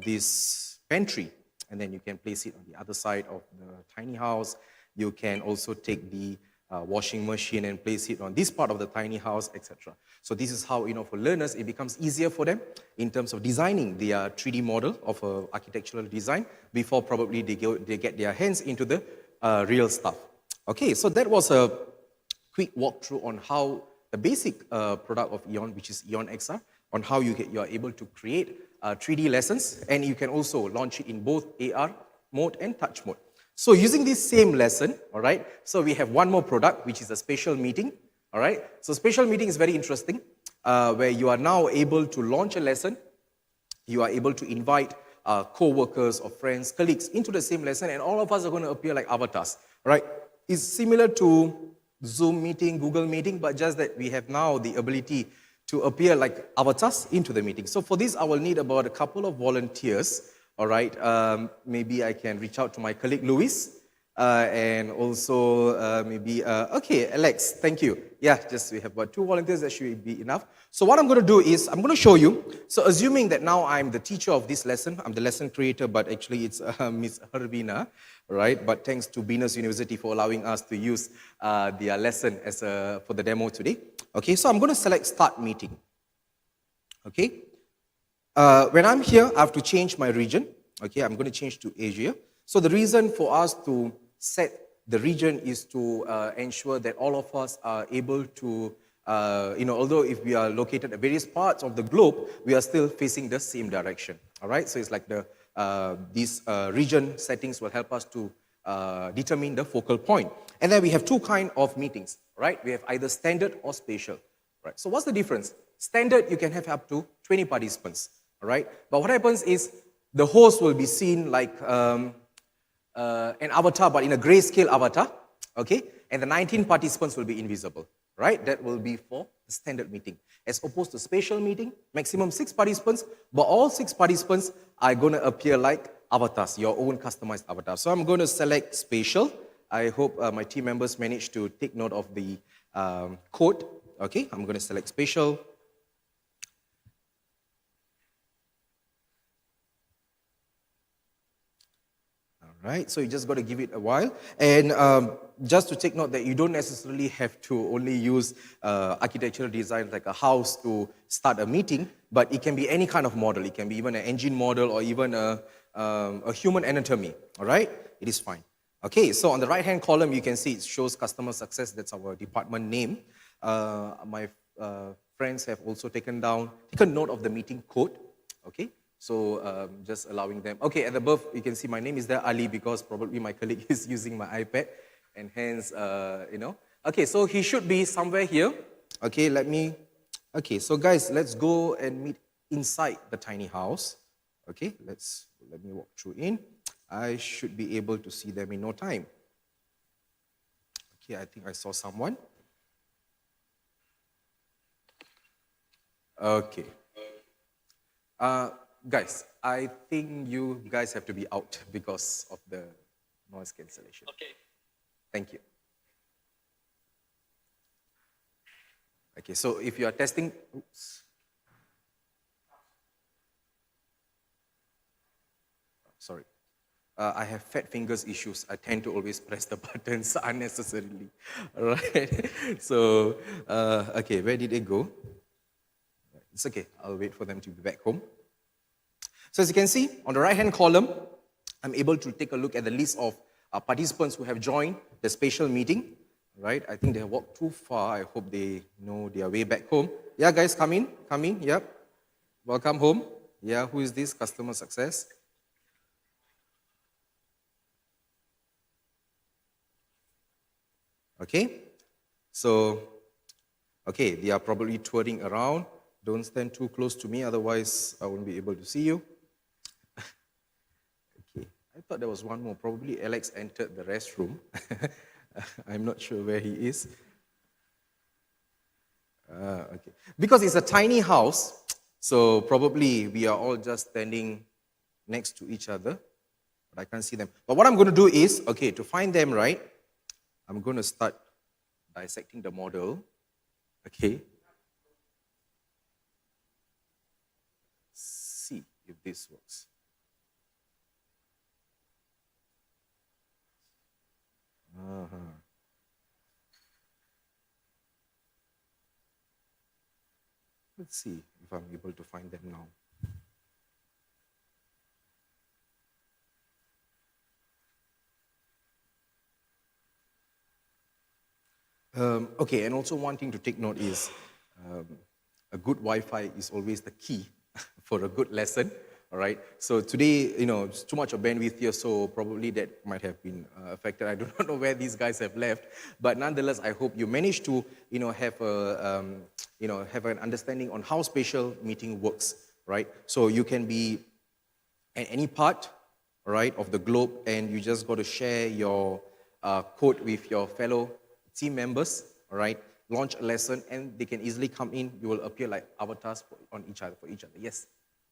this pantry, and then you can place it on the other side of the tiny house. You can also take the washing machine and place it on this part of the tiny house, etc. So this is how, for learners, it becomes easier for them in terms of designing their 3D model of architectural design before probably they get their hands into the real stuff. Okay, so that was a quick walkthrough on how the basic product of EON, which is EON-XR, on how you are able to create 3D lessons, and you can also launch it in both AR mode and touch mode. So using this same lesson, all right, so we have one more product, which is a spatial meeting, all right. So spatial meeting is very interesting, where you are now able to launch a lesson. You are able to invite co-workers or friends, colleagues into the same lesson, and all of us are going to appear like avatars, right? It's similar to Zoom meeting, Google meeting, but just that we have now the ability to appear like avatars into the meeting. So for this, I will need about a couple of volunteers, all right, maybe I can reach out to my colleague Luis, and also maybe, okay, Alex, thank you. Yeah, just we have about 2 volunteers, that should be enough. So what I'm going to do is, I'm going to show you, so assuming that now I'm the teacher of this lesson, I'm the lesson creator, but actually it's Miss Hervina, right? But thanks to Venus University for allowing us to use their lesson as for the demo today. Okay, so I'm going to select Start Meeting. Okay, when I'm here, I have to change my region. Okay, I'm going to change to Asia. So the reason for us to set the region is to ensure that all of us are able to, although if we are located at various parts of the globe, we are still facing the same direction. All right, so it's like these region settings will help us to determine the focal point. And then we have 2 kinds of meetings, right? We have either standard or spatial, right? So what's the difference? Standard, you can have up to 20 participants, all right? But what happens is the host will be seen like an avatar, but in a grayscale avatar, okay? And the 19 participants will be invisible, right? That will be for the standard meeting. As opposed to spatial meeting, maximum 6 participants, but all 6 participants are going to appear like avatars, your own customized avatar. So I'm going to select spatial. I hope my team members managed to take note of the code. Okay, I'm going to select spatial. Right, so you just got to give it a while. And just to take note that you don't necessarily have to only use architectural design like a house to start a meeting, but it can be any kind of model. It can be even an engine model or even a human anatomy, all right? It is fine. Okay, so on the right-hand column, you can see it shows customer success. That's our department name. My friends have also taken note of the meeting code, okay? So just allowing them. Okay, at the above, you can see my name is there, Ali, because probably my colleague is using my iPad, and hence, Okay, so he should be somewhere here. Okay, okay, so guys, let's go and meet inside the tiny house. Okay, let me walk through in. I should be able to see them in no time. Okay, I think I saw someone. Okay. Guys, I think you guys have to be out because of the noise cancellation. Okay. Thank you. Okay, so if you are testing, oops. Sorry. I have fat fingers issues. I tend to always press the buttons unnecessarily. All right. So, okay, where did it go? It's okay. I'll wait for them to be back home. So as you can see, on the right-hand column, I'm able to take a look at the list of participants who have joined the spatial meeting, right? I think they have walked too far. I hope they know their way back home. Yeah, guys, come in, yep. Welcome home. Yeah, who is this? Customer success. Okay, so, okay, they are probably touring around. Don't stand too close to me, otherwise I won't be able to see you. Okay, I thought there was one more. Probably Alex entered the restroom. I'm not sure where he is. Okay, because it's a tiny house, so probably we are all just standing next to each other, but I can't see them. But what I'm going to do is, okay, to find them, right, I'm going to start dissecting the model. Okay. See if this works. Let's see if I'm able to find them now. Okay, and also one thing to take note is a good Wi-Fi is always the key for a good lesson, all right? So today, it's too much of bandwidth here, so probably that might have been affected. I do not know where these guys have left, but nonetheless, I hope you managed to, have an understanding on how spatial meeting works, right? So you can be at any part, right, of the globe, and you just got to share your code with your fellow team members, all right? Launch a lesson, and they can easily come in. You will appear like avatars for each other. Yes,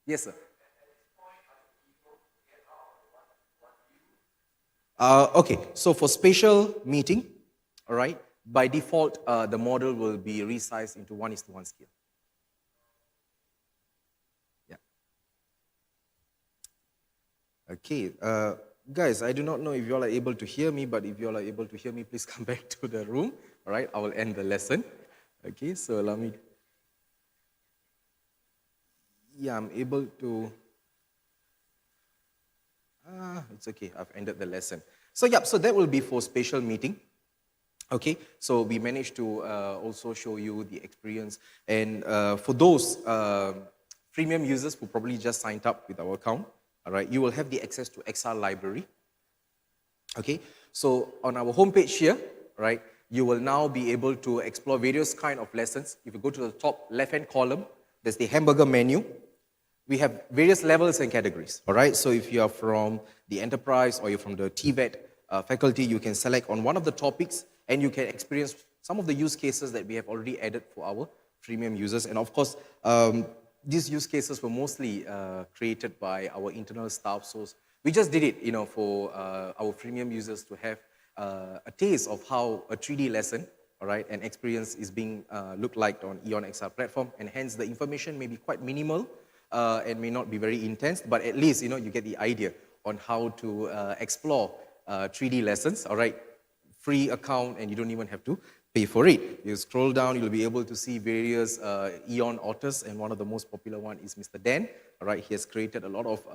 yes, sir. Okay, so for spatial meeting, all right, by default, the model will be resized into 1:1 scale. Yeah. Okay, guys, I do not know if you all are able to hear me, but if you all are able to hear me, please come back to the room. All right, I will end the lesson. Okay, so allow me. Yeah, I'm able to. It's okay, I've ended the lesson. So yeah, so that will be for spatial meeting. Okay, so we managed to also show you the experience. And for those premium users who probably just signed up with our account, all right, you will have the access to XR library. Okay, so on our homepage here, right, you will now be able to explore various kind of lessons. If you go to the top left-hand column, there's the hamburger menu. We have various levels and categories, all right? So if you are from the enterprise or you're from the TVET faculty, you can select on one of the topics and you can experience some of the use cases that we have already added for our premium users. And of course, these use cases were mostly created by our internal staff. So we just did it, for our premium users to have a taste of how a 3D lesson, all right, and experience is being looked like on EON-XR platform. And hence the information may be quite minimal, and may not be very intense, but at least, you get the idea on how to explore 3D lessons, all right? Free account, and you don't even have to pay for it. You scroll down, you'll be able to see various EON authors, and one of the most popular one is Mr. Dan, all right? He has created a lot of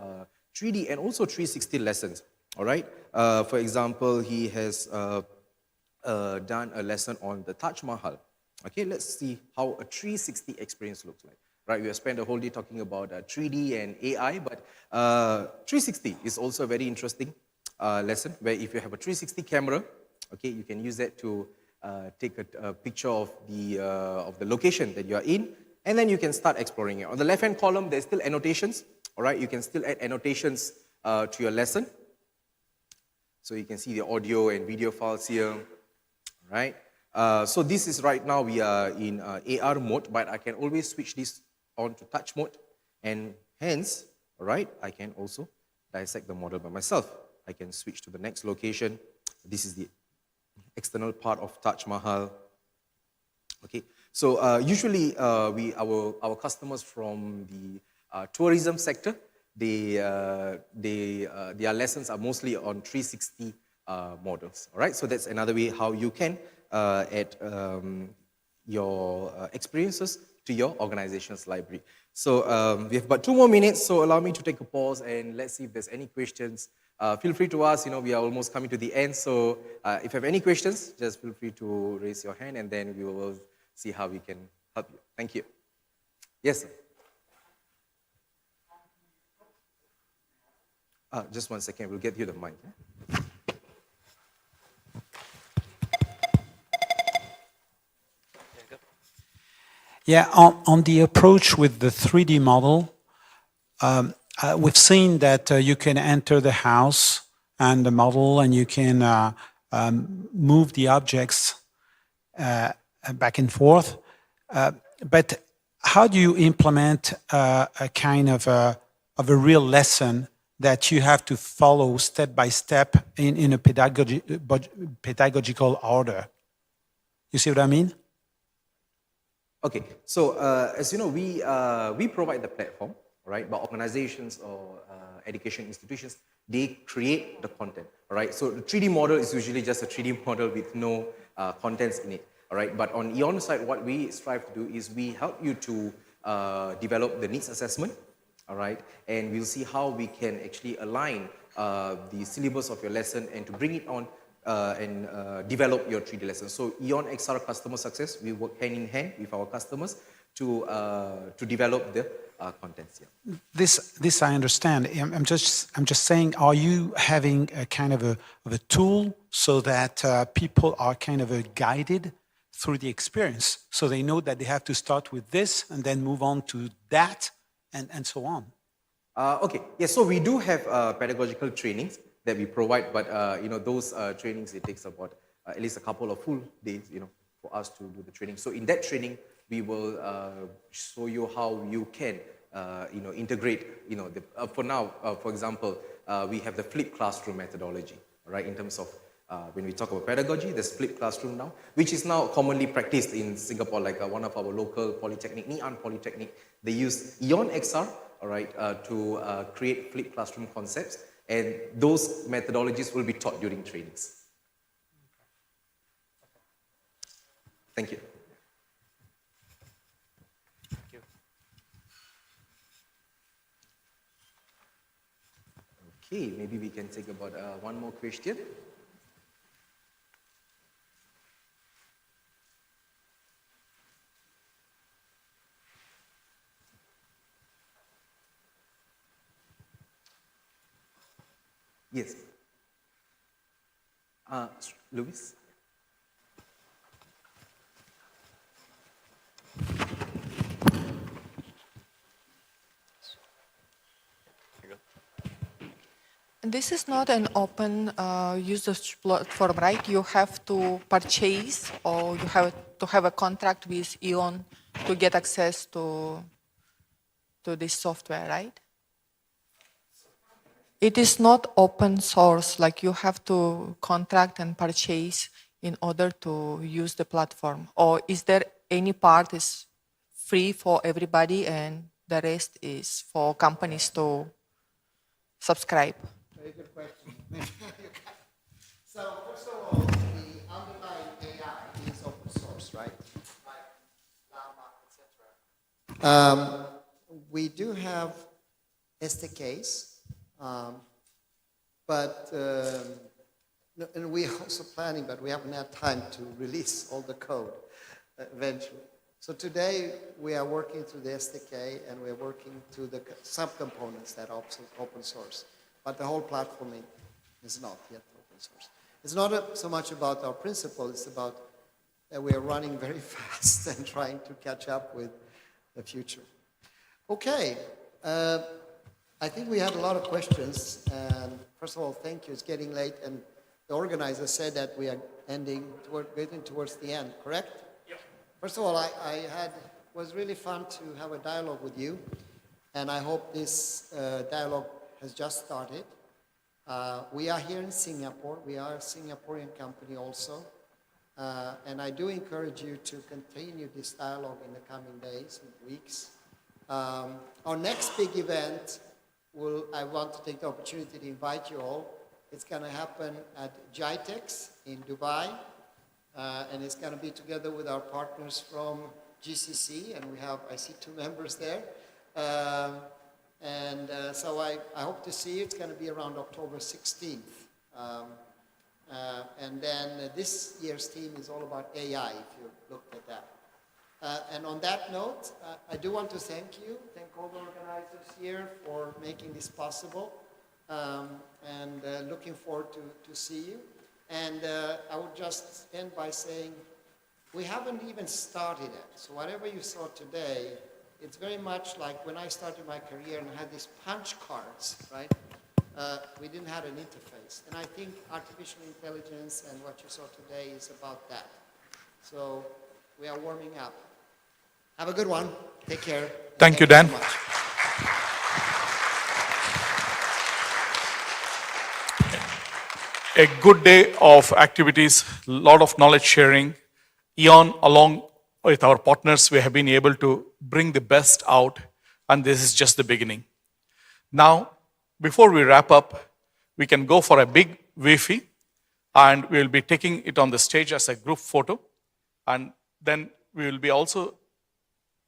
3D and also 360 lessons, all right? For example, he has done a lesson on the Taj Mahal. Okay, let's see how a 360 experience looks like. Right, we have spent the whole day talking about 3D and AI, but 360 is also a very interesting lesson where if you have a 360 camera, okay, you can use that to take a picture of the location that you are in, and then you can start exploring it. On the left-hand column, there's still annotations, all right? You can still add annotations to your lesson. So you can see the audio and video files here, right? So this is right now, we are in AR mode, but I can always switch this on to touch mode, and hence, all right, I can also dissect the model by myself. I can switch to the next location. This is the external part of Taj Mahal. Okay, so usually our customers from the tourism sector, their lessons are mostly on 360 models. All right, so that's another way how you can add your experiences to your organization's library. So we have about 2 more minutes, so allow me to take a pause and let's see if there's any questions. Feel free to ask, we are almost coming to the end, so if you have any questions, just feel free to raise your hand and then we will see how we can help you. Thank you. Yes, sir. Just 1 second, we'll get you the mic. Yeah, on the approach with the 3D model, we've seen that you can enter the house and the model and you can move the objects back and forth. But how do you implement a kind of a real lesson that you have to follow step by step in a pedagogical order? You see what I mean? Okay, so as you know, we provide the platform, right? But organizations or education institutions, they create the content, all right? So the 3D model is usually just a 3D model with no contents in it, all right? But on EON side, what we strive to do is we help you to develop the needs assessment, all right? And we'll see how we can actually align the syllabus of your lesson and to bring it on and develop your 3D lesson. So EON-XR customer success, we work hand in hand with our customers to develop the contents. Yeah. This I understand. I'm just saying, are you having a kind of a tool so that people are kind of guided through the experience, so they know that they have to start with this and then move on to that and so on? Okay. Yes. So we do have pedagogical trainings that we provide, but those trainings, it takes about at least a couple of full days, for us to do the training. So in that training, we will show you how you can, integrate, for now, for example, we have the flipped classroom methodology, right? In terms of when we talk about pedagogy, there's flipped classroom now, which is now commonly practiced in Singapore, like one of our local polytechnic, Ngee Ann Polytechnic. They use EON-XR, all right, to create flipped classroom concepts, and those methodologies will be taught during trainings. Thank you. Okay, maybe we can take about one more question. Yes. Luis? This is not an open usage platform, right? You have to purchase or you have to have a contract with EON to get access to this software, right? It is not open source, like you have to contract and purchase in order to use the platform. Or is there any part is free for everybody and the rest is for companies to subscribe? Very good question. So first of all, the underlying AI is open source, right? Like Llama, etc. We do have SDKs, and we're also planning, but we haven't had time to release all the code eventually. So today we are working through the SDK and we're working through the subcomponents that are open source. But the whole platform is not yet open source. It's not so much about our principle, it's about that we are running very fast and trying to catch up with the future. Okay, I think we had a lot of questions. And first of all, thank you, it's getting late. And the organizer said that we are getting towards the end, correct? Yeah. First of all, was really fun to have a dialogue with you. And I hope this dialogue has just started. We are here in Singapore. We are a Singaporean company also. And I do encourage you to continue this dialogue in the coming days and weeks. Our next big event, I want to take the opportunity to invite you all. It's going to happen at GITEX in Dubai. And it's going to be together with our partners from GCC. And I see 2 members there. So I hope to see you. It's going to be around October 16th. And then this year's theme is all about AI, if you looked at that. And on that note, I do want to thank all the organizers here for making this possible. And looking forward to see you. And I would just end by saying, we haven't even started it. So whatever you saw today, it's very much like when I started my career and I had these punch cards, right? We didn't have an interface. And I think artificial intelligence and what you saw today is about that. So we are warming up. Have a good one. Take care. Thank you, Dan. So much. A good day of activities, a lot of knowledge sharing. EON, along with our partners, we have been able to bring the best out, and this is just the beginning. Now, before we wrap up, we can go for a big Wi-Fi, and we will be taking it on the stage as a group photo, and then we will be also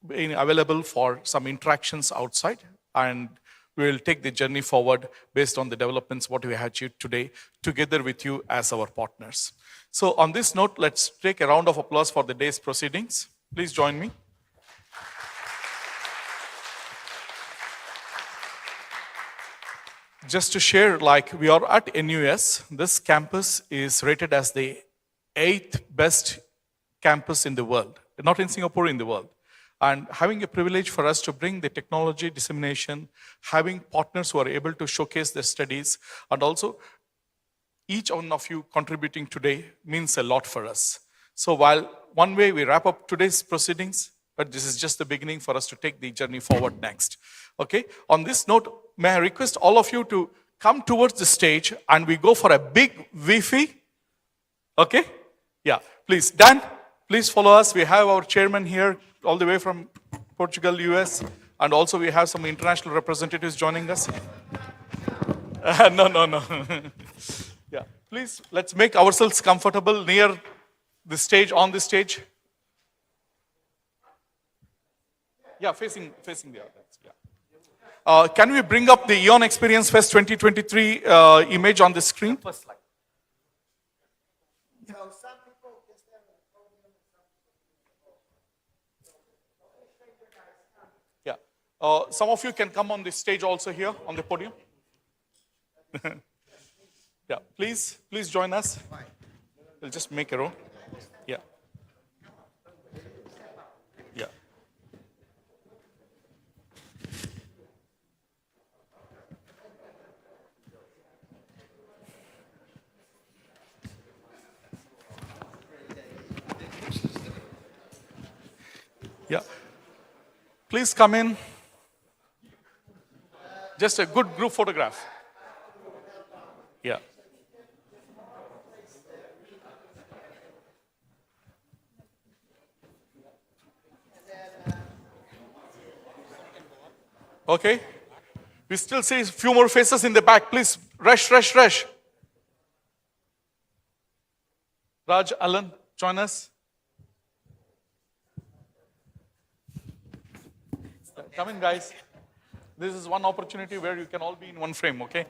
being available for some interactions outside, and we will take the journey forward based on the developments what we have achieved today together with you as our partners. So on this note, let's take a round of applause for the day's proceedings. Please join me. Just to share, like we are at NUS, this campus is rated as the 8th best campus in the world, not in Singapore, in the world. And having a privilege for us to bring the technology dissemination, having partners who are able to showcase their studies, and also each one of you contributing today means a lot for us. So while one way we wrap up today's proceedings, but this is just the beginning for us to take the journey forward next. Okay, on this note, may I request all of you to come towards the stage and we go for a big Wi-Fi. Okay? Yeah, please. Dan, please follow us. We have our chairman here all the way from Portugal, US, and also we have some international representatives joining us. No. Yeah, please, let's make ourselves comfortable near the stage, on the stage. Yeah, facing the audience. Yeah. Can we bring up the EON Experience Fest 2023 image on the screen? First slide. Yeah. Some of you can come on the stage also here on the podium. Yeah, please join us. We'll just make a row. Yeah. Yeah. Yeah. Please come in. Just a good group photograph. Yeah. Okay. We still see a few more faces in the back. Please, rush. Raj, Alan, join us. Come in, guys. This is one opportunity where you can all be in one frame, okay?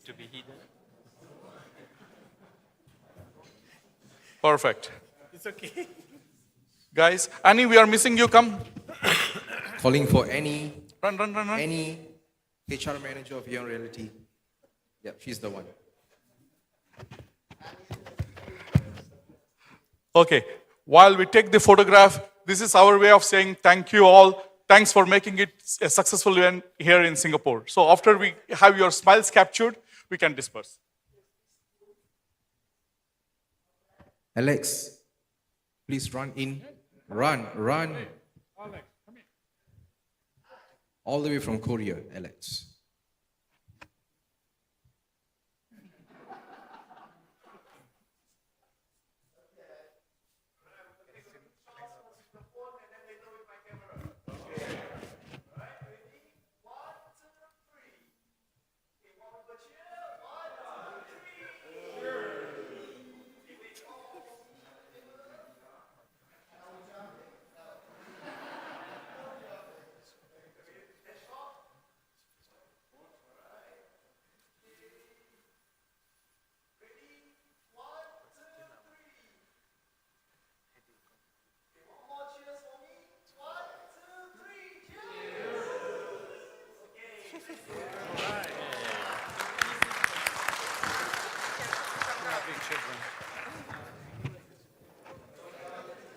To be hidden. Perfect. It's okay. Guys, Annie, we are missing you. Come. Calling for Annie. Run. Annie, HR manager of EON Reality. Yeah, she's the one. Okay. While we take the photograph, this is our way of saying thank you all. Thanks for making it a successful event here in Singapore. So after we have your smiles captured, we can disperse. Alex, please run in. Run. All the way from Korea, Alex.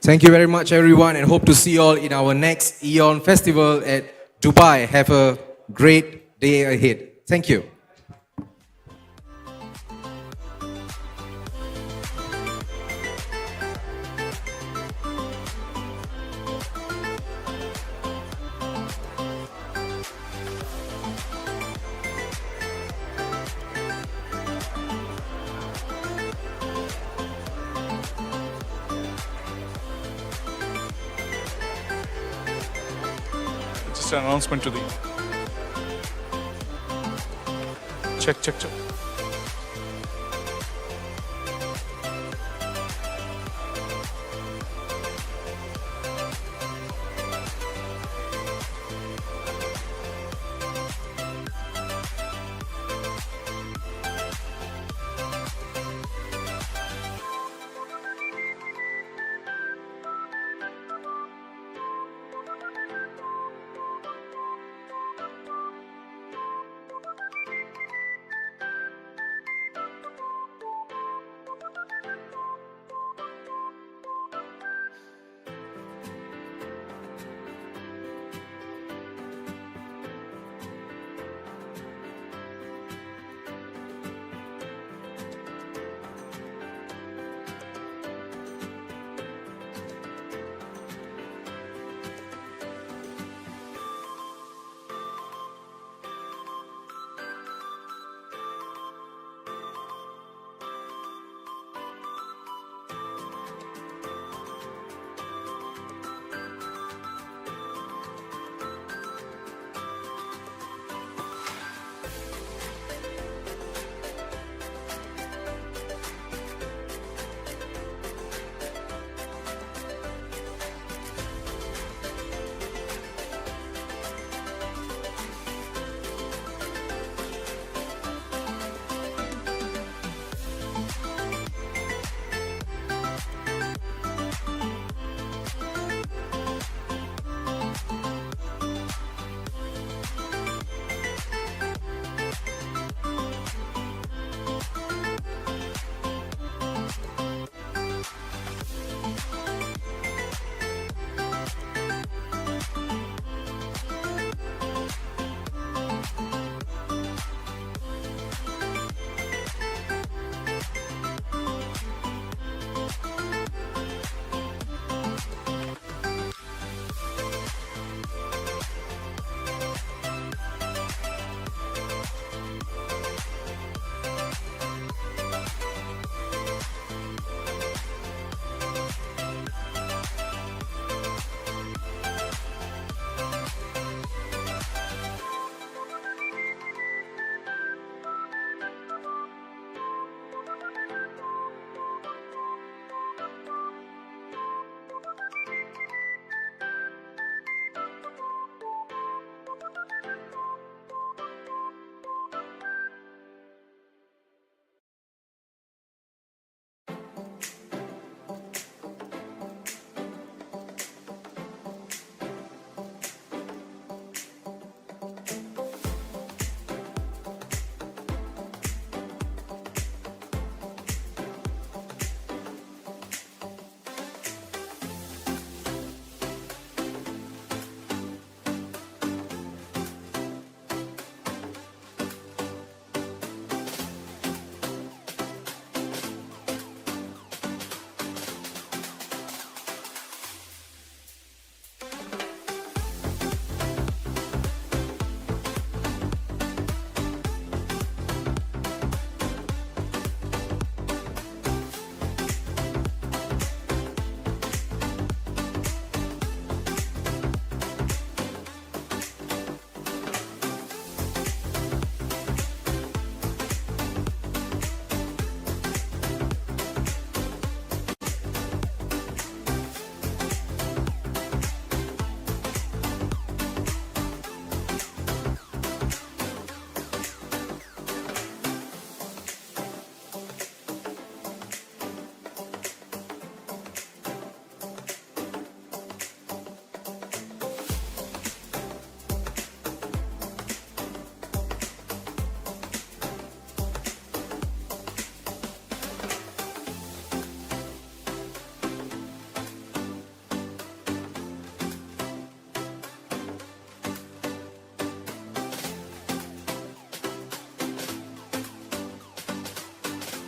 Thank you very much, everyone, and hope to see you all in our next EON Festival at Dubai. Have a great day ahead. Thank you. Just an announcement to the check.